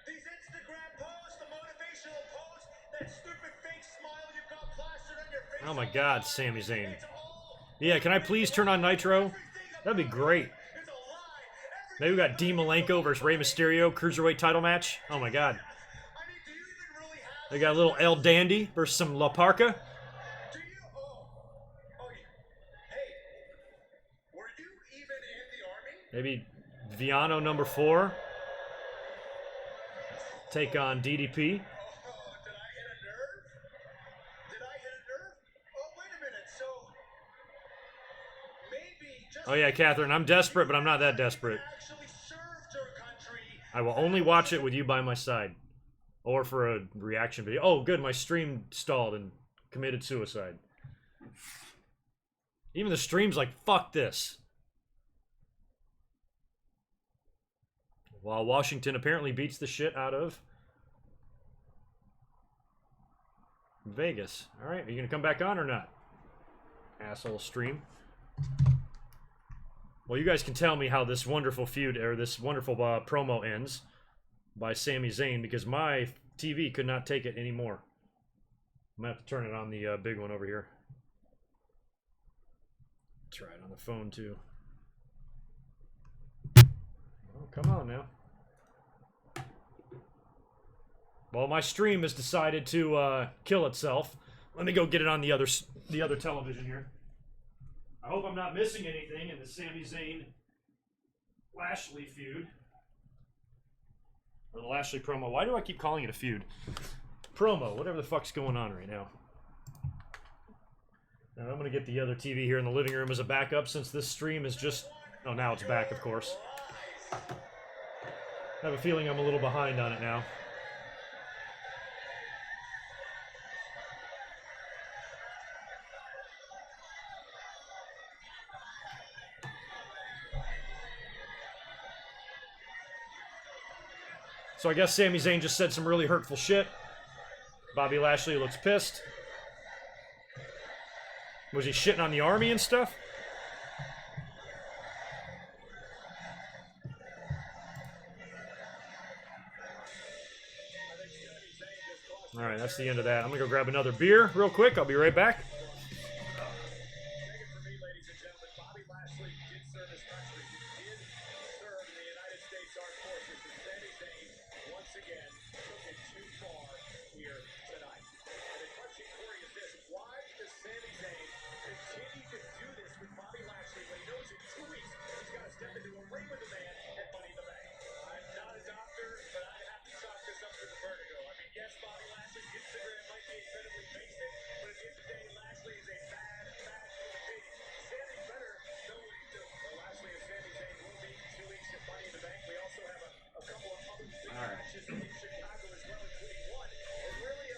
Speaker 3: These Instagram posts, the motivational posts, that stupid fake smile you've got plastered on your face.
Speaker 1: Oh my God, Sami Zayn.
Speaker 3: It's all
Speaker 1: Yeah, can I please turn on Nitro? That'd be great.
Speaker 3: it's a lie.
Speaker 1: Maybe we got Dean Malenko versus Rey Mysterio cruiserweight title match. Oh my God.
Speaker 3: I mean, do you even really have
Speaker 1: They got a little El Dandy versus some La Parka.
Speaker 3: Do you? Oh, hey, were you even in the army?
Speaker 1: Maybe Viano number 4 take on DDP.
Speaker 3: Oh, did I hit a nerve? Did I hit a nerve? Oh, wait a minute. So maybe just
Speaker 1: Oh yeah, Catherine, I'm desperate, but I'm not that desperate.
Speaker 3: actually served your country.
Speaker 1: I will only watch it with you by my side. Or for a reaction video. Oh, good, my stream stalled and committed suicide. Even the stream's like, fuck this. While Washington apparently beats the shit out of Vegas. Alright, are you gonna come back on or not? Asshole stream. Well, you guys can tell me how this wonderful feud, or this wonderful promo ends by Sami Zayn, because my TV could not take it anymore. I'm gonna have to turn it on the big one over here. Try it on the phone too. Oh, come on now. Well, my stream has decided to kill itself. Let me go get it on the other television here. I hope I'm not missing anything in the Sami Zayn Lashley feud. Or the Lashley promo. Why do I keep calling it a feud? Promo, whatever the fuck's going on right now. And I'm going to get the other TV here in the living room as a backup since this stream is just... Oh, now it's back, of course. I have a feeling I'm a little behind on it now. So I guess Sami Zayn just said some really hurtful shit. Bobby Lashley looks pissed. Was he shitting on the army and stuff? All right, that's the end of that. I'm going to go grab another beer real quick. I'll be right back.
Speaker 3: Take it from me, ladies and gentlemen. Bobby Lashley did serve his country. He did serve in the United States Armed Forces. And Sami Zayn, once again, took it too far here tonight. And the question for you is this: why does Sami Zayn continue to do this with Bobby Lashley when he knows in 2 weeks he's got to step into a ring with the man and Money in the Bank? I'm not a doctor, but I have to chalk this up to the vertigo. I mean, yes, Bobby Lashley's Instagram might be incredibly basic, but at the end of the day, Lashley is a bad human being. Sami better know what he's doing. Well, Lashley and Sami Zayn will be 2 weeks at Money in the Bank. We also have a couple of other big matches in Chicago as well, including one. And really,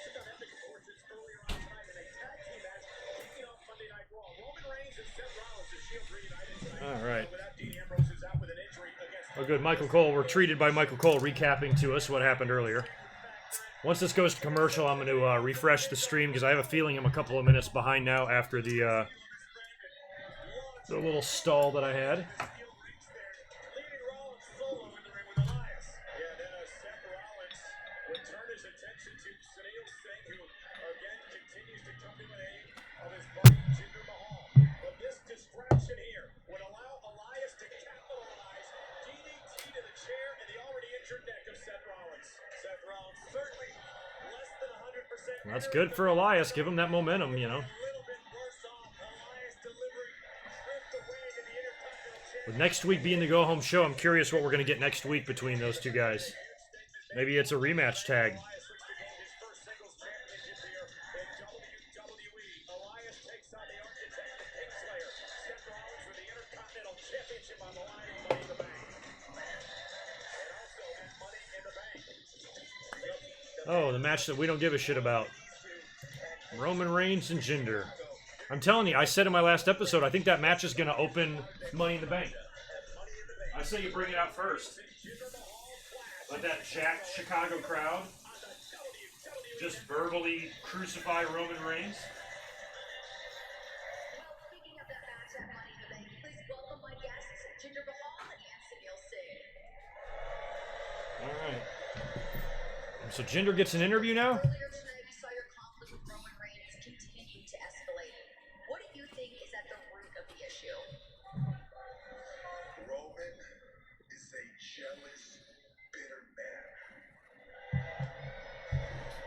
Speaker 3: took on epic proportions earlier on tonight in a tag team match kicking off Monday Night Raw. Roman Reigns and Seth Rollins, the Shield reunited tonight.
Speaker 1: All right.
Speaker 3: Without Dean Ambrose is out with an injury against.
Speaker 1: Oh, good. Michael Cole. We're treated by Michael Cole recapping to us what happened earlier. Once this goes to commercial, I'm going to refresh the stream because I have a feeling I'm a couple of minutes behind now after the little stall that I had.
Speaker 3: Leading Rollins solo in the ring with Elias. Yeah, then Seth Rollins would turn his attention to Sunil Singh, who again continues to come to the aid of his buddy Jinder Mahal. But this distraction here would allow Elias to capitalize DDT to the chair and the already injured neck of Seth Rollins. Seth Rollins certainly less than 100%.
Speaker 1: That's good for Elias. Give him that momentum, you know.
Speaker 3: A little bit worse off. Elias delivering stripped away to the Intercontinental Championship.
Speaker 1: With next week being the go-home show, I'm curious what we're going to get next week between those two guys. Maybe it's a rematch tag.
Speaker 3: Elias looks to gain his first singles championship here in WWE. Elias takes on the architect, the Kingslayer, Seth Rollins, with the Intercontinental Championship on the line in Money in the Bank. And also at Money in the Bank.
Speaker 1: Oh, the match that we don't give a shit about. Roman Reigns and Jinder. I'm telling you, I said in my last episode, I think that match is going to open Money in the Bank. I say you bring it out first. Let that jacked Chicago crowd just verbally crucify Roman Reigns.
Speaker 5: Speaking of that match at Money in the Bank, please welcome my guests, Jinder Mahal and Sunil Singh.
Speaker 1: All right. So Jinder gets an interview now?
Speaker 5: Earlier tonight, we saw your conflict with Roman Reigns continue to escalate. What do you think is at the root of the issue?
Speaker 2: Roman is a jealous, bitter man.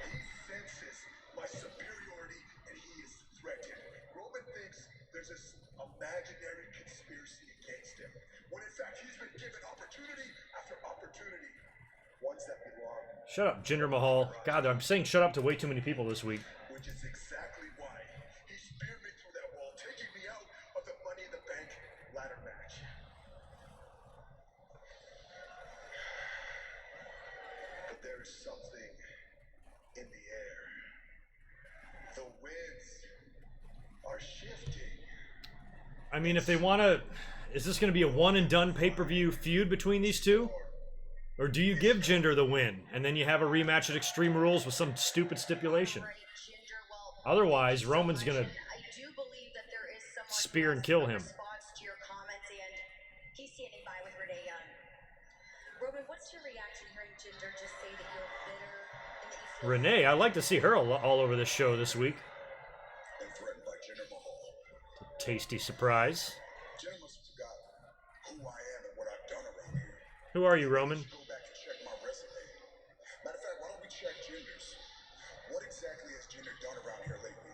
Speaker 2: He senses my superiority and he is threatened. Roman thinks there's this imaginary conspiracy against him, when in fact he's been given opportunity after opportunity. Ones that belong.
Speaker 1: Shut up, Jinder Mahal. God, I'm saying shut up to way too many people this week.
Speaker 2: Which is exactly why he speared me through that wall, taking me out of the Money in the Bank ladder match. But there is something in the air. The winds are shifting.
Speaker 1: I mean, if they want to... Is this going to be a one-and-done pay-per-view feud between these two? Or do you give Jinder the win, and then you have a rematch at Extreme Rules with some stupid stipulation? Otherwise, Roman's going to spear and kill him.
Speaker 5: He's standing by with Renee Young. Roman, what's your reaction hearing Jinder just say that you're bitter and that you feel...
Speaker 1: Renee, I'd like to see her all over this show this week.
Speaker 2: And threatened by Jinder Mahal.
Speaker 1: Tasty surprise.
Speaker 2: Jinder must have forgotten who I am and what I've done around here.
Speaker 1: Who are you, Roman?
Speaker 2: Go back and check my resume. Matter of fact, why don't we check Jinder's? What exactly has Jinder done around here lately?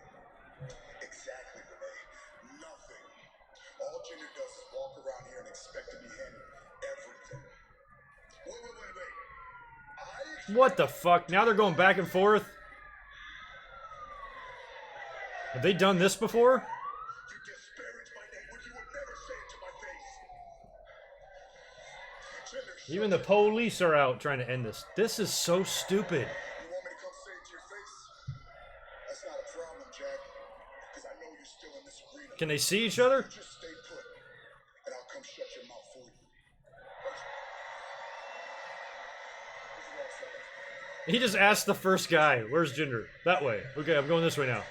Speaker 2: Exactly, Renee. Nothing. All Jinder does is walk around here and expect to be handed everything. Wait.
Speaker 1: What the fuck? Now they're going back and forth? Have they done this before?
Speaker 2: You disparage my name when you would never say it to my face. Jinder,
Speaker 1: Even the police are out trying to end this. This is so stupid.
Speaker 2: you want me to come say it to your face? That's not a problem, Jack. Because I know you're still in this arena.
Speaker 1: Can they see each other?
Speaker 2: Just stay put, and I'll come shut your mouth for you.
Speaker 1: He just asked the first guy, where's Jinder? That way. Okay, I'm going this way now.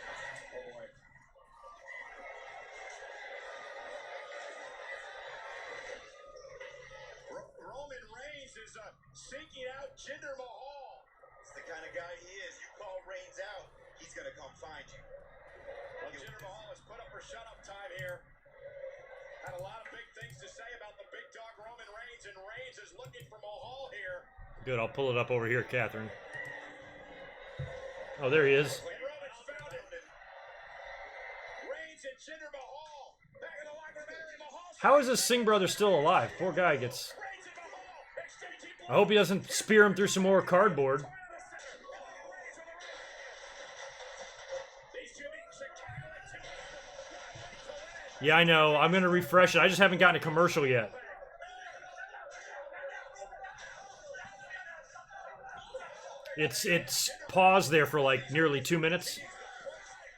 Speaker 3: Roman Reigns is seeking out Jinder Mahal. the kind of guy he is. You call Reigns out, he's going to come find you. Well, Jinder Mahal has put up for shut-up time here. Had a lot of big things to say about the big dog Roman Reigns, and Reigns is looking for Mahal here.
Speaker 1: Good, I'll pull it up over here, Catherine. Oh, there he is.
Speaker 3: Roman found him. Reigns and Jinder Mahal back in the locker room. Mahal.
Speaker 1: How is this Singh brother still alive? Poor guy gets... I hope he doesn't spear him through some more cardboard. Yeah, I know. I'm going to refresh it. I just haven't gotten a commercial yet. It's paused there for like nearly 2 minutes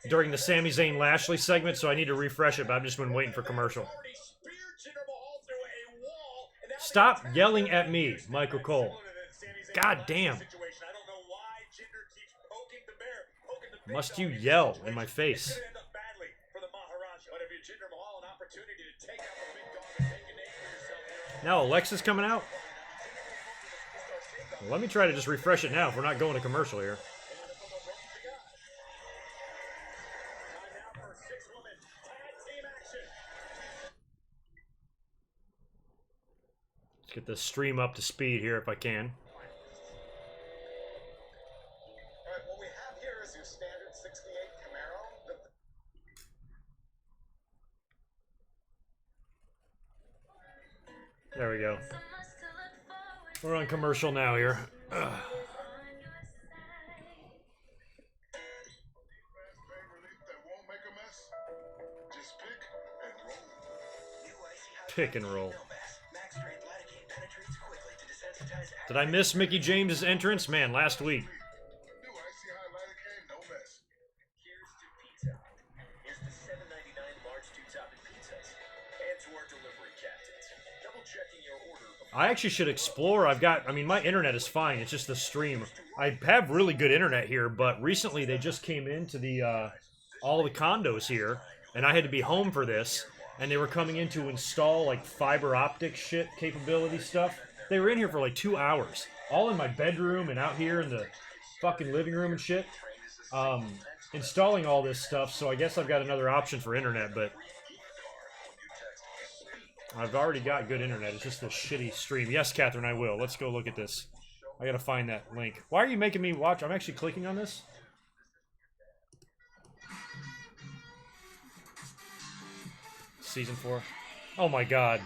Speaker 1: during the Sami Zayn Lashley segment, so I need to refresh it, but I've just been waiting for commercial. Stop yelling at me, Michael Cole. God damn. Must you yell in my face? Now Alexa's coming out? Well, let me try to just refresh it now if we're not going to commercial here. Let's get the stream up to speed here if I can.
Speaker 3: Alright, what we have here is your standard 68 Camaro.
Speaker 1: There we go. We're on commercial now here. Ugh. Pick and roll. Did I miss Mickie James' entrance? Man, last week. I actually should explore. I mean, my internet is fine. It's just the stream. I have really good internet here, but recently they just came into the all the condos here, and I had to be home for this, and they were coming in to install like fiber optic shit capability stuff. They were in here for like 2 hours, all in my bedroom and out here in the fucking living room and shit, installing all this stuff. So I guess I've got another option for internet, but I've already got good internet. It's just a shitty stream. Yes, Catherine, I will. Let's go look at this. I gotta find that link. Why are you making me watch? I'm actually clicking on this. Season 4. Oh my god.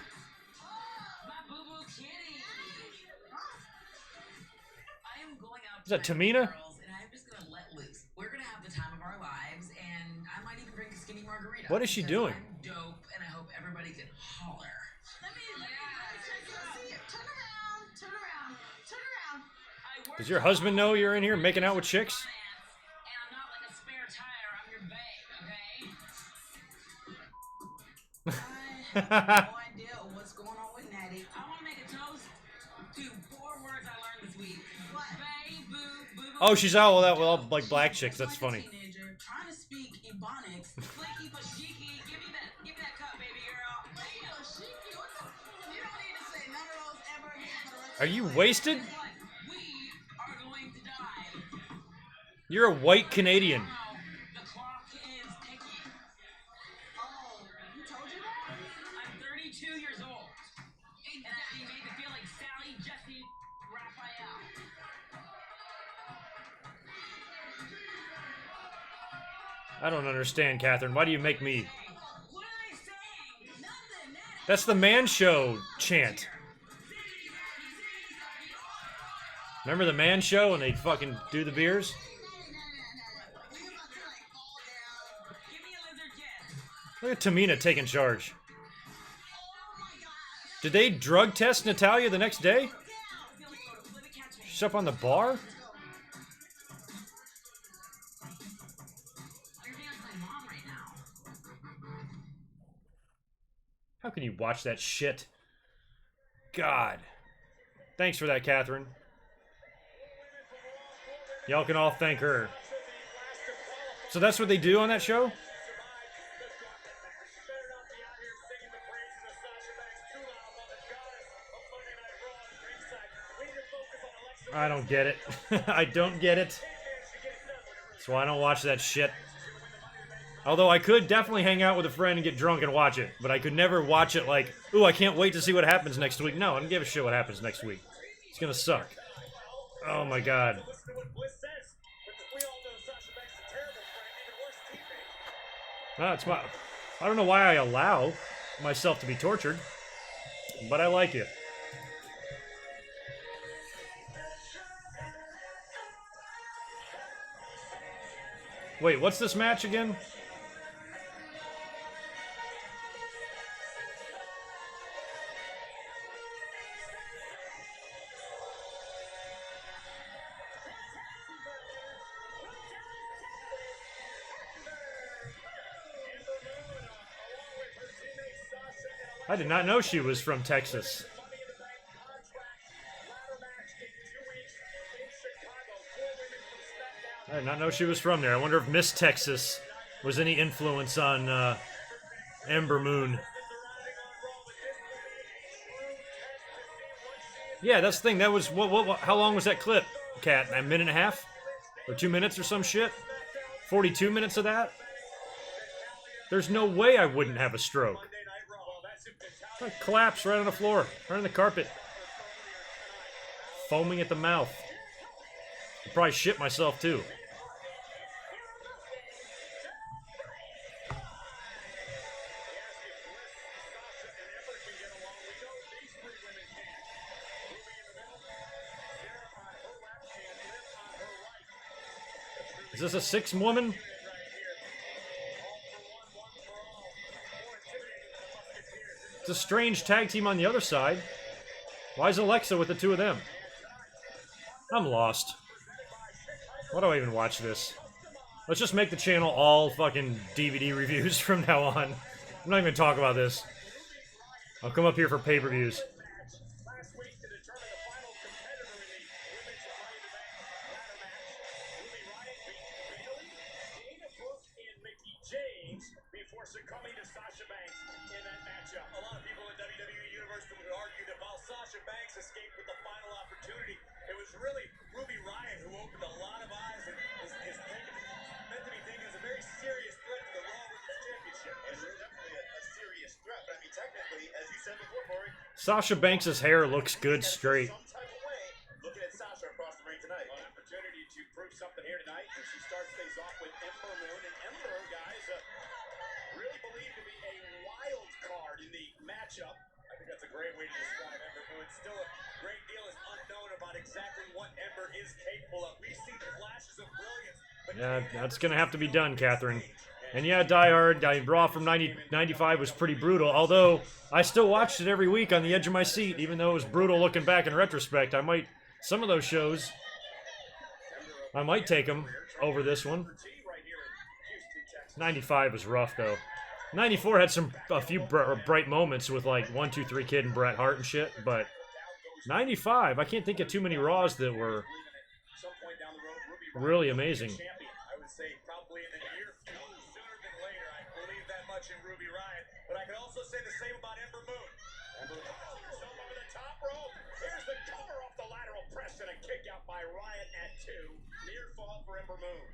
Speaker 1: Is that Tamina? What is she doing? Does your husband know you're in here making out with chicks?
Speaker 8: I have no idea what's going on with Natty. I want to make a toast to 4 words I learned this week. Bay, boo, boo, boo.
Speaker 1: Oh, she's out with that with all like black chicks. That's funny.
Speaker 8: Teenager trying to speak Ebonics. Flaky pashiki. Give me that cup, baby girl. Flaky pashiki. What the? You don't need to say none of those ever again for the rest
Speaker 1: Are you wasted?
Speaker 8: We are going to die.
Speaker 1: You're a white Canadian.
Speaker 8: The clock is ticking. Oh, who told you that? I'm 32 years old. And I'm being made to feel like Sally, Jesse, Raphael.
Speaker 1: I don't understand, Catherine. Why do you make me?
Speaker 8: What are they saying? Nothing.
Speaker 1: That's the man show chant. Remember the man show when they fucking do the beers? Look at Tamina taking charge. Did they drug test Natalya the next day? She's up on the bar? How can you watch that shit? God. Thanks for that, Catherine. Y'all can all thank her. So that's what they do on that show? I don't get it. I don't get it. So I don't watch that shit. Although I could definitely hang out with a friend and get drunk and watch it, but I could never watch it like, ooh, I can't wait to see what happens next week. No, I don't give a shit what happens next week. It's gonna suck. Oh my god. It's my. I don't know why I allow myself to be tortured, but I like it. Wait, what's this match again? I did not know she was from Texas. I did not know she was from there. I wonder if Miss Texas was any influence on Ember Moon. Yeah, that's the thing. That was what? How long was that clip, Cat? A minute and a half, or 2 minutes, or some shit? 42 minutes of that? There's no way I wouldn't have a stroke. I collapse right on the floor, right on the carpet, foaming at the mouth. I'd probably shit myself too. Is this a six woman? It's a strange tag team on the other side. Why is Alexa with the two of them? I'm lost. Why do I even watch this? Let's just make the channel all fucking DVD reviews from now on. I'm not even gonna talk about this. I'll come up here for pay-per-views.
Speaker 3: Succumbing to Sasha Banks in that matchup. A lot of people in the WWE Universe would argue that while Sasha Banks escaped with the final opportunity, it was really Ruby Riott who opened a lot of eyes and is meant to be taken as a very serious threat to the Raw Women's Championship. And it's definitely a serious threat, but I mean, technically, as you said before, Corey,
Speaker 1: Sasha Banks' hair looks good straight.
Speaker 3: some type of way, looking at Sasha across the ring tonight. An opportunity to prove something here tonight, and she starts things off with Ember Moon. And Ember, guys, really believed to be a wild card in the matchup. I think that's a great way to describe Ember Moon. Still a great deal is unknown about exactly what Ember is capable of. We've seen flashes of brilliance.
Speaker 1: Yeah, that's gonna have to be done, Catherine. And yeah, Die Hard, Raw from 95 was pretty brutal, although I still watched it every week on the edge of my seat, even though it was brutal looking back in retrospect. Some of those shows, I might take them over this one. 95 was rough, though. 94 had a few bright moments with, like, 1, 2, 3 Kid and Bret Hart and shit, but 95, I can't think of too many Raws that were really amazing.
Speaker 3: I would say probably in the near future, sooner than later. I believe that much in Ruby Riott, but I can also say the same about Ember Moon. Ember Moon herself over the top rope. Here's the cover off the lateral press and a kick out by Riott at 2. Near fall for Ember Moon.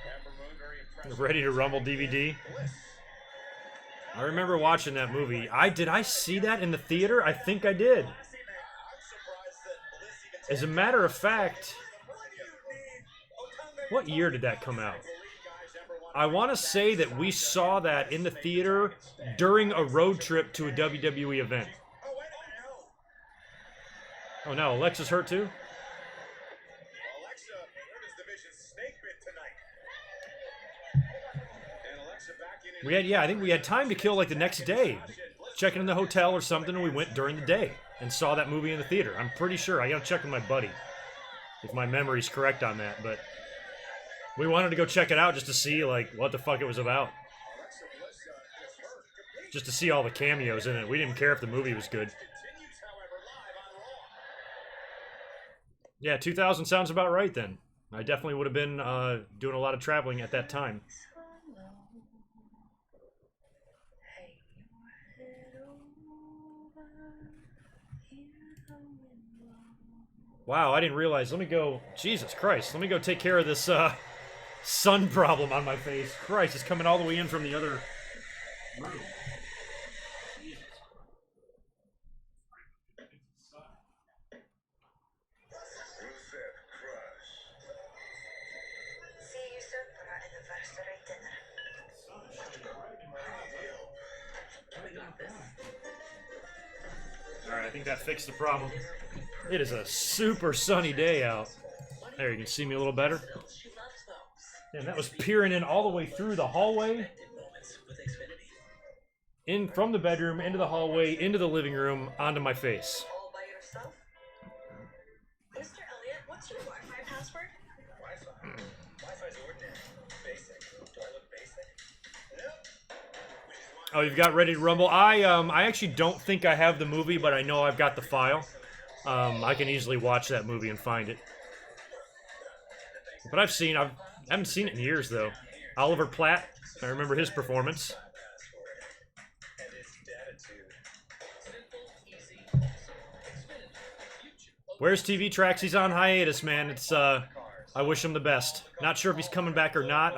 Speaker 3: Ember Moon very impressive.
Speaker 1: Ready to Rumble DVD. I remember watching that movie. Did I see that in the theater? I think I did. As a matter of fact, what year did that come out? I want to say that we saw that in the theater during a road trip to a WWE event. Oh no, Alexa's hurt too? I think we had time to kill like the next day. Checking in the hotel or something, and we went during the day and saw that movie in the theater. I'm pretty sure. I gotta check with my buddy if my memory's correct on that, but we wanted to go check it out just to see like what the fuck it was about. Just to see all the cameos in it. We didn't care if the movie was good. Yeah, 2000 sounds about right then. I definitely would have been doing a lot of traveling at that time. Wow, I didn't realize. Let me go. Jesus Christ. Let me go take care of this sun problem on my face. Christ, it's coming all the way in from the other room.
Speaker 2: Rusev Crush.
Speaker 5: See you soon for our anniversary dinner. We got this.
Speaker 1: Alright, I think that fixed the problem. It is a super sunny day out. There, you can see me a little better. And that was peering in all the way through the hallway. In from the bedroom, into the hallway, into the living room, onto my face.
Speaker 4: All by yourself? Mr. Elliot, what's your Wi-Fi password?
Speaker 3: Wi-Fi? Wi-Fi's ordinary. Basic. Do I look basic? Nope. Which is why
Speaker 1: Oh, you've got Ready to Rumble. I actually don't think I have the movie, but I know I've got the file. I can easily watch that movie and find it. But I haven't seen it in years though. Oliver Platt, I remember his performance.
Speaker 3: and its attitude.
Speaker 1: Where's TVTrax? He's on hiatus, man. It's I wish him the best. Not sure if he's coming back or not.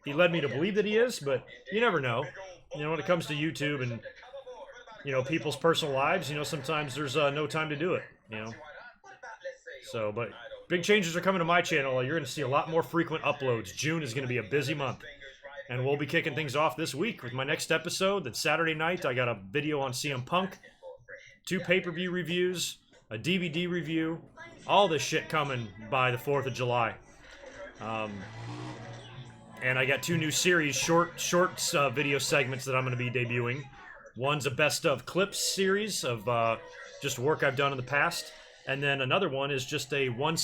Speaker 1: He led me to believe that he is, but you never know. You know, when it comes to YouTube and people's personal lives, sometimes there's no time to do it, So, but big changes are coming to my channel. You're going to see a lot more frequent uploads. June is going to be a busy month. And we'll be kicking things off this week with my next episode. That's Saturday night. I got a video on CM Punk, 2 pay-per-view reviews, a DVD review, all this shit coming by the 4th of July. And I got 2 new series, shorts video segments that I'm going to be debuting. One's a best of clips series of just work I've done in the past. And then another one is just a one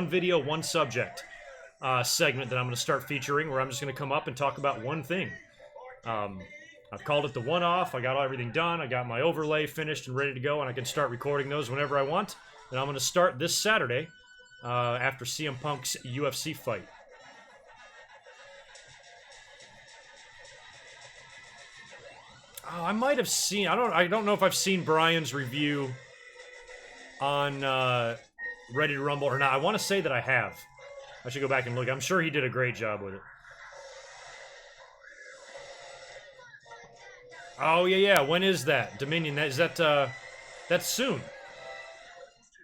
Speaker 1: video, one subject segment that I'm going to start featuring, where I'm just going to come up and talk about one thing. I've called it the one-off. I got everything done. I got my overlay finished and ready to go, and I can start recording those whenever I want. And I'm going to start this Saturday after CM Punk's UFC fight. Oh, I might have seen. I don't know if I've seen Brian's review on Ready to Rumble or not. I want to say that I have. I should go back and look. I'm sure he did a great job with it. Oh yeah. When is that? Dominion. That's soon.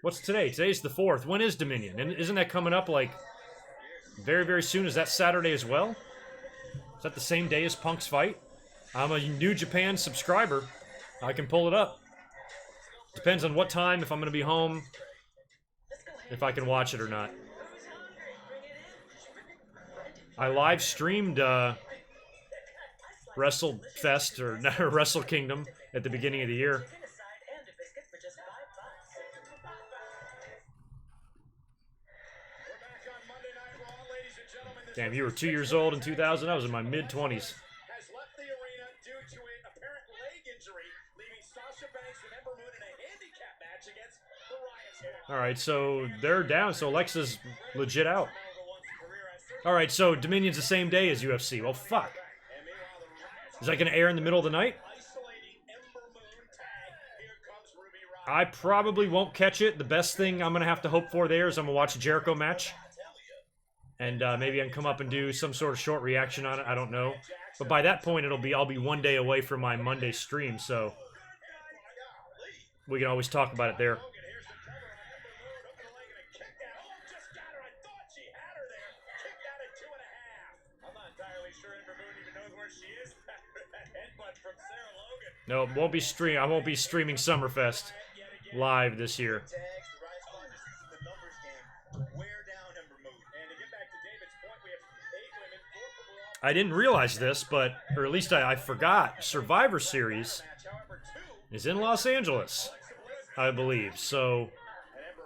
Speaker 1: What's today? Today's the 4th. When is Dominion? And isn't that coming up like very, very soon? Is that Saturday as well? Is that the same day as Punk's fight? I'm a New Japan subscriber. I can pull it up. Depends on what time, if I'm going to be home, if I can watch it or not. I live streamed WrestleFest or Wrestle Kingdom at the beginning of the year. Damn, you were 2 years old in 2000? I was in my mid-20s. Alright, so they're down, so Alexa's legit out. Alright, so Dominion's the same day as UFC. Well, fuck. Is that going to air in the middle of the night? I probably won't catch it. The best thing I'm going to have to hope for there is I'm going to watch a Jericho match. And maybe I can come up and do some sort of short reaction on it. I don't know. But by that point, I'll be one day away from my Monday stream, so we can always talk about it there. No, won't be I won't be streaming Summerfest live this year. I didn't realize this, or at least I forgot. Survivor Series is in Los Angeles, I believe. So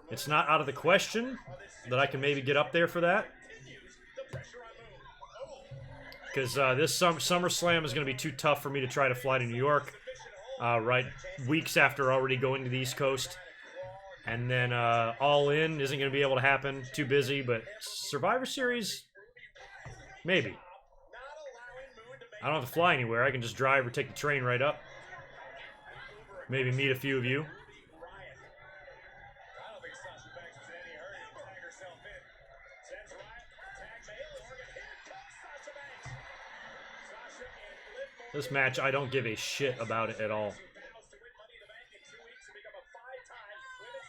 Speaker 1: it's not out of the question that I can maybe get up there for that. Because this SummerSlam is going to be too tough for me to try to fly to New York. Right, weeks after already going to the East Coast. And then All In isn't going to be able to happen. Too busy, but Survivor Series, maybe. I don't have to fly anywhere. I can just drive or take the train right up. Maybe meet a few of you. This match, I don't give a shit about it at all.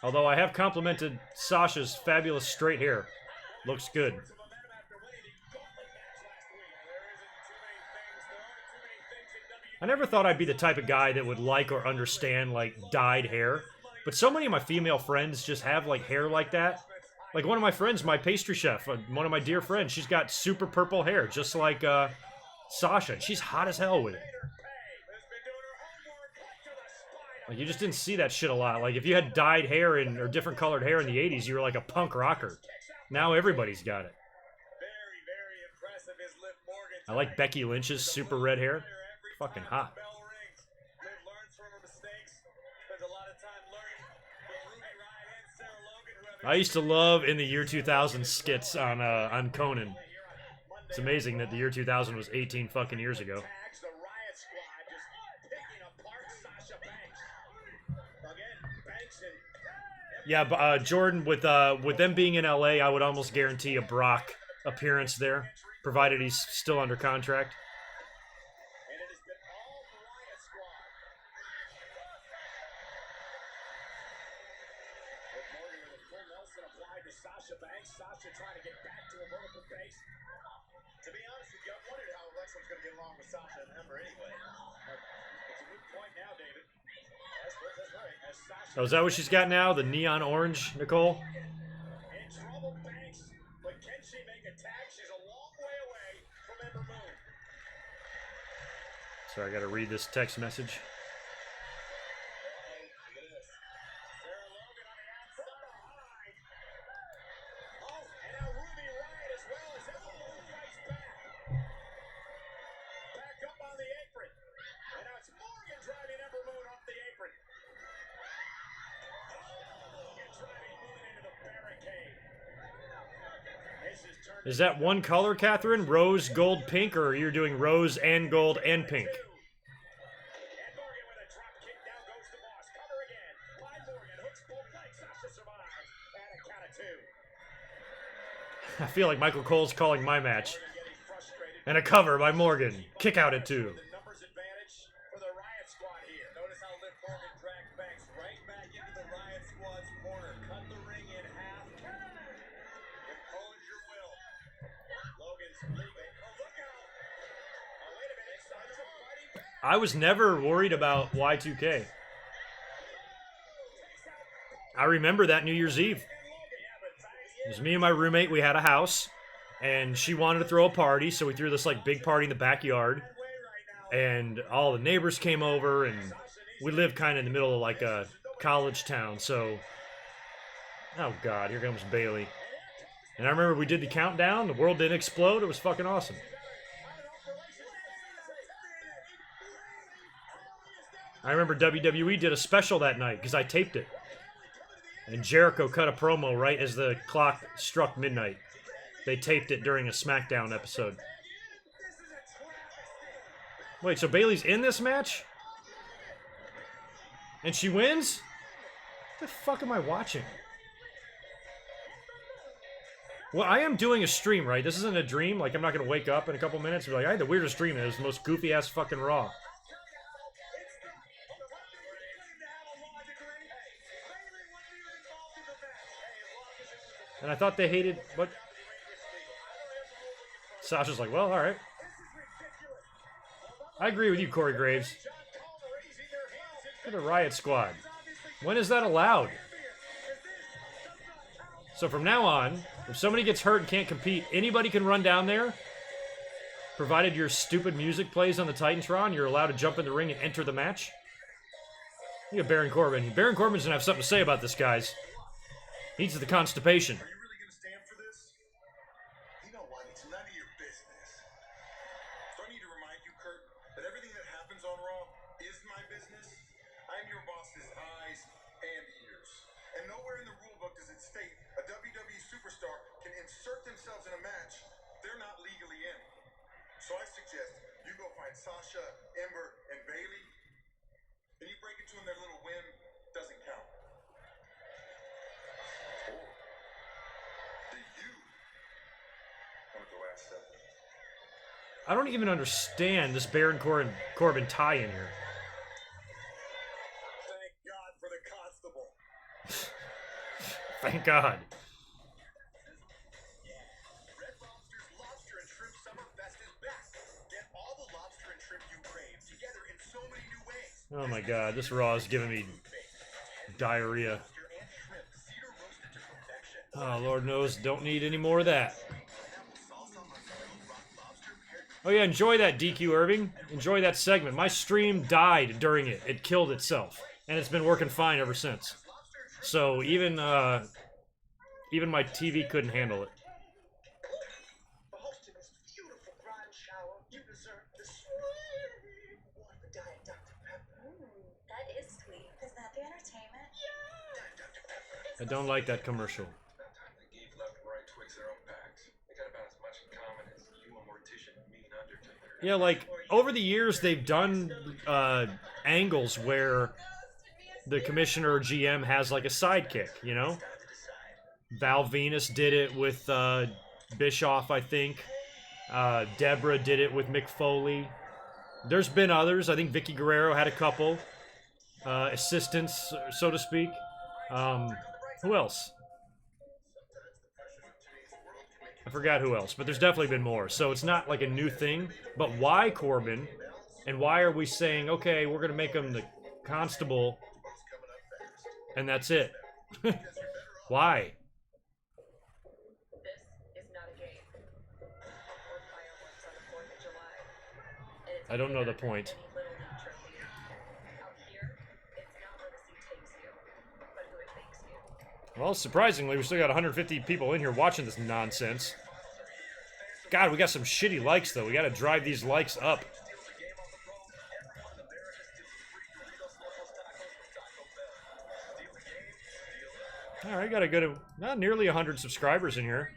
Speaker 1: Although I have complimented Sasha's fabulous straight hair. Looks good. I never thought I'd be the type of guy that would like or understand, like, dyed hair. But so many of my female friends just have, like, hair like that. Like, one of my friends, my pastry chef, one of my dear friends, she's got super purple hair, just like, Sasha. And she's hot as hell with it. Like, you just didn't see that shit a lot. Like, if you had dyed hair or different colored hair in the 80s, you were like a punk rocker. Now everybody's got it. I like Becky Lynch's super red hair. Fucking hot. I used to love in the year 2000 skits on Conan. It's amazing that the year 2000 was 18 fucking years ago. Yeah, but Jordan, with them being in LA, I would almost guarantee a Brock appearance there, provided he's still under contract.
Speaker 3: Sasha trying to get back to a vertical base. To be honest with you, I wondered how Alexa's going to get along with Sasha and Ember anyway. It's a good point now, David. That's right. As Sasha
Speaker 1: Oh, is that what she's got now? The neon orange, Nicole?
Speaker 3: in trouble, Banks. But can she make a tag? She's a long way away from Ember Moon.
Speaker 1: Sorry, I gotta read this text message. Is that one color, Catherine? Rose, gold, pink, or you're doing rose and gold and pink? I feel like Michael Cole's calling my match. And a cover by Morgan. Kick out at 2. I was never worried about Y2K. I remember that New Year's Eve. It was me and my roommate. We had a house, and she wanted to throw a party, so we threw this like big party in the backyard, and all the neighbors came over, and we lived kind of in the middle of like a college town. So, oh god, here comes Bayley. And I remember we did the countdown. The world didn't explode. It was fucking awesome. I remember WWE did a special that night because I taped it. And Jericho cut a promo right as the clock struck midnight. They taped it during a SmackDown episode. Wait, so Bayley's in this match? And she wins? What the fuck am I watching? Well, I am doing a stream, right? This isn't a dream. Like, I'm not going to wake up in a couple minutes and be like, I had the weirdest dream. It was the most goofy-ass fucking Raw. And I thought they hated... What? Sasha's like, well, alright. I agree with you, Corey Graves. Look at the Riot Squad. When is that allowed? So from now on, if somebody gets hurt and can't compete, anybody can run down there. Provided your stupid music plays on the Titantron, you're allowed to jump in the ring and enter the match. Look at Baron Corbin. Baron Corbin's gonna have something to say about this, guys. Needs the constipation.
Speaker 2: Are you really going to stand for this? You know what? It's none of your business. So I need to remind you, Kurt, that everything that happens on Raw is my business. I'm your boss's eyes and ears. And nowhere in the rulebook does it state a WWE superstar can insert themselves in a match they're not legally in. So I suggest you go find Sasha, Ember, and Bayley, and you break it to them their little whim doesn't count.
Speaker 1: I don't even understand this Baron Corbin tie in here.
Speaker 3: Thank God for the constable.
Speaker 1: Thank God.
Speaker 3: Red Lobster's Lobster and Shrimp Summer Fest is back. Get all the lobster and shrimp you crave together in so many new ways.
Speaker 1: Oh my God, this Raw is giving me diarrhea.
Speaker 3: Lobster and shrimp, cedar roasted to perfection.
Speaker 1: Oh, Lord knows, don't need any more of that.
Speaker 3: Pineapple salsa on grilled rock lobster paired with
Speaker 1: Oh yeah, enjoy that, DQ Irving. Enjoy that segment. My stream died during it. It killed itself. And it's been working fine ever since. So even my TV couldn't handle it.
Speaker 6: For hosting this beautiful bride shower, you deserve the sweet one of Diet Dr. Pepper.
Speaker 5: That is sweet. Is that the entertainment?
Speaker 6: Diet Dr. Pepper.
Speaker 1: I don't like that commercial.
Speaker 2: That time they gave left and right Twix their own packs. They got about as much in common as you, a mortician, and me, an Undertaker.
Speaker 1: Yeah, like, over the years, they've done angles where the commissioner or GM has, like, a sidekick, you know? Val Venus did it with Bischoff, I think. Deborah did it with Mick Foley. There's been others. I think Vicky Guerrero had a couple assistants, so to speak. Who else? I forgot who else, but there's definitely been more. So it's not like a new thing. But why Corbin? And why are we saying, okay, we're going to make him the constable, and that's it? Why?
Speaker 4: This is not a game. Or fireworks on the 4th of July. And it's
Speaker 1: I don't know the point.
Speaker 4: any little league trophy. Out here, it's not where the seat takes you, but who it makes you.
Speaker 1: Well, surprisingly, we still got 150 people in here watching this nonsense. God, we got some shitty likes, though. We got to drive these likes up. All right, got a good, nearly 100 subscribers in here.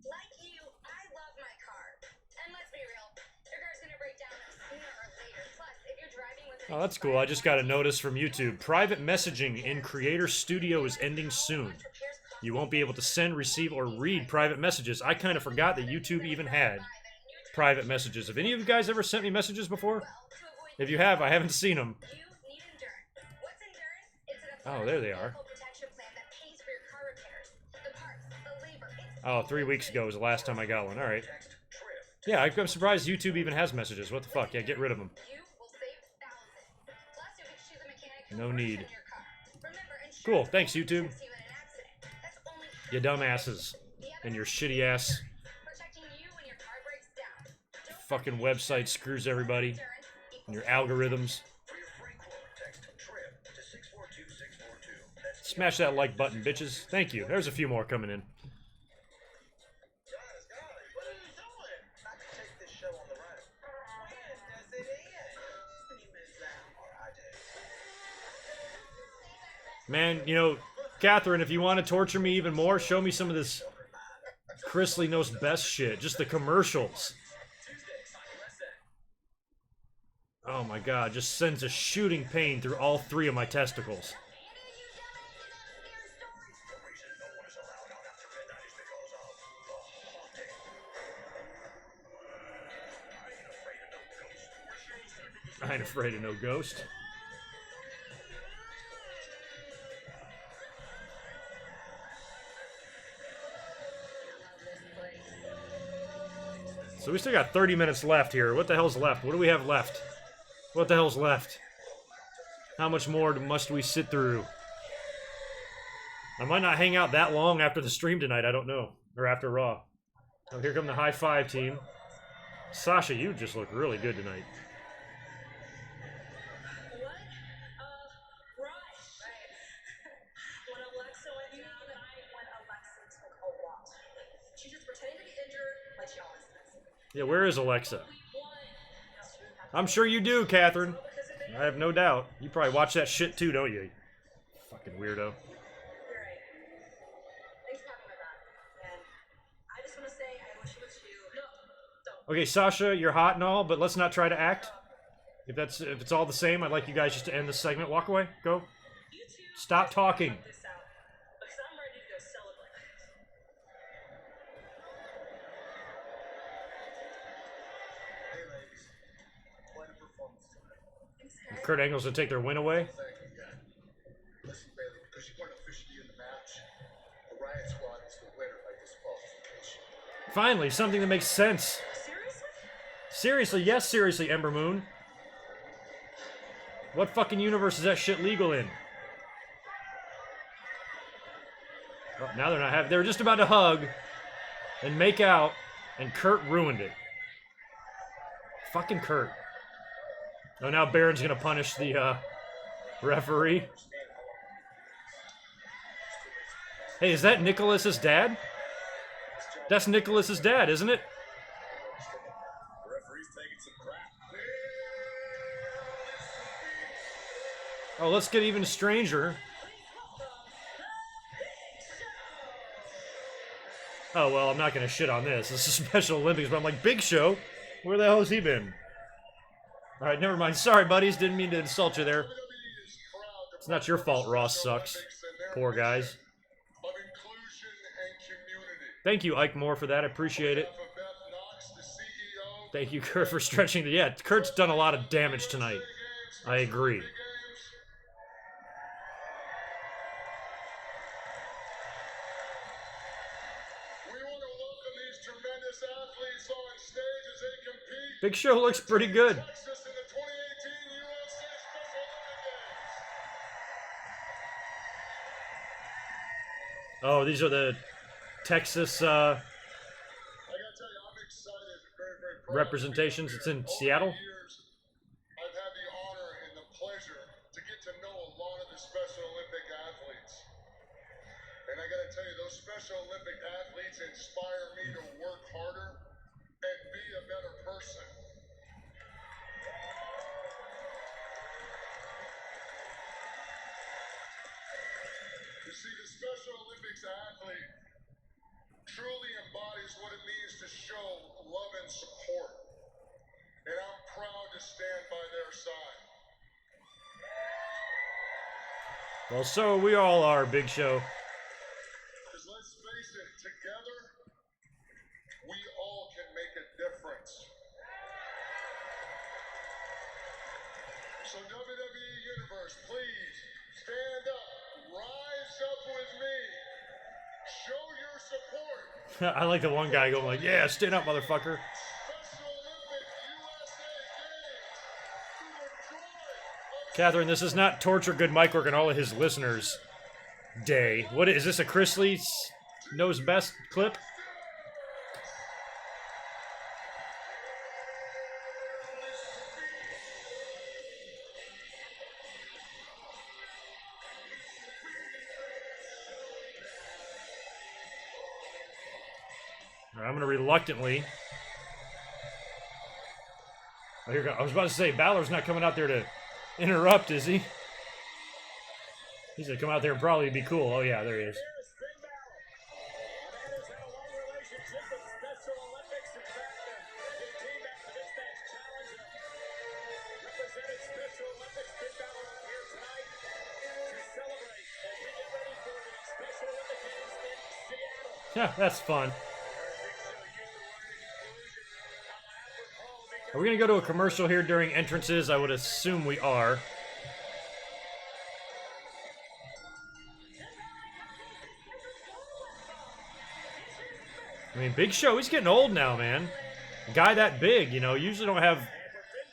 Speaker 5: Like you, I love my car. And let's be real, your car's gonna break down sooner or later. Plus, if you're driving with
Speaker 1: Oh, that's cool. I just got a notice from YouTube. Private messaging in Creator Studio is ending soon. You won't be able to send, receive, or read private messages. I kind of forgot that YouTube even had private messages. Have any of you guys ever sent me messages before? If you have, I haven't seen them.
Speaker 5: you need endurance. What's endurance? It's an
Speaker 1: Oh, there they are.
Speaker 5: vehicle protection plan that pays for your car repairs, the parts, the labor. It's
Speaker 1: Oh, 3 weeks ago was the last time I got one. All right. Yeah, I'm surprised YouTube even has messages. What the fuck? Yeah, get rid of them.
Speaker 5: you will save thousands. Plus, you get to choose a mechanic who
Speaker 1: No
Speaker 5: works
Speaker 1: need.
Speaker 5: on your car. Remember, insurance
Speaker 1: Cool. Thanks,
Speaker 5: only
Speaker 1: YouTube.
Speaker 5: protects you in an accident. That's only
Speaker 1: You dumbasses. And your shitty ass
Speaker 5: protecting you when your car breaks down. Don't
Speaker 1: fucking website screws everybody.
Speaker 5: endurance
Speaker 1: And your algorithms.
Speaker 3: For your free quote, text TRIP to 642642. That's
Speaker 1: Smash that like button, bitches. Thank you. There's a few more coming in.
Speaker 3: guys, what are you doing? I can take this show on the road. When does it end? When you miss that, or I do.
Speaker 1: Man, you know, Catherine, if you want to torture me even more, show me some of this Chrisley Knows Best shit. Just the commercials. Oh my god, just sends a shooting pain through all 3 of my testicles.
Speaker 3: The reason no one is allowed out after midnight is because of the haunting. I ain't afraid of no ghost.
Speaker 1: I ain't afraid of no ghost. So we still got 30 minutes left here. What the hell's left? What do we have left? What the hell's left? How much more must we sit through? I might not hang out that long after the stream tonight. I don't know. Or after Raw. Oh, here come the high five team. Sasha, you just look really good tonight.
Speaker 4: What a rush! Right. When Alexa went down, when Alexa took a walk. She just pretended to be injured, like she always does.
Speaker 1: Yeah, where is Alexa?
Speaker 4: We won.
Speaker 1: I'm sure you do, Catherine.
Speaker 4: Because of it.
Speaker 1: I have no doubt. You probably watch that shit too, don't you? Fucking weirdo.
Speaker 4: You're right. Thanks for having my back. And I just want to say I wish it was you. No, don't.
Speaker 1: Okay, Sasha, you're hot and all, but let's not try to act. If it's all the same, I'd like you guys just to end this segment. Walk away. Go.
Speaker 4: You two
Speaker 1: Stop talking.
Speaker 4: work this out. Because I'm ready to go celebrate.
Speaker 1: Kurt Angle's gonna take their win away.
Speaker 2: Thank you, yeah. Listen, Bailey, because you weren't officially in the match, the Riot Squad is the winner by disqualification.
Speaker 1: Finally, something that makes sense.
Speaker 4: Seriously?
Speaker 1: Seriously, yes, seriously, Ember Moon. What fucking universe is that shit legal in? Oh, now they're not having. They were just about to hug and make out, and Kurt ruined it. Fucking Kurt. Oh, now Baron's gonna punish the referee. Hey, is that Nicholas's dad? That's Nicholas's dad, isn't it?
Speaker 3: The referee's taking some crap.
Speaker 1: Oh, let's get even stranger. Oh, well, I'm not gonna shit on this. This is Special Olympics, but I'm like, Big Show? Where the hell has he been? Alright, never mind. Sorry, buddies. Didn't mean to insult you there. It's not your fault Ross sucks. Poor guys.
Speaker 2: Of inclusion and community.
Speaker 1: Thank you, Ike Moore, for that. I appreciate it.
Speaker 2: For Beth Knox, the CEO.
Speaker 1: Thank you, Kurt, for stretching the... Yeah, Kurt's done a lot of damage tonight. I agree.
Speaker 2: We want to welcome these tremendous athletes on stage as they compete.
Speaker 1: Big Show looks pretty good.
Speaker 2: Texas in the 2018 USA Special Olympic Games.
Speaker 1: Oh, these are the Texas
Speaker 2: I gotta tell you, I'm excited, very, very proud.
Speaker 1: representations. It's in Seattle.
Speaker 2: Over the years, I've had the honor and the pleasure to get to know a lot of the Special Olympic athletes. And I gotta tell you, those Special Olympic athletes inspire me to work harder and be a better person. You see, the Special Olympics athlete truly embodies what it means to show love and support. And I'm proud to stand by their side.
Speaker 1: Well, so we all are, Big Show.
Speaker 2: Because let's face it, together, we all can make a difference. So WWE Universe, please stand up, rise up with me, show your support.
Speaker 1: I like the one guy going like, yeah, stand up, motherfucker.
Speaker 2: Special Olympic USA Games to the joy of
Speaker 1: Catherine, this is not Torture Good Micwork and all of his listeners' day. What is this, a Chris Lee knows best clip? All right, I'm gonna reluctantly. Oh, here we go. I was about to say, Balor's not coming out there to interrupt, is he? He's gonna come out there and probably be cool. Oh yeah, there he is.
Speaker 3: Here's Finn Balor. A man who's had a long relationship with the Special Olympics. In fact, his team after this match challenge represented Special Olympics. Finn Balor out here tonight to celebrate as we get ready for the Special Olympic Games in Seattle.
Speaker 1: Yeah, that's fun. Are we gonna go to a commercial here during entrances? I would assume we are. I mean, Big Show, he's getting old now, man. A guy that big, you know, usually don't have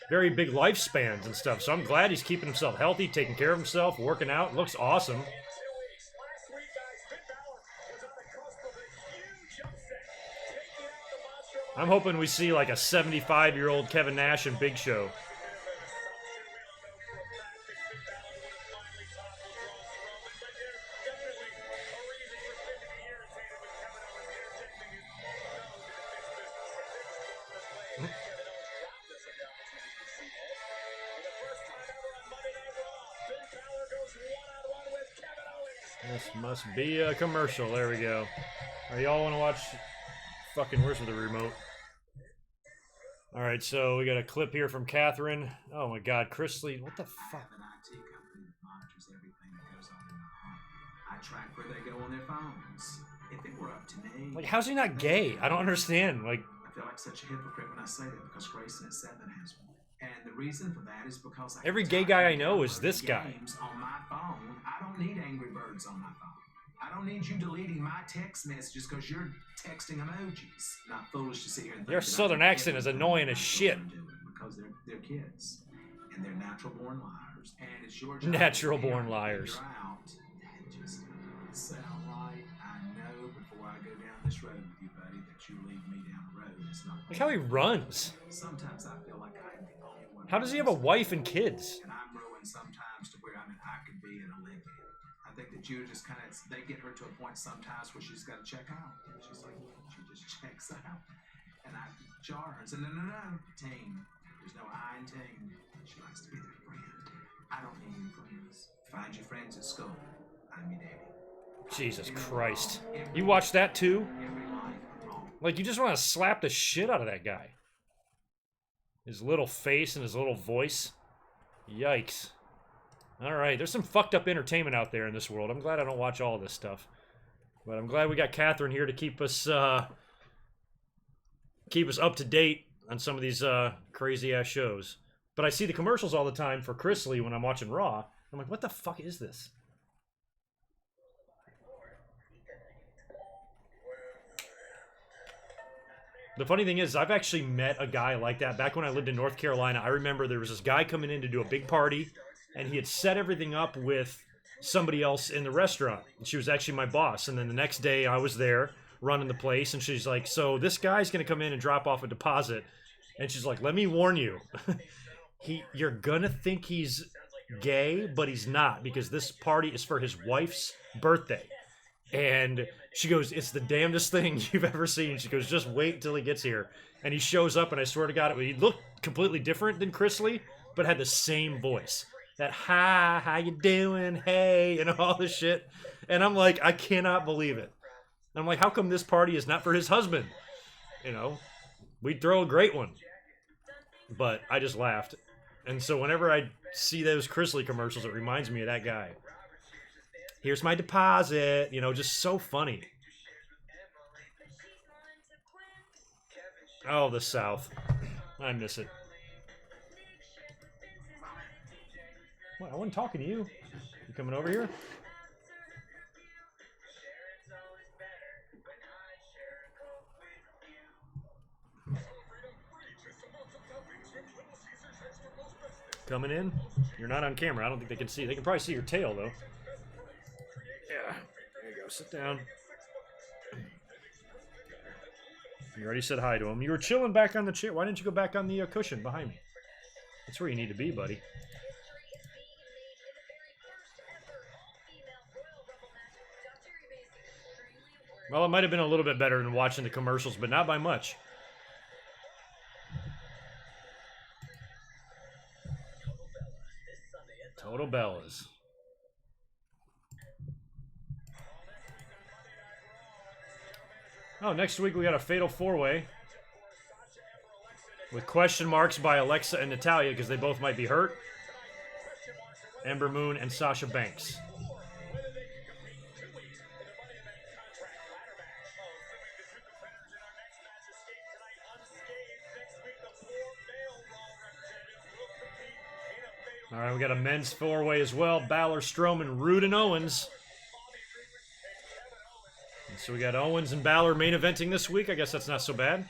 Speaker 1: very big lifespans and stuff. So I'm glad he's keeping himself healthy, taking care of himself, working out. Looks awesome.
Speaker 3: 2 weeks. Last week, guys, Finn Balor was on the cusp of a huge upset, taking out the monster.
Speaker 1: I'm hoping we see like a 75-year-old Kevin Nash and Big Show. This must be a commercial. There we go. All right, y'all want to watch? Fucking, where's the remote? All right, so we got a clip here from Catherine. Oh my God, Chris Lee, what the fuck?
Speaker 9: An IT company that monitors everything that goes on in the home. I track where they go on their phones. If it were up to me,
Speaker 1: Like, how's he not gay? I don't understand. Like,
Speaker 9: I feel like such a hypocrite when I say that because Grayson at 7 has one. And the The reason for that is because
Speaker 1: Every gay guy I know is this guy.
Speaker 9: Games on my phone. I don't need Angry Birds on my phone. I don't need you deleting my text messages because you're texting emojis. Not foolish to sit here and think
Speaker 1: Your
Speaker 9: that I
Speaker 1: southern
Speaker 9: do
Speaker 1: accent is
Speaker 9: everything
Speaker 1: annoying
Speaker 9: my
Speaker 1: as shit.
Speaker 9: children do it because they're kids and they're natural born liars. And it's your job
Speaker 1: Natural
Speaker 9: as a
Speaker 1: born
Speaker 9: parent to
Speaker 1: liars.
Speaker 9: figure out that just doesn't sound right. I know before I go down this road with you, buddy, that you lead me down the road. It's not.
Speaker 1: Look how he runs.
Speaker 9: Sometimes I feel like I'm the only one.
Speaker 1: How does he have a wife and kids?
Speaker 9: And I'm ruined sometimes to where I could be an Olympian. I think that you just kind of, they get her to a point sometimes where she's got to check out. She's like, she just checks out. And I jar her and say, no, team. There's no I in team. She likes to be their friend. I don't need any friends. Find your friends at school. I'm your daddy.
Speaker 1: Jesus Christ. You watch that too?
Speaker 9: Every life wrong.
Speaker 1: Like, you just want to slap the shit out of that guy. His little face and his little voice. Yikes. Alright, there's some fucked up entertainment out there in this world. I'm glad I don't watch all this stuff. But I'm glad we got Catherine here to keep us up to date on some of these crazy ass shows. But I see the commercials all the time for Chrisley when I'm watching Raw. I'm like, what the fuck is this? The funny thing is, I've actually met a guy like that. Back when I lived in North Carolina, I remember there was this guy coming in to do a big party, and he had set everything up with somebody else in the restaurant. And she was actually my boss. And then the next day, I was there running the place, and she's like, so this guy's going to come in and drop off a deposit. And she's like, let me warn you. You're going to think he's gay, but he's not, because this party is for his wife's birthday. And she goes, it's the damnedest thing you've ever seen. She goes, just wait till he gets here. And he shows up, and I swear to God, he looked completely different than Chrisley, but had the same voice. That, hi, how you doing, hey, and all this shit. And I'm like, I cannot believe it. And I'm like, how come this party is not for his husband? You know, we'd throw a great one. But I just laughed. And so whenever I see those Chrisley commercials, it reminds me of that guy. Here's my deposit. You know, just so funny. Oh, the South. I miss it. What? I wasn't talking to you. You coming over here? Coming in? You're not on camera. I don't think they can see. They can probably see your tail, though. Yeah. There you go. Sit down. You already said hi to him. You were chilling back on the chair. Why didn't you go back on the cushion behind me? That's where you need to be, buddy. Well, it might have been a little bit better than watching the commercials, but not by much. Total Bellas. Oh, next week we got a Fatal 4-Way with question marks by Alexa and Natalya because they both might be hurt. Ember Moon and Sasha Banks. All right, we got a men's 4-way as well. Balor, Strowman, Roode, and Owens. And so we got Owens and Balor main eventing this week. I guess that's not so bad.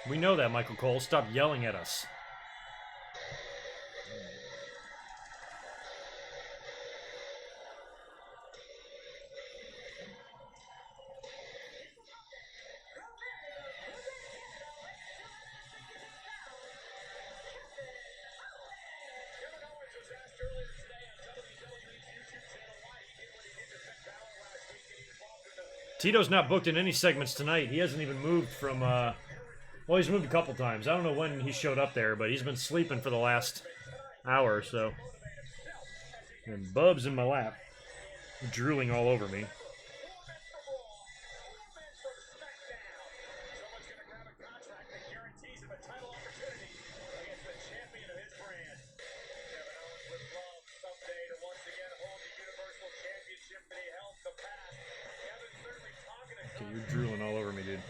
Speaker 1: We know that, Michael Cole. Stop yelling at us. Tito's not booked in any segments tonight. He hasn't even moved from, well, he's moved a couple times. I don't know when he showed up there, but he's been sleeping for the last hour or so. And Bub's in my lap. drooling all over me. Okay, you're drooling all over me, dude.
Speaker 3: And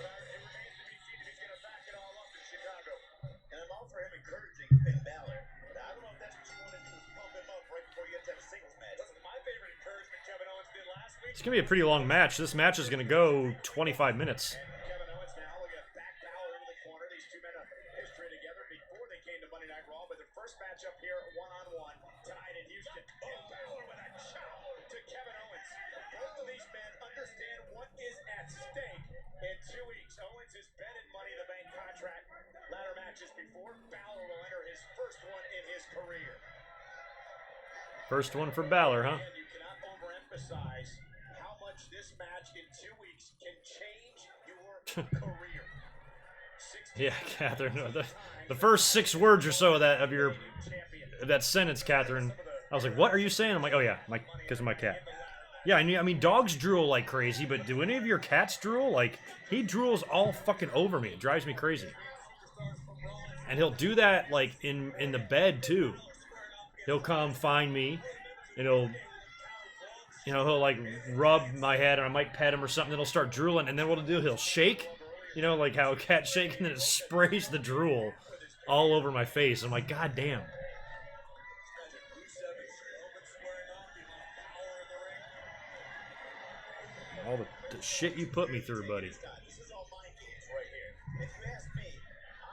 Speaker 3: I'm all for him encouraging Finn Balor. But I don't know if that's what you want to do, is pump him up right before you get to have a singles match. Listen, my favorite encouragement Kevin Owens did last week.
Speaker 1: It's gonna be a pretty long match. This match is gonna go 25 minutes.
Speaker 3: Kevin Owens now looking at back Balor into the corner. These two men have history together before they came to Monday Night Raw. But their first matchup here, one-on-one, tonight in Houston. Oh, Balor with a chop to Kevin Owens. Both of these men understand what is at stake in 2 weeks. Owens has been in Money in the Bank contract ladder matches before. Balor will enter his first one in his career.
Speaker 1: First one for Balor, huh?
Speaker 3: And you cannot overemphasize how much this match in 2 weeks can change your career.
Speaker 1: Yeah, Catherine. The first 6 words or so of that sentence, Catherine. I was like, "What are you saying?" I'm like, "Oh yeah, because of my cat." Yeah, I mean, dogs drool like crazy, but do any of your cats drool? Like, he drools all fucking over me. It drives me crazy. And he'll do that like in the bed too. He'll come find me, and he'll like rub my head, or I might pet him or something. Then he'll start drooling, and then what he'll do? He'll shake. You know, like how a cat shakes, and then it sprays the drool all over my face. I'm like, God damn. All the shit you put me through, buddy.
Speaker 3: This is all mind games right here. If you ask me,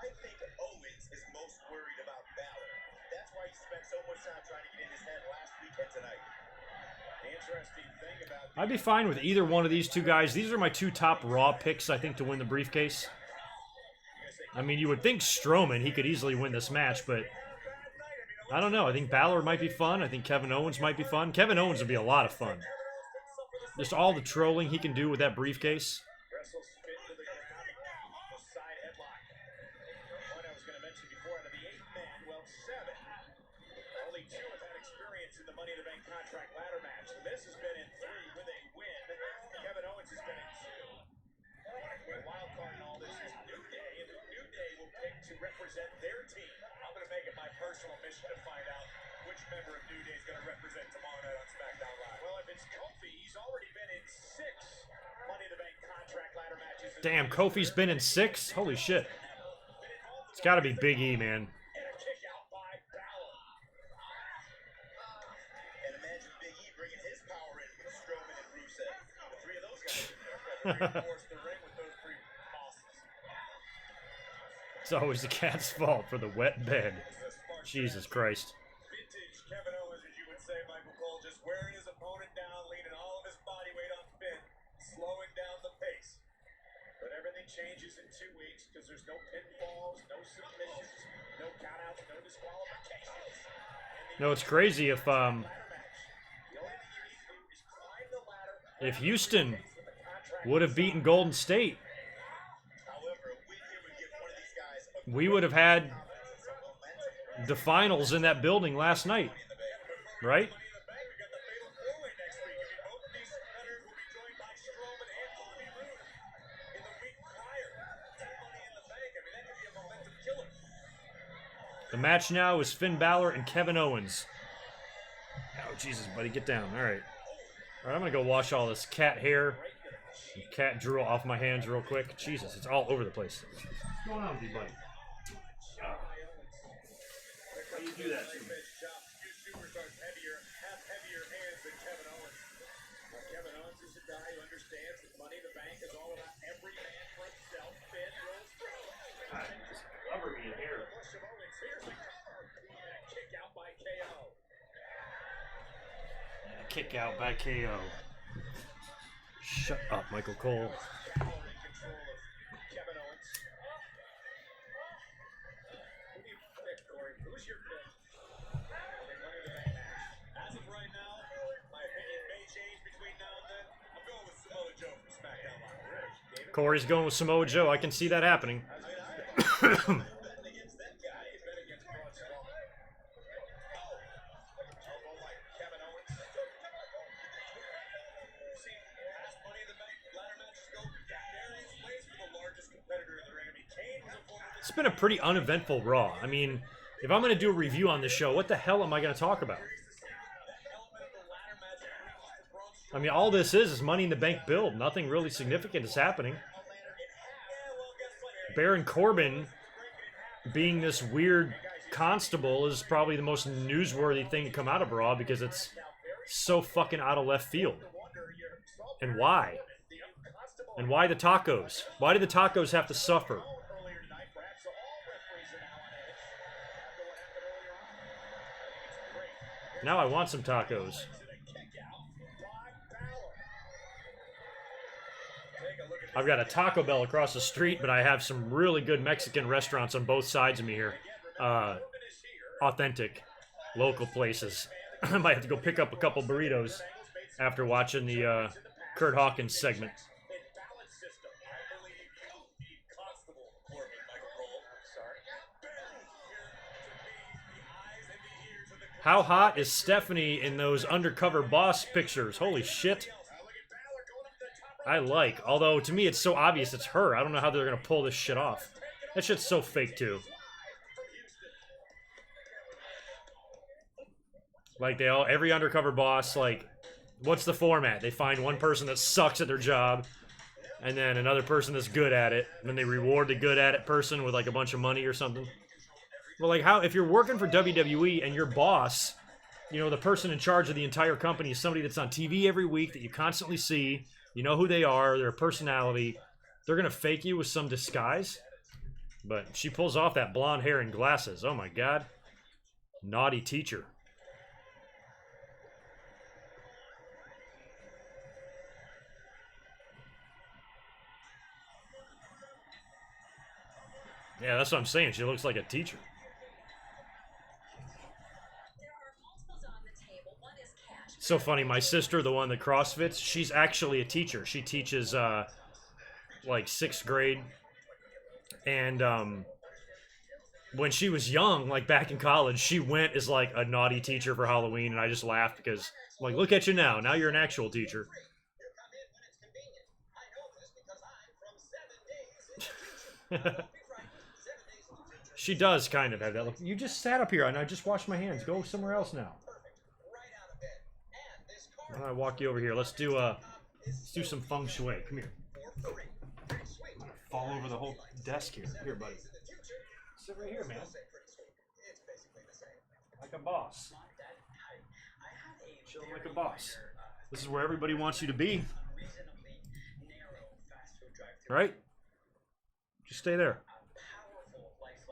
Speaker 3: I think Owens is most worried about Balor. That's why he spent so much time trying to get in his head last week and tonight. The interesting thing about
Speaker 1: I'd be fine with either one of these two guys. These are my 2 top Raw picks, I think, to win the briefcase. I mean, you would think Strowman, he could easily win this match, but I don't know. I think Balor might be fun. I think Kevin Owens might be fun. Kevin Owens would be a lot of fun. Just all the trolling he can do with that briefcase.
Speaker 3: wrestles spin to the ground, the side headlock. One I was going to mention before, out of the 8 men, well, 7. Only 2 have had experience in the Money in the Bank contract ladder match. The Miz has been in 3 with a win. Kevin Owens has been in 2. The wild card in all this is New Day, and who New Day will pick to represent their team. I'm going to make it my personal mission to find out which member of New Day is going to represent tomorrow night on SmackDown Live. Well, if it's Kofi, he's already been in 6 Money in the Bank contract ladder matches.
Speaker 1: Damn, Kofi's been in 6? Holy shit. It's got to be Big E, man.
Speaker 3: And a kick out by Balor. And imagine Big E bringing his power in with Strowman and Rusev. The 3 of those guys reinforce the ring with those 3 bosses.
Speaker 1: It's always the cat's fault for the wet bed. Jesus Christ.
Speaker 3: Vintage Kevin Owens, as you would say, Michael Cole, just wearing his opponent down, leaning all of his body weight on Finn, slowing down the pace. But everything changes in 2 weeks because there's no pinfalls, no submissions, no countouts, no disqualifications.
Speaker 1: No, it's crazy if
Speaker 3: The only thing you need to do is climb the ladder.
Speaker 1: Houston would have beaten Golden State,
Speaker 3: However, a win here would give one of these guys a
Speaker 1: we would have had
Speaker 3: momentum.
Speaker 1: the finals in that building last night, right?
Speaker 3: Money in the Bank, we got the Fatal 4-Way next week. I mean, both of these competitors will be joined by Strowman and Bobby Roode in the week prior to Money in the Bank. I mean, that could be a momentum killer.
Speaker 1: The match now is Finn Balor and Kevin Owens. Oh, Jesus, buddy, get down. All right. All right, I'm going to go wash all this cat hair and cat drool off my hands real quick. Jesus, it's all over the place. What's going on with you, buddy? How do you do that to me?
Speaker 3: Few superstars have heavier hands than Kevin Owens. Well, Kevin Owens is a guy who understands that Money in the Bank is all about every man for himself. Finn rolls through.
Speaker 1: God, just cover me in hair.
Speaker 3: Push of Owens. Here's the cover. And a kick out by KO.
Speaker 1: Kick out by KO. Shut up, Michael Cole.
Speaker 3: Balor in control of Kevin Owens. Who do you pick, Corey? Who's your pick? In Money in the Bank match. As of right now, my opinion may change between now and then. I'm going with Samoa Joe from SmackDown Live. David?
Speaker 1: Corey's going with Samoa Joe. I can see that happening.
Speaker 3: Betting against that guy, you bet against Braun Strowman. Elbow by Kevin Owens.
Speaker 1: been a pretty uneventful Raw. I mean, if I'm going to do a review on this show, what the hell am I going to talk about? I mean, all this is Money in the Bank build. Nothing really significant is happening. Baron Corbin being this weird constable is probably the most newsworthy thing to come out of Raw because it's so fucking out of left field. And why? And why the tacos? Why do the tacos have to suffer? Now I want some tacos. I've got a Taco Bell across the street, but I have some really good Mexican restaurants on both sides of me here. Authentic, local places. I might have to go pick up a couple burritos after watching the Kurt Hawkins segment. How hot is Stephanie in those undercover boss pictures? Holy shit. I like. Although, to me, it's so obvious it's her. I don't know how they're going to pull this shit off. That shit's so fake, too. Like, every undercover boss, like, what's the format? They find one person that sucks at their job, and then another person that's good at it, and then they reward the good at it person with, like, a bunch of money or something. Well, like, how, if you're working for WWE and your boss, you know, the person in charge of the entire company is somebody that's on TV every week that you constantly see, you know who they are, their personality, they're going to fake you with some disguise? But she pulls off that blonde hair and glasses. Oh my god. Naughty teacher. Yeah, that's what I'm saying. She looks like a teacher. So funny, my sister, the one that CrossFits, she's actually a teacher. She teaches, like, 6th grade. And, when she was young, like, back in college, she went as, like, a naughty teacher for Halloween, and I just laughed because, like, look at you now. Now you're an actual teacher. She does kind of have that look. You just sat up here, and I just washed my hands. Go somewhere else now. Why don't I walk you over here? Let's do some feng shui. Come here. I'm gonna fall over the whole desk here. Here, buddy. Sit right here, man. Like a boss. Chill like a boss. This is where everybody wants you to be. Right? Just stay there.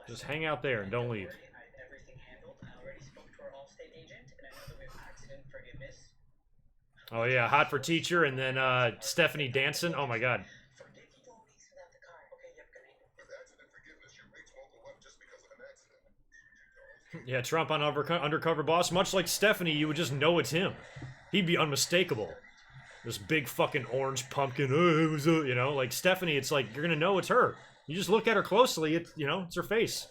Speaker 1: Just hang out there and don't leave. Oh yeah, hot for teacher, and then Stephanie dancing. Oh my god. Yeah, Trump on undercover boss. Much like Stephanie, you would just know it's him. He'd be unmistakable. This big fucking orange pumpkin. Oh, it was you know, like Stephanie. It's like you're gonna know it's her. You just look at her closely. It's it's her face.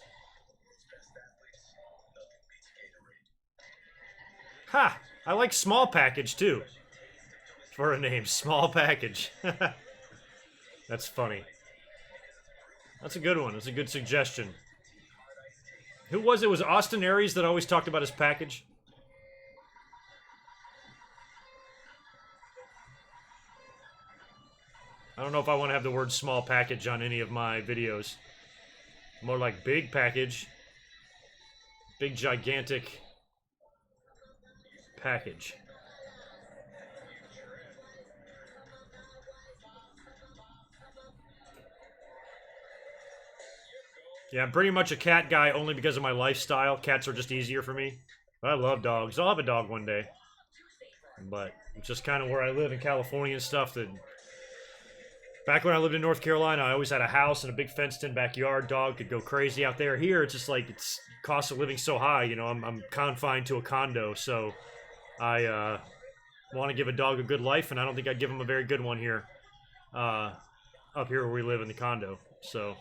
Speaker 1: Ha! I like small package too. For a name, small package. That's funny. That's a good one. That's a good suggestion. Who was it? Was Austin Aries that always talked about his package? I don't know if I want to have the word small package on any of my videos. More like big package. Big gigantic package. Yeah, I'm pretty much a cat guy only because of my lifestyle. Cats are just easier for me. But I love dogs. I'll have a dog one day. But it's just kind of where I live in California and stuff. That back when I lived in North Carolina, I always had a house and a big fenced-in backyard. Dog could go crazy out there. Here, it's just like it's cost of living so high. You know, I'm confined to a condo, so I want to give a dog a good life, and I don't think I'd give him a very good one here, up here where we live in the condo. So.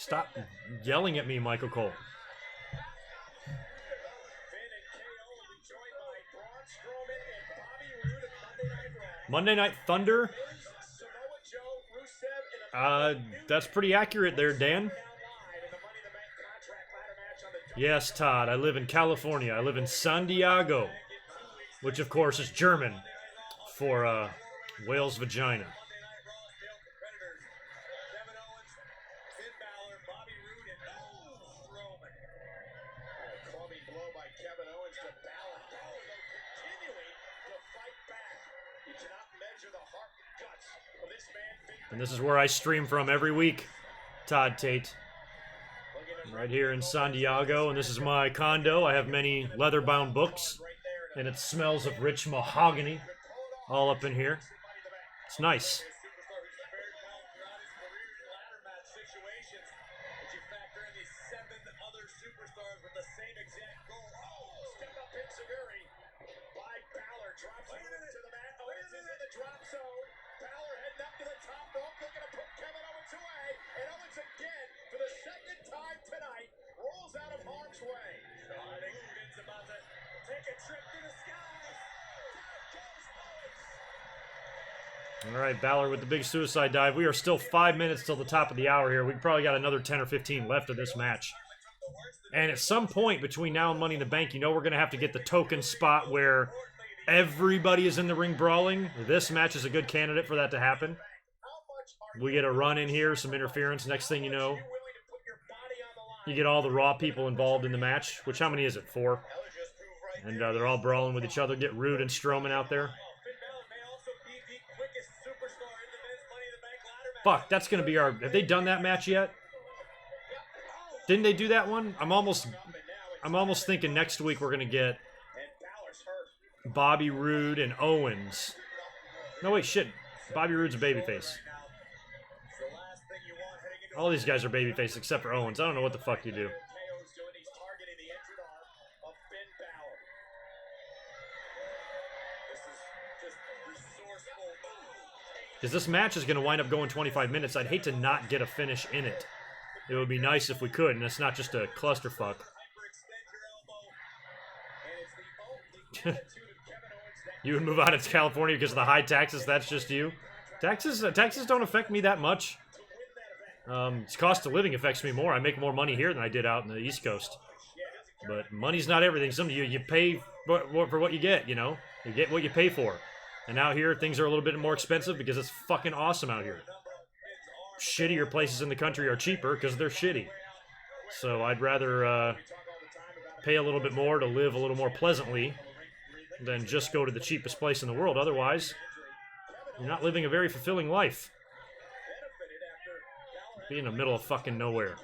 Speaker 1: Stop yelling at me, Michael Cole.
Speaker 3: Finn and KO will be joined by Braun Strowman and Bobby Roode of Monday Night Raw.
Speaker 1: Monday Night Thunder.
Speaker 3: Samoa Joe, Rusev, and a
Speaker 1: That's pretty accurate there, Dan.
Speaker 3: now live in the Money in the Bank contract ladder match on the
Speaker 1: Yes, Todd. I live in California. I live in San Diego, which of course is German for whale's vagina.
Speaker 3: Monday Night Raw failed competitors. Kevin Owens, Finn Balor, Bobby Roode, and Strowman. Clubbing blow by Kevin Owens to Balor. Balor, though, continuing to fight back. You cannot measure the heart and guts of this man, Finn.
Speaker 1: And this is where I stream from every week, Todd Tate. Right here in San Diego, and this is my condo. I have many leather-bound books, and it smells of rich mahogany all up in here. It's nice.
Speaker 3: Superstar who's fared well throughout his career in ladder match situations. But you factor in these 7 other superstars with the same exact goal. Oh, step up Enziguri by Balor. Drops him to the mat. Owens is in the drop zone. Balor heading up to the top rope, looking to put Kevin Owens away. And Owens again, for the 2nd time tonight, rolls out of harm's way. I think Finn's about to take a trip through the skies. There goes Owens.
Speaker 1: All right, Balor with the big suicide dive. We are still 5 minutes till the top of the hour here. We've probably got another 10 or 15 left of this match. And at some point between now and Money in the Bank, you know we're going to have to get the token spot where everybody is in the ring brawling. This match is a good candidate for that to happen. We get a run in here, some interference. Next thing you know, you get all the Raw people involved in the match. Which, how many is it? 4. And they're all brawling with each other. Get Roode and Strowman out there. Fuck, that's going to be our... Have they done that match yet? Didn't they do that one? I'm almost thinking next week we're going to get Bobby Roode and Owens. No, wait, shit. Bobby Roode's a babyface. All these guys are babyface except for Owens. I don't know what the fuck you do. Because this match is going to wind up going 25 minutes. I'd hate to not get a finish in it. It would be nice if we could, and it's not just a clusterfuck. You would move out of California because of the high taxes? That's just you? Taxes don't affect me that much. Cost of living affects me more. I make more money here than I did out in the East Coast. But money's not everything. Some of you pay for what you get, you know? You get what you pay for. And out here, things are a little bit more expensive because it's fucking awesome out here. Shittier places in the country are cheaper because they're shitty. So I'd rather pay a little bit more to live a little more pleasantly than just go to the cheapest place in the world. Otherwise, you're not living a very fulfilling life. Be in the middle of fucking nowhere.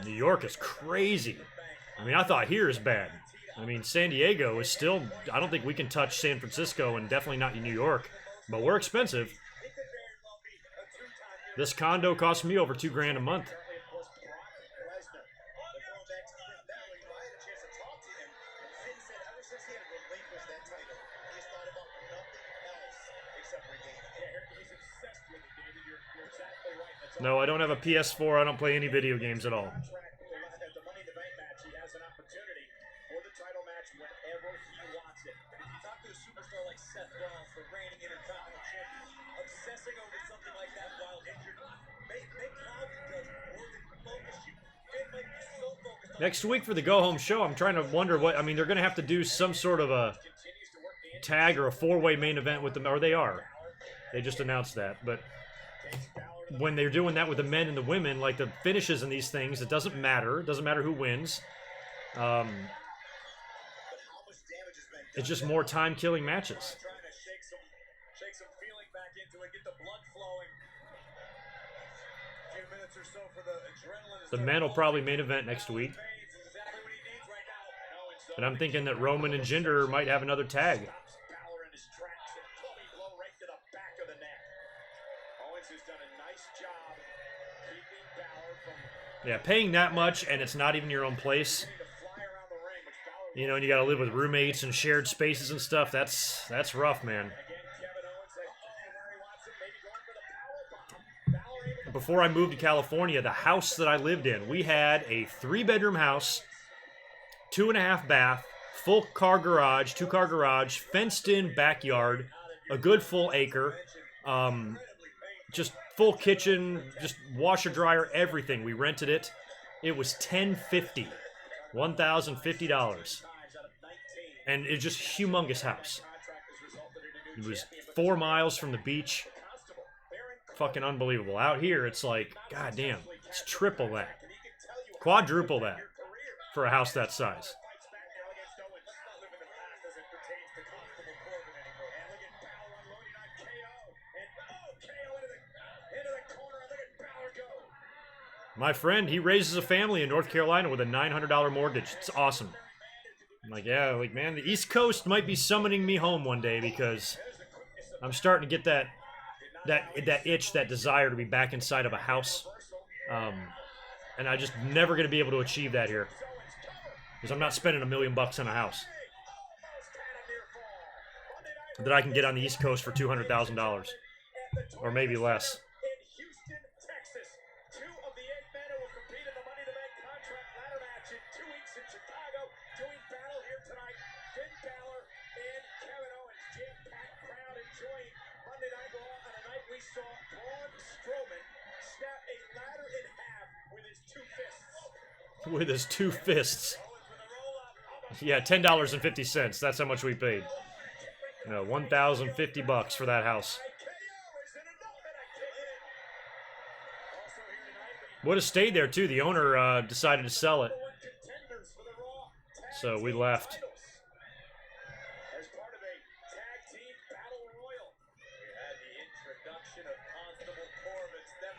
Speaker 1: New York is crazy. I mean, I thought here is bad. I mean, San Diego is still... I don't think we can touch San Francisco and definitely not New York. But we're expensive. This condo costs me over $2,000 a month. No, I don't have a PS4. I don't play any video games at all. Next week for the go-home show, I'm trying to wonder what... I mean, they're going to have to do some sort of a tag or a 4-way main event with them. Or they are. They just announced that. But when they're doing that with the men and the women, like the finishes in these things, it doesn't matter. It doesn't matter who wins. It's just more time-killing matches. The men will probably main event next week. And I'm thinking that Roman and Jinder might have another tag. Yeah, paying that much and it's not even your own place. You know, and you gotta live with roommates and shared spaces and stuff. That's rough, man. before I moved to California, the house that I lived in, we had a 3-bedroom house, 2.5 bath, full car garage, 2-car garage, fenced in backyard, a good full acre, just full kitchen, just washer dryer, everything. We rented it. It was $1,050, $1,050, and it's just humongous house. It was 4 miles from the beach. Fucking unbelievable. Out here, it's like, goddamn, it's triple that, quadruple that for a house that size. My friend, he raises a family in North Carolina with a $900 mortgage. It's awesome. I'm like, yeah, like, man, the East Coast might be summoning me home one day because I'm starting to get that itch, that desire to be back inside of a house. And I just never going to be able to achieve that here because I'm not spending $1 million on a house that I can get on the East Coast for $200,000 or maybe less. With his 2 fists. Yeah, $10.50. That's how much we paid. No, $1,050 for that house. Would have stayed there too. The owner decided to sell it, so we left.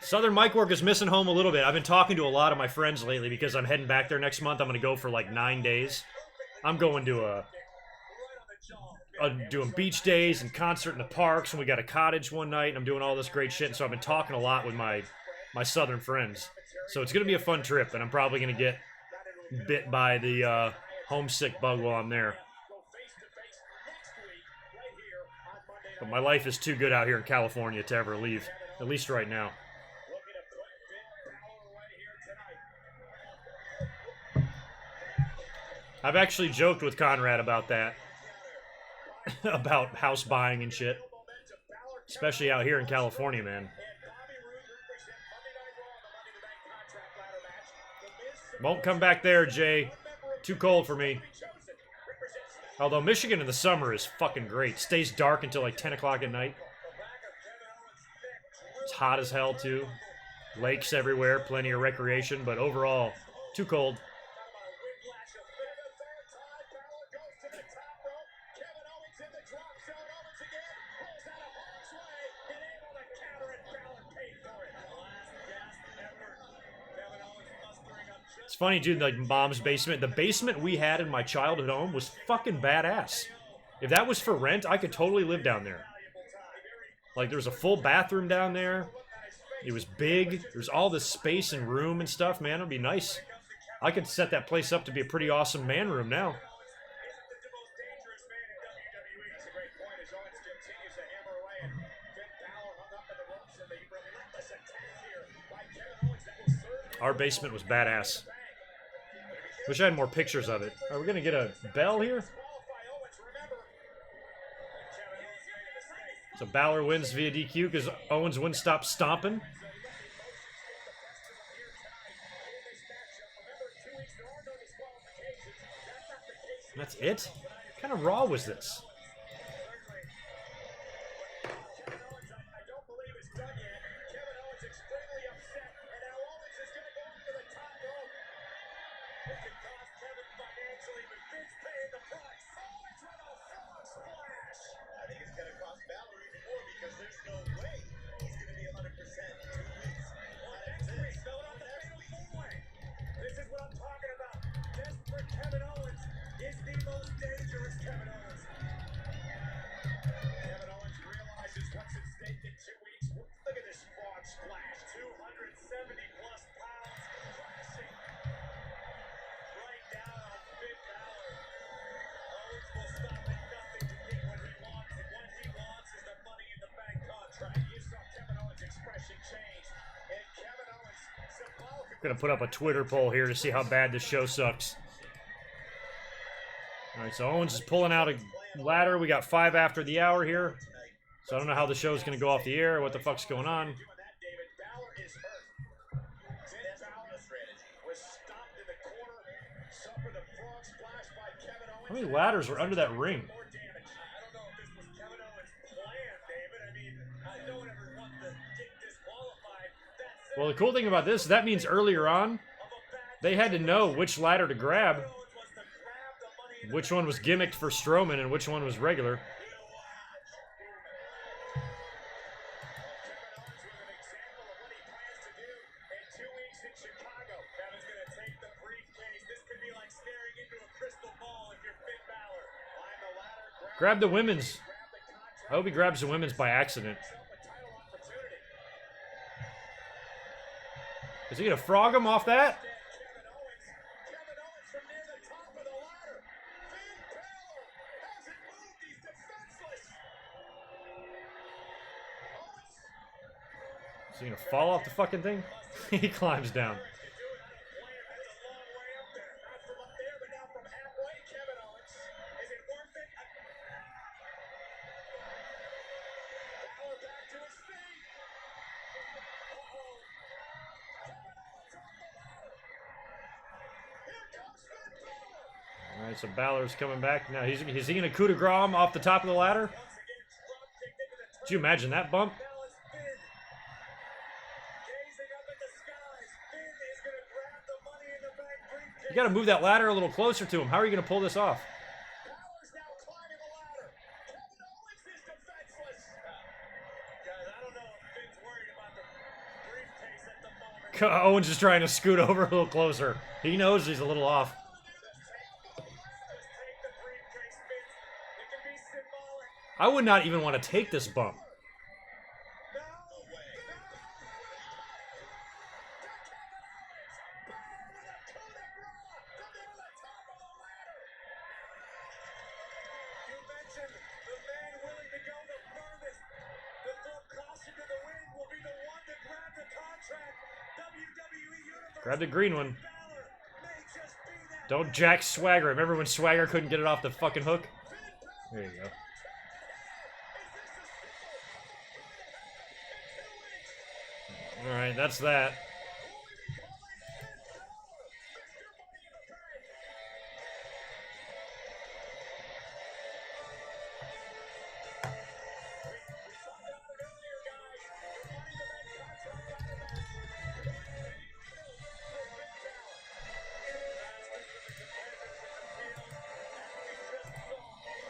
Speaker 1: Southern MicWork is missing home a little bit. I've been talking to a lot of my friends lately because I'm heading back there next month. I'm going to go for like 9 days. I'm going to doing beach days and concert in the parks, and we got a cottage one night, and I'm doing all this great shit. And so I've been talking a lot with my Southern friends. So it's going to be a fun trip, and I'm probably going to get bit by the homesick bug while I'm there. But my life is too good out here in California to ever leave, at least right now. I've actually joked with Conrad about that. About house buying and shit. Especially out here in California, man. Won't come back there, Jay. Too cold for me. Although Michigan in the summer is fucking great. Stays dark until like 10 o'clock at night. It's hot as hell, too. Lakes everywhere, plenty of recreation, but overall, too cold. It's funny, dude, like mom's basement. The basement we had in my childhood home was fucking badass. If that was for rent, I could totally live down there. Like, there was a full bathroom down there. It was big. There's all this space and room and stuff, man. It'd be nice. I could set that place up to be a pretty awesome man room now. Our basement was badass. Wish I had more pictures of it. Are we gonna get a bell here? So Balor wins via DQ because Owens wouldn't stop stomping. And that's it? What kind of Raw was this? Gonna put up a Twitter poll here to see how bad this show sucks. Alright, so Owens is pulling out a ladder. We got 5 after the hour here. So I don't know how the show's gonna go off the air, what the fuck's going on. How many ladders were under that ring? Well, the cool thing about this, that means earlier on, they had to know which ladder to grab. Which one was gimmicked for Strowman and which one was regular. Grab the women's. I hope he grabs the women's by accident. Is he gonna frog him off that? Is he gonna fall off the fucking thing? He climbs down. Alright, so Balor's coming back. Now, is he going to coup de grace him off the top of the ladder? Could you imagine that bump? You got to move that ladder a little closer to him. How are you going to pull this off? Owens is trying to scoot over a little closer. He knows he's a little off. I would not even want to take this bump. Grab the green one. Don't jack Swagger. Remember when Swagger couldn't get it off the fucking hook? There you go. Alright, that's that.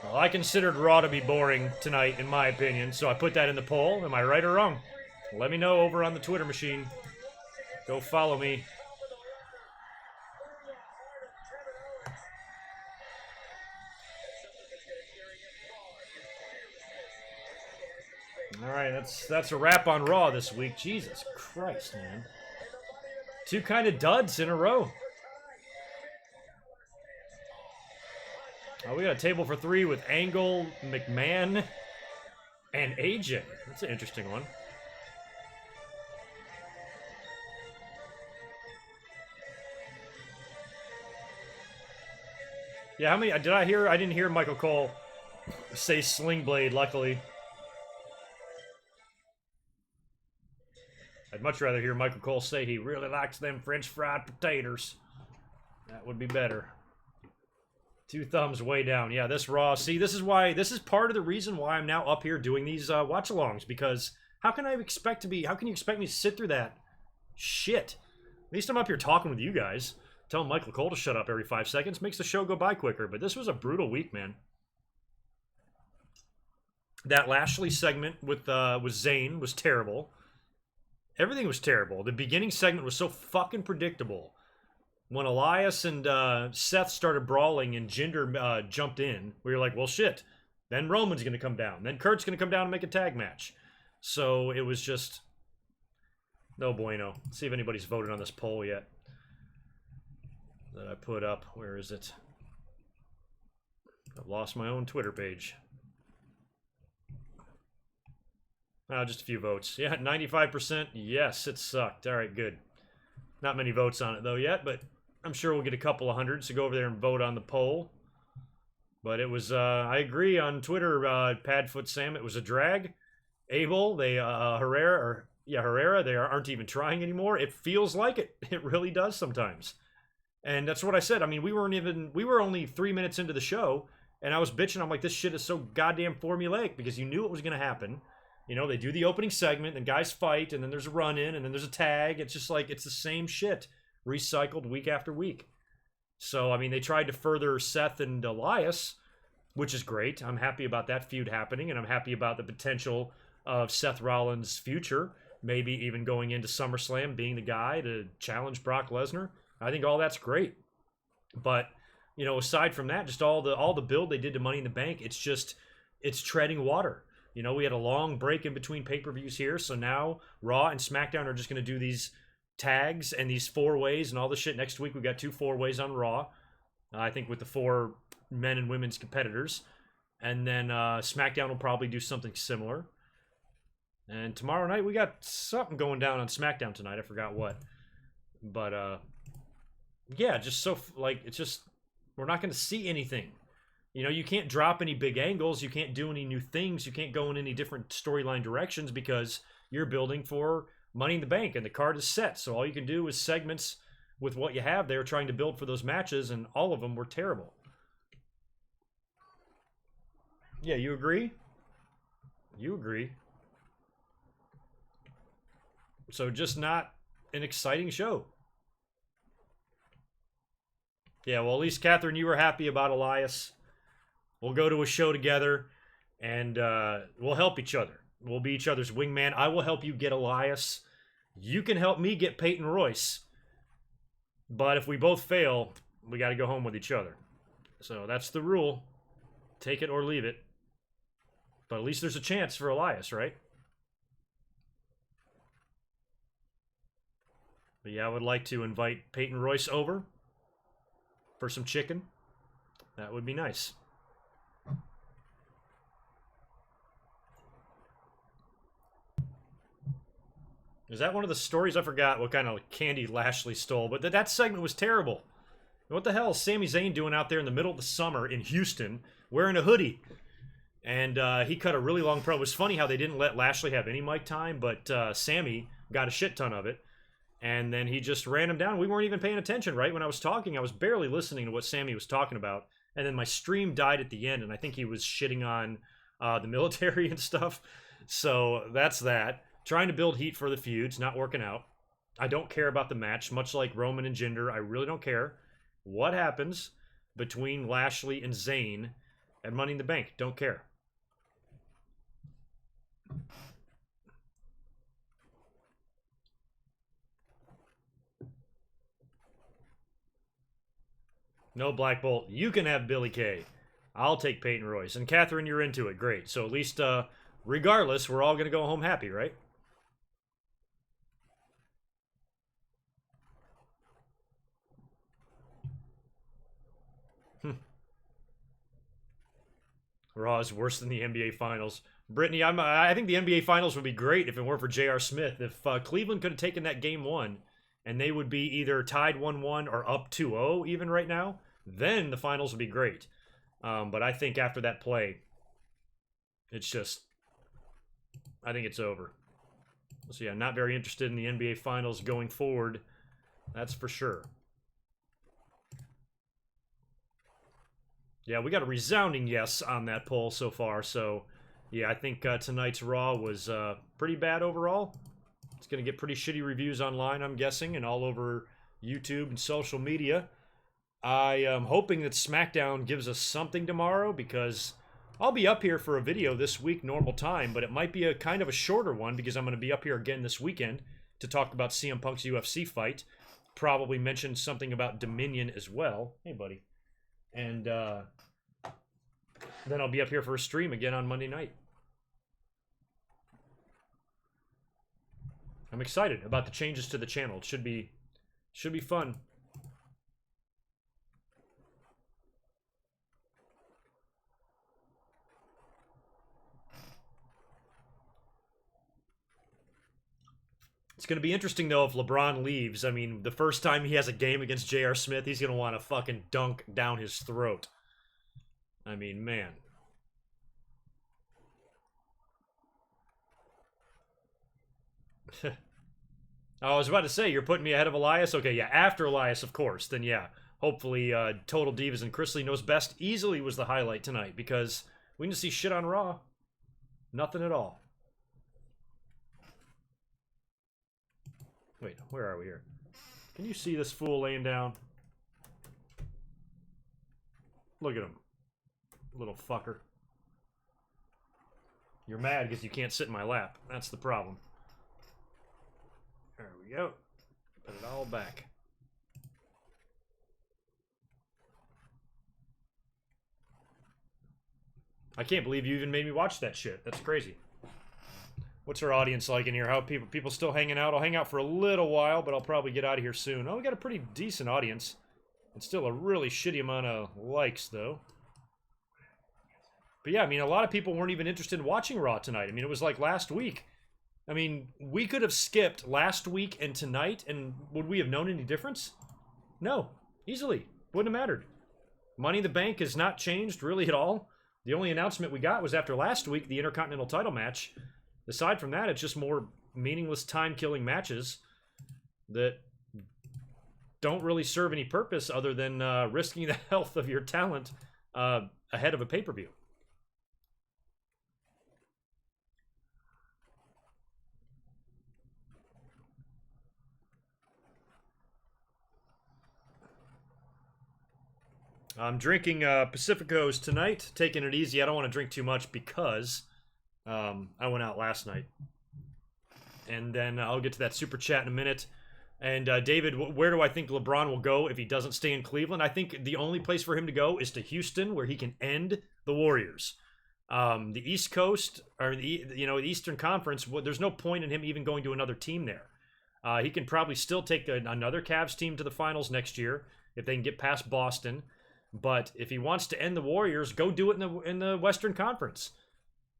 Speaker 1: Well, I considered Raw to be boring tonight, in my opinion, so I put that in the poll. Am I right or wrong? Let me know over on the Twitter machine. Go follow me. Alright, that's a wrap on Raw this week. Jesus Christ, man. 2 kind of duds in a row. Oh, we got a table for 3 with Angle, McMahon, and AJ. That's an interesting one. Yeah, how many did I hear? I didn't hear Michael Cole say Sling Blade, luckily. I'd much rather hear Michael Cole say he really likes them French fried potatoes. That would be better. 2 thumbs way down. Yeah, this Raw. See, this is part of the reason why I'm now up here doing these watch-alongs, because how can you expect me to sit through that shit? At least I'm up here talking with you guys. Telling Michael Cole to shut up every 5 seconds makes the show go by quicker, but this was a brutal week, man. That Lashley segment with Zayn was terrible. Everything was terrible. The beginning segment was so fucking predictable. When Elias and Seth started brawling and Jinder jumped in, we were like, well, shit. Then Roman's going to come down. Then Kurt's going to come down and make a tag match. So it was just no bueno. Let's see if anybody's voted on this poll yet that I put up. Where is it? I've lost my own Twitter page. Just a few votes. Yeah, 95%. Yes, it sucked. All right, good. Not many votes on it, though, yet, but I'm sure we'll get a couple of hundred, so go over there and vote on the poll. But it was, I agree on Twitter, Padfoot Sam, it was a drag. Abel, Herrera, they aren't even trying anymore. It feels like it. It really does sometimes. And that's what I said. I mean, we were only 3 minutes into the show, and I was bitching. I'm like, this shit is so goddamn formulaic, because you knew it was going to happen. You know, they do the opening segment, and guys fight, and then there's a run-in, and then there's a tag. It's just like, it's the same shit, recycled week after week. So, I mean, they tried to further Seth and Elias, which is great. I'm happy about that feud happening, and I'm happy about the potential of Seth Rollins' future, maybe even going into SummerSlam, being the guy to challenge Brock Lesnar. I think all that's great. But, you know, aside from that, just all the build they did to Money in the Bank, it's treading water. You know, we had a long break in between pay-per-views here, so now Raw and SmackDown are just going to do these tags and these 4-ways and all the shit. Next week we got 2 4-ways on Raw, I think, with the 4 men and women's competitors. And then SmackDown will probably do something similar. And tomorrow night we got something going down on SmackDown tonight. I forgot what. But, yeah, just so, like, it's just, we're not going to see anything. You know, you can't drop any big angles. You can't do any new things. You can't go in any different storyline directions because you're building for Money in the Bank, and the card is set. So all you can do is segments with what you have there, trying to build for those matches, and all of them were terrible. Yeah, you agree? You agree. So just not an exciting show. Yeah, well, at least, Catherine, you were happy about Elias. We'll go to a show together, and we'll help each other. We'll be each other's wingman. I will help you get Elias. You can help me get Peyton Royce. But if we both fail, we got to go home with each other. So that's the rule. Take it or leave it. But at least there's a chance for Elias, right? But yeah, I would like to invite Peyton Royce over for some chicken. That would be nice. Is that one of the stories? I forgot what kind of candy Lashley stole, but that segment was terrible. What the hell is Sami Zayn doing out there in the middle of the summer in Houston wearing a hoodie? And he cut a really long promo. It was funny how they didn't let Lashley have any mic time, but Sami got a shit ton of it. And then he just ran him down. We weren't even paying attention, right? When I was talking, I was barely listening to what Sami was talking about. And then my stream died at the end, and I think he was shitting on the military and stuff. So that's that. Trying to build heat for the feuds, not working out. I don't care about the match, much like Roman and Jinder. I really don't care what happens between Lashley and Zayn at Money in the Bank. Don't care. No Black Bolt. You can have Billy Kay. I'll take Peyton Royce. And Catherine, you're into it. Great. So at least, regardless, we're all going to go home happy, right? Raw is worse than the NBA Finals. Brittany, I think the NBA Finals would be great if it weren't for J.R. Smith. If Cleveland could have taken that game 1, and they would be either tied 1-1 or up 2-0 even right now, then the finals would be great. But I think after that play, it's just, I think it's over. So yeah, not very interested in the NBA Finals going forward. That's for sure. Yeah, we got a resounding yes on that poll so far. So yeah, I think tonight's Raw was pretty bad overall. It's going to get pretty shitty reviews online, I'm guessing, and all over YouTube and social media. I am hoping that SmackDown gives us something tomorrow, because I'll be up here for a video this week, normal time, but it might be a kind of a shorter one because I'm going to be up here again this weekend to talk about CM Punk's UFC fight. Probably mention something about Dominion as well. Hey, buddy. And then I'll be up here for a stream again on Monday night. I'm excited about the changes to the channel. It should be fun. It's It's going to be interesting, though, if LeBron leaves. I mean, the first time he has a game against J.R. Smith, he's going to want to fucking dunk down his throat. I mean, man. I was about to say, you're putting me ahead of Elias? Okay, yeah, after Elias, of course. Then, yeah, hopefully Total Divas and Chris Lee Knows Best easily was the highlight tonight, because we didn't see shit on Raw. Nothing at all. Wait, where are we here? Can you see this fool laying down? Look at him. Little fucker. You're mad because you can't sit in my lap. That's the problem. There we go. Put it all back. I can't believe you even made me watch that shit. That's crazy. What's our audience like in here? How people still hanging out? I'll hang out for a little while, but I'll probably get out of here soon. Oh, we got a pretty decent audience. It's still a really shitty amount of likes, though. But yeah, I mean, a lot of people weren't even interested in watching Raw tonight. I mean, it was like last week. I mean, we could have skipped last week and tonight, and would we have known any difference? No. Easily. Wouldn't have mattered. Money in the Bank has not changed really at all. The only announcement we got was after last week, the Intercontinental title match. Aside from that, it's just more meaningless time-killing matches that don't really serve any purpose other than risking the health of your talent ahead of a pay-per-view. I'm drinking Pacificos tonight, taking it easy. I don't want to drink too much because I went out last night. And then I'll get to that super chat in a minute. And David, where do I think LeBron will go if he doesn't stay in Cleveland? I think the only place for him to go is to Houston, where he can end the Warriors. The East Coast, or the Eastern Conference, there's no point in him even going to another team there. He can probably still take another Cavs team to the finals next year if they can get past Boston. But if he wants to end the Warriors, go do it in the Western Conference.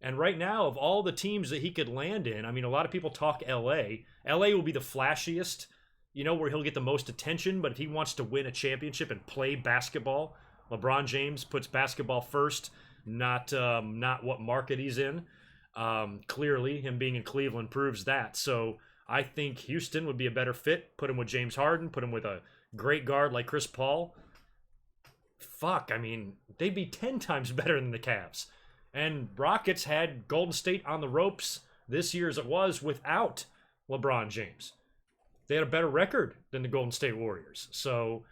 Speaker 1: And right now, of all the teams that he could land in, I mean, a lot of people talk LA. LA will be the flashiest, where he'll get the most attention. But if he wants to win a championship and play basketball, LeBron James puts basketball first, not what market he's in. Clearly, him being in Cleveland proves that. So I think Houston would be a better fit. Put him with James Harden. Put him with a great guard like Chris Paul. Fuck, I mean, they'd be 10 times better than the Cavs. And Rockets had Golden State on the ropes this year as it was without LeBron James. They had a better record than the Golden State Warriors. So,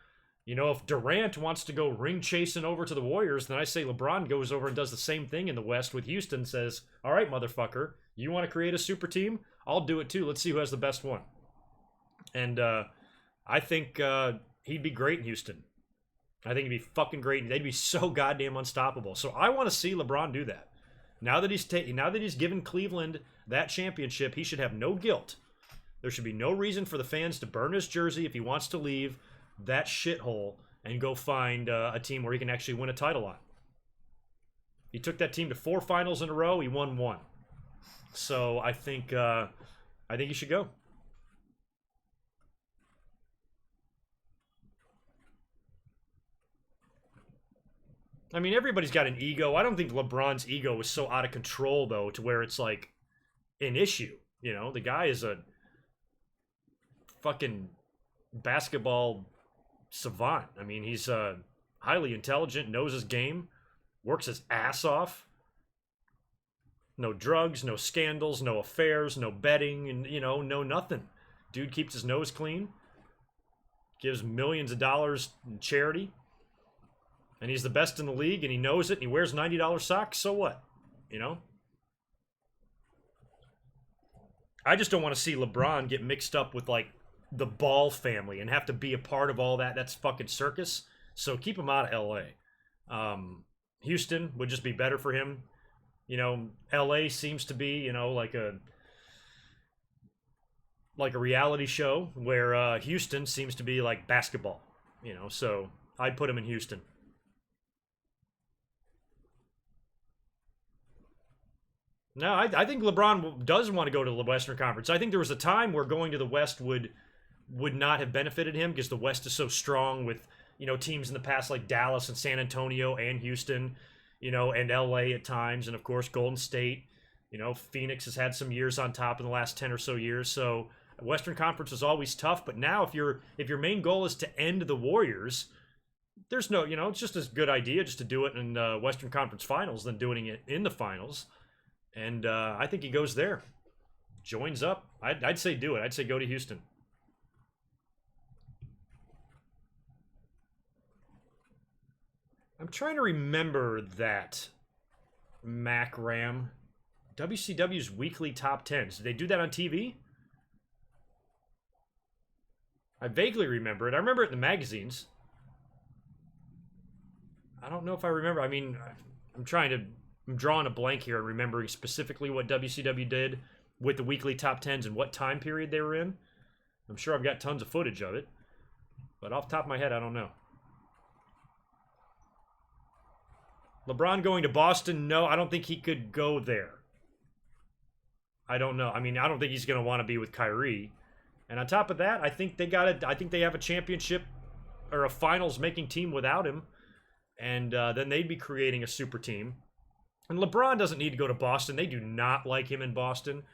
Speaker 1: if Durant wants to go ring chasing over to the Warriors, then I say LeBron goes over and does the same thing in the West with Houston, says, all right, motherfucker, you want to create a super team? I'll do it too. Let's see who has the best one. And I think he'd be great in Houston. I think he'd be fucking great. They'd be so goddamn unstoppable. So I want to see LeBron do that. Now that he's given Cleveland that championship, he should have no guilt. There should be no reason for the fans to burn his jersey if he wants to leave that shithole and go find a team where he can actually win a title on. He took that team to 4 finals in a row. He won 1. So I think he should go. I mean, everybody's got an ego. I don't think LeBron's ego is so out of control, though, to where it's like an issue. The guy is a fucking basketball savant. I mean, he's highly intelligent, knows his game, works his ass off. No drugs, no scandals, no affairs, no betting, and, no nothing. Dude keeps his nose clean, gives millions of dollars in charity. And he's the best in the league, and he knows it, and he wears $90 socks, so what? I just don't want to see LeBron get mixed up with, like, the Ball family and have to be a part of all that. That's fucking circus. So keep him out of L.A. Houston would just be better for him. L.A. seems to be, like a reality show, where Houston seems to be like basketball. So I'd put him in Houston. No, I think LeBron does want to go to the Western Conference. I think there was a time where going to the West would not have benefited him because the West is so strong with, you know, teams in the past like Dallas and San Antonio and Houston, you know, and LA at times, and of course Golden State. You know, Phoenix has had some years on top in the last 10 or so years. So Western Conference is always tough, but now if your main goal is to end the Warriors, there's no, you know, it's just a good idea just to do it in Western Conference Finals than doing it in the finals. And I think he goes there, joins up. I'd say do it. I'd say go to Houston. I'm trying to remember that Mac Ram. WCW's weekly top 10s. Did they do that on TV? I vaguely remember it. I remember it in the magazines. I don't know if I remember. I mean, I'm drawing a blank here and remembering specifically what WCW did with the weekly top 10s and what time period they were in. I'm sure I've got tons of footage of it. But off the top of my head, I don't know. LeBron going to Boston? No, I don't think he could go there. I don't know. I mean, I don't think he's going to want to be with Kyrie. And on top of that, I think they have a championship or a finals making team without him. And then they'd be creating a super team. And LeBron doesn't need to go to Boston. They do not like him in Boston.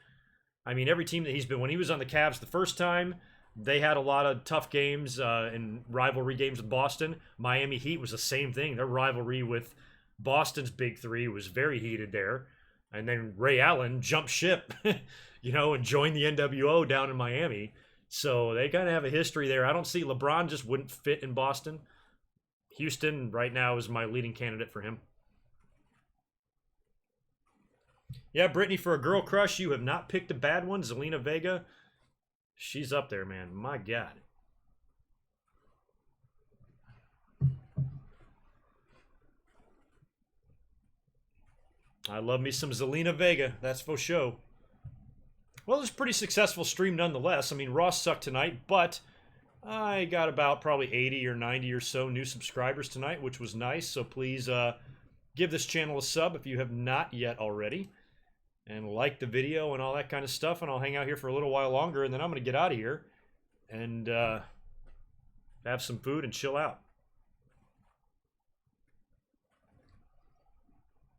Speaker 1: I mean, every team that he's been, when he was on the Cavs the first time, they had a lot of tough games and rivalry games with Boston. Miami Heat was the same thing. Their rivalry with Boston's Big Three was very heated there. And then Ray Allen jumped ship, you know, and joined the NWO down in Miami. So they kind of have a history there. I don't see LeBron just wouldn't fit in Boston. Houston right now is my leading candidate for him. Yeah, Brittany, for a girl crush, you have not picked a bad one. Zelina Vega, she's up there, man. My God. I love me some Zelina Vega, that's for sure. Well, it was a pretty successful stream nonetheless. I mean, Raw sucked tonight, but I got about probably 80 or 90 or so new subscribers tonight, which was nice. So please give this channel a sub if you have not yet already. And like the video and all that kind of stuff. And I'll hang out here for a little while longer, and then I'm going to get out of here and have some food and chill out.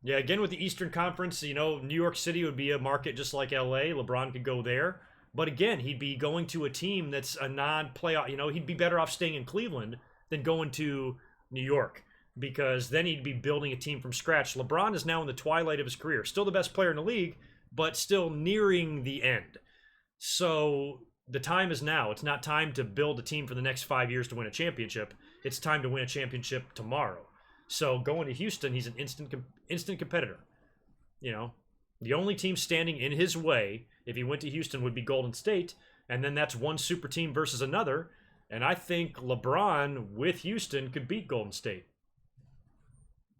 Speaker 1: Yeah, again with the Eastern Conference, you know, New York City would be a market just like LA. LeBron could go there. But again, he'd be going to a team that's a non-playoff. You know, he'd be better off staying in Cleveland than going to New York, because then he'd be building a team from scratch. LeBron is now in the twilight of his career. Still the best player in the league, but still nearing the end. So the time is now. It's not time to build a team for the next 5 years to win a championship. It's time to win a championship tomorrow. So going to Houston, he's an instant competitor. You know, the only team standing in his way if he went to Houston would be Golden State, and then that's one super team versus another. And I think LeBron with Houston could beat Golden State,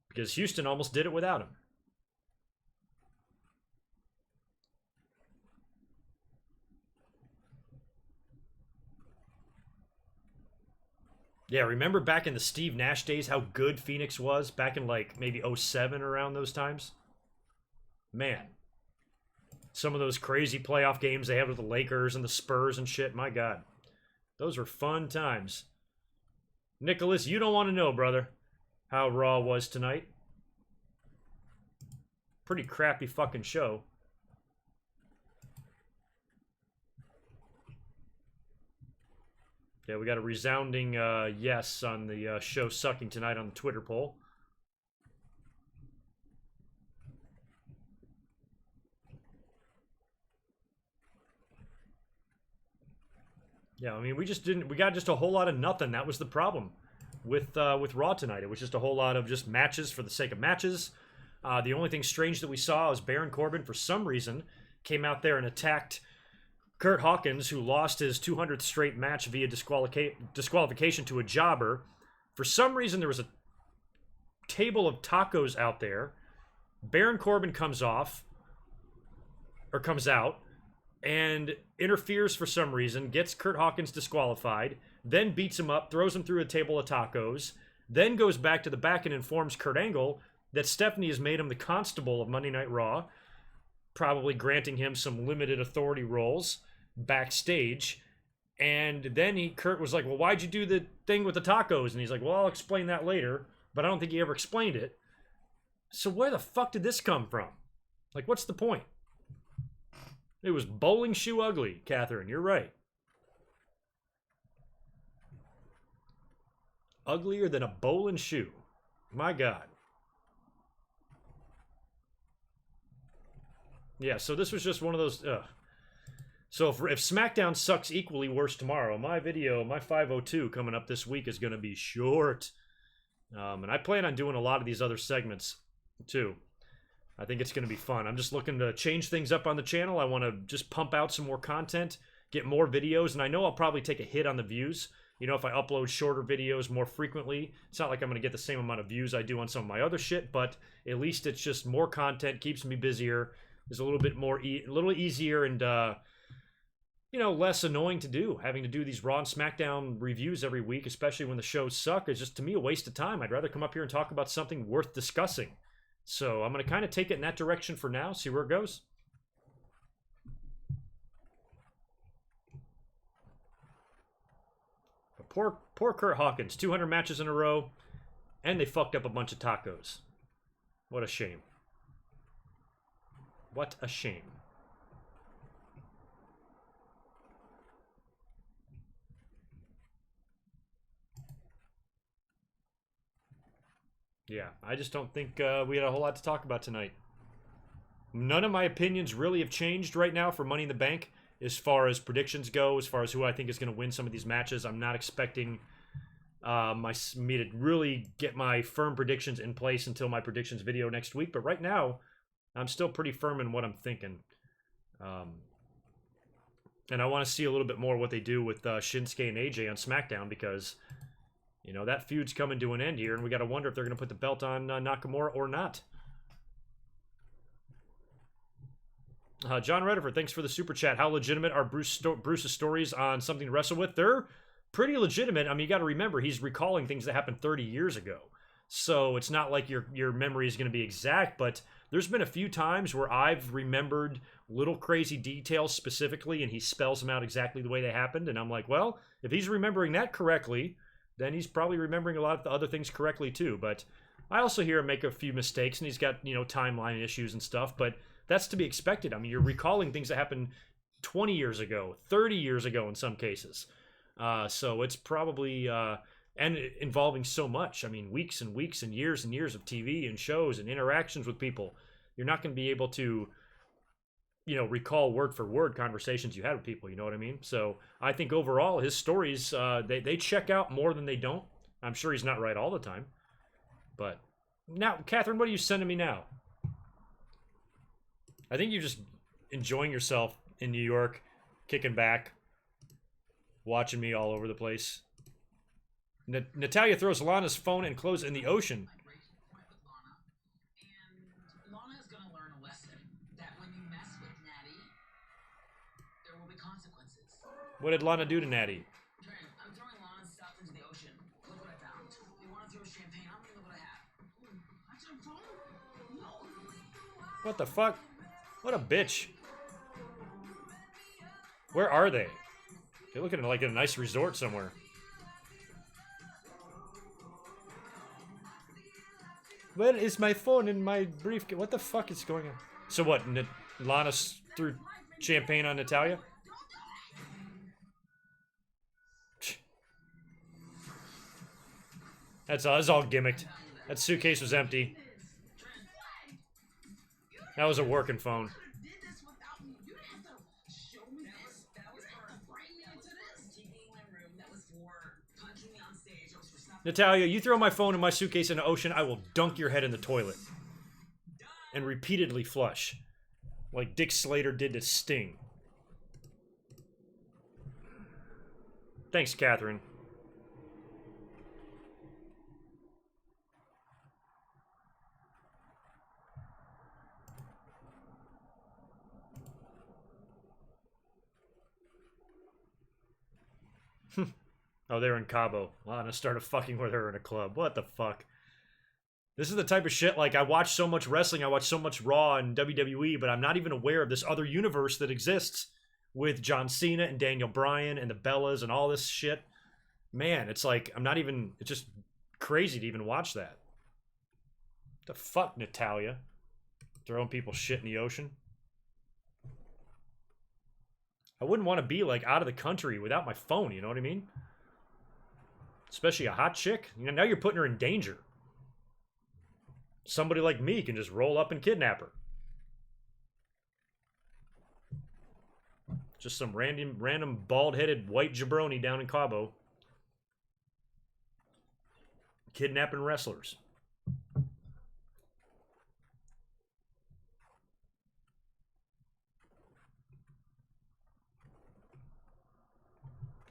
Speaker 1: because Houston almost did it without him. Yeah, remember back in the Steve Nash days how good Phoenix was? Back in like maybe 07, around those times? Man. Some of those crazy playoff games they had with the Lakers and the Spurs and shit. My God. Those were fun times. Nicholas, you don't want to know, brother, how Raw was tonight. Pretty crappy fucking show. Yeah, we got a resounding yes on the show sucking tonight on the Twitter poll. Yeah, I mean, we got just a whole lot of nothing. That was the problem with Raw tonight. It was just a whole lot of just matches for the sake of matches. The only thing strange that we saw is Baron Corbin, for some reason, came out there and attacked Kurt Hawkins, who lost his 200th straight match via disqualification to a jobber. For some reason, there was a table of tacos out there. Baron Corbin comes out, and interferes for some reason, gets Kurt Hawkins disqualified, then beats him up, throws him through a table of tacos, then goes back to the back and informs Kurt Angle that Stephanie has made him the constable of Monday Night Raw. probably granting him some limited authority roles backstage. And then Kurt was like, well, why'd you do the thing with the tacos? And he's like, well, I'll explain that later. But I don't think he ever explained it. So where the fuck did this come from? Like, what's the point? It was bowling shoe ugly, Catherine. You're right. Uglier than a bowling shoe. My God. Yeah, so this was just one of those... So if SmackDown sucks equally worse tomorrow, my video, my 502 coming up this week is going to be short. And I plan on doing a lot of these other segments, too. I think it's going to be fun. I'm just looking to change things up on the channel. I want to just pump out some more content, get more videos, and I know I'll probably take a hit on the views. You know, if I upload shorter videos more frequently, it's not like I'm going to get the same amount of views I do on some of my other shit, but at least it's just more content, keeps me busier, is a little bit more, a little easier, and, you know, less annoying to do. Having to do these Raw and SmackDown reviews every week, especially when the shows suck, is just, to me, a waste of time. I'd rather come up here and talk about something worth discussing. So I'm going to kind of take it in that direction for now, see where it goes. But poor Kurt Hawkins, 200 matches in a row, and they fucked up a bunch of tacos. What a shame. What a shame. Yeah, I just don't think we had a whole lot to talk about tonight. None of my opinions really have changed right now for Money in the Bank as far as predictions go, as far as who I think is going to win some of these matches. I'm not expecting me to really get my firm predictions in place until my predictions video next week. But right now, I'm still pretty firm in what I'm thinking. And I want to see a little bit more what they do with Shinsuke and AJ on SmackDown because... You know, that feud's coming to an end here, and we got to wonder if they're going to put the belt on Nakamura or not. John Reddifer, thanks for the super chat. How legitimate are Bruce's stories on Something to Wrestle With? They're pretty legitimate. I mean, you got to remember, he's recalling things that happened 30 years ago. So it's not like your memory is going to be exact, but there's been a few times where I've remembered little crazy details specifically, and he spells them out exactly the way they happened, and I'm like, well, if he's remembering that correctly... then he's probably remembering a lot of the other things correctly too. But I also hear him make a few mistakes, and he's got, you know, timeline issues and stuff, but that's to be expected. I mean, you're recalling things that happened 20 years ago, 30 years ago in some cases. So it's probably, and involving so much. I mean, weeks and weeks and years of TV and shows and interactions with people. You're not going to be able to, you know, recall word for word conversations you had with people, you know what I mean? So I think overall his stories, they check out more than they don't. I'm sure he's not right all the time. But now, Catherine, what are you sending me now? I think you're just enjoying yourself in New York, kicking back, watching me all over the place. Natalya throws Lana's phone and clothes in the ocean. What did Lana do to Natty?
Speaker 8: I'm throwing Lana's stuff into the ocean. Look what I found. They want to throw champagne on me. Look what I have. That's your phone? No.
Speaker 1: What the fuck? What a bitch. Where are they? They're looking like a nice resort somewhere. Where is my phone in my briefcase? What the fuck is going on? So what? Lana threw champagne on Natalya? That's all gimmicked. That suitcase was empty. That was a working phone. Natalya, you throw my phone and my suitcase in the ocean, I will dunk your head in the toilet. And repeatedly flush. Like Dick Slater did to Sting. Thanks, Catherine. Oh, they're in Cabo. Lana started fucking with her in a club. What the fuck? This is the type of shit, like, I watch so much wrestling, I watch so much Raw and WWE, but I'm not even aware of this other universe that exists with John Cena and Daniel Bryan and the Bellas and all this shit. Man, it's like, it's just crazy to even watch that. What the fuck, Natalya? Throwing people shit in the ocean? I wouldn't want to be, like, out of the country without my phone, you know what I mean? Especially a hot chick. You know, now you're putting her in danger. Somebody like me can just roll up and kidnap her. Just some random bald-headed white jabroni down in Cabo. Kidnapping wrestlers.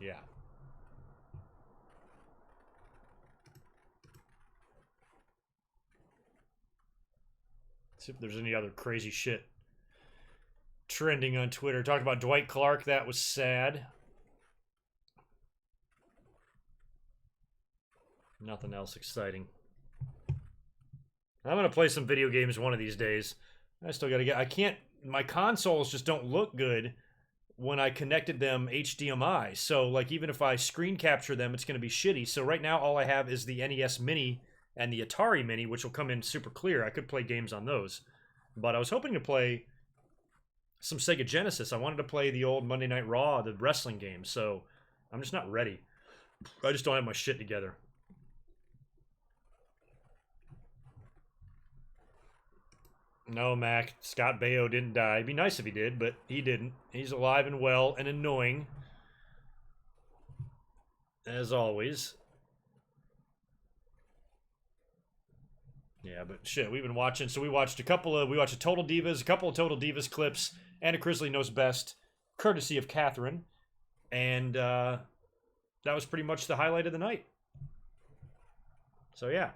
Speaker 1: Yeah. See if there's any other crazy shit trending on Twitter. Talked about Dwight Clark. That was sad. Nothing else exciting. I'm going to play some video games one of these days. I still got to get... I can't... My consoles just don't look good when I connected them HDMI. So, like, even if I screen capture them, it's going to be shitty. So right now, all I have is the NES Mini and the Atari Mini, which will come in super clear. I could play games on those. But I was hoping to play some Sega Genesis. I wanted to play the old Monday Night Raw, the wrestling game. So I'm just not ready. I just don't have my shit together. No, Mac. Scott Baio didn't die. It'd be nice if he did, but he didn't. He's alive and well and annoying. As always. Yeah, but shit, we've been watching. So we watched a couple of Total Divas, a couple of Total Divas clips, and a Grizzly Knows Best, courtesy of Catherine. And that was pretty much the highlight of the night. So yeah.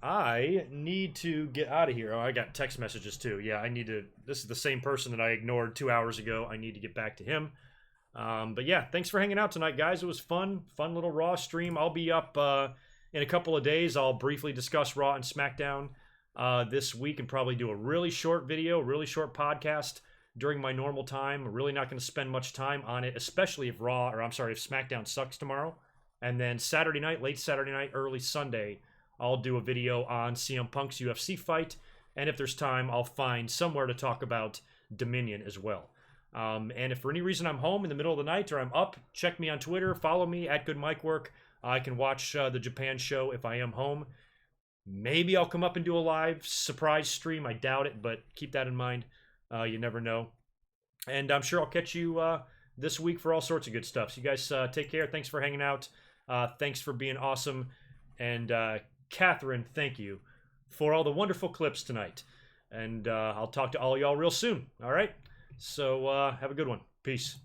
Speaker 1: I need to get out of here. Oh, I got text messages too. Yeah, I need to... This is the same person that I ignored 2 hours ago. I need to get back to him. But yeah, thanks for hanging out tonight, guys. It was fun. Fun little Raw stream. I'll be up in a couple of days. I'll briefly discuss Raw and SmackDown this week and probably do a really short video, really short podcast during my normal time. I'm really not going to spend much time on it, especially if SmackDown sucks tomorrow. And then Saturday night, late Saturday night, early Sunday, I'll do a video on CM Punk's UFC fight, and if there's time, I'll find somewhere to talk about Dominion as well. And if for any reason I'm home in the middle of the night or I'm up, check me on Twitter, follow me at GoodMicWork. I can watch the Japan show if I am home. Maybe I'll come up and do a live surprise stream. I doubt it, but keep that in mind. You never know. And I'm sure I'll catch you this week for all sorts of good stuff. So you guys take care. Thanks for hanging out. Thanks for being awesome. And Catherine, thank you for all the wonderful clips tonight. And I'll talk to all y'all real soon. All right? So have a good one. Peace.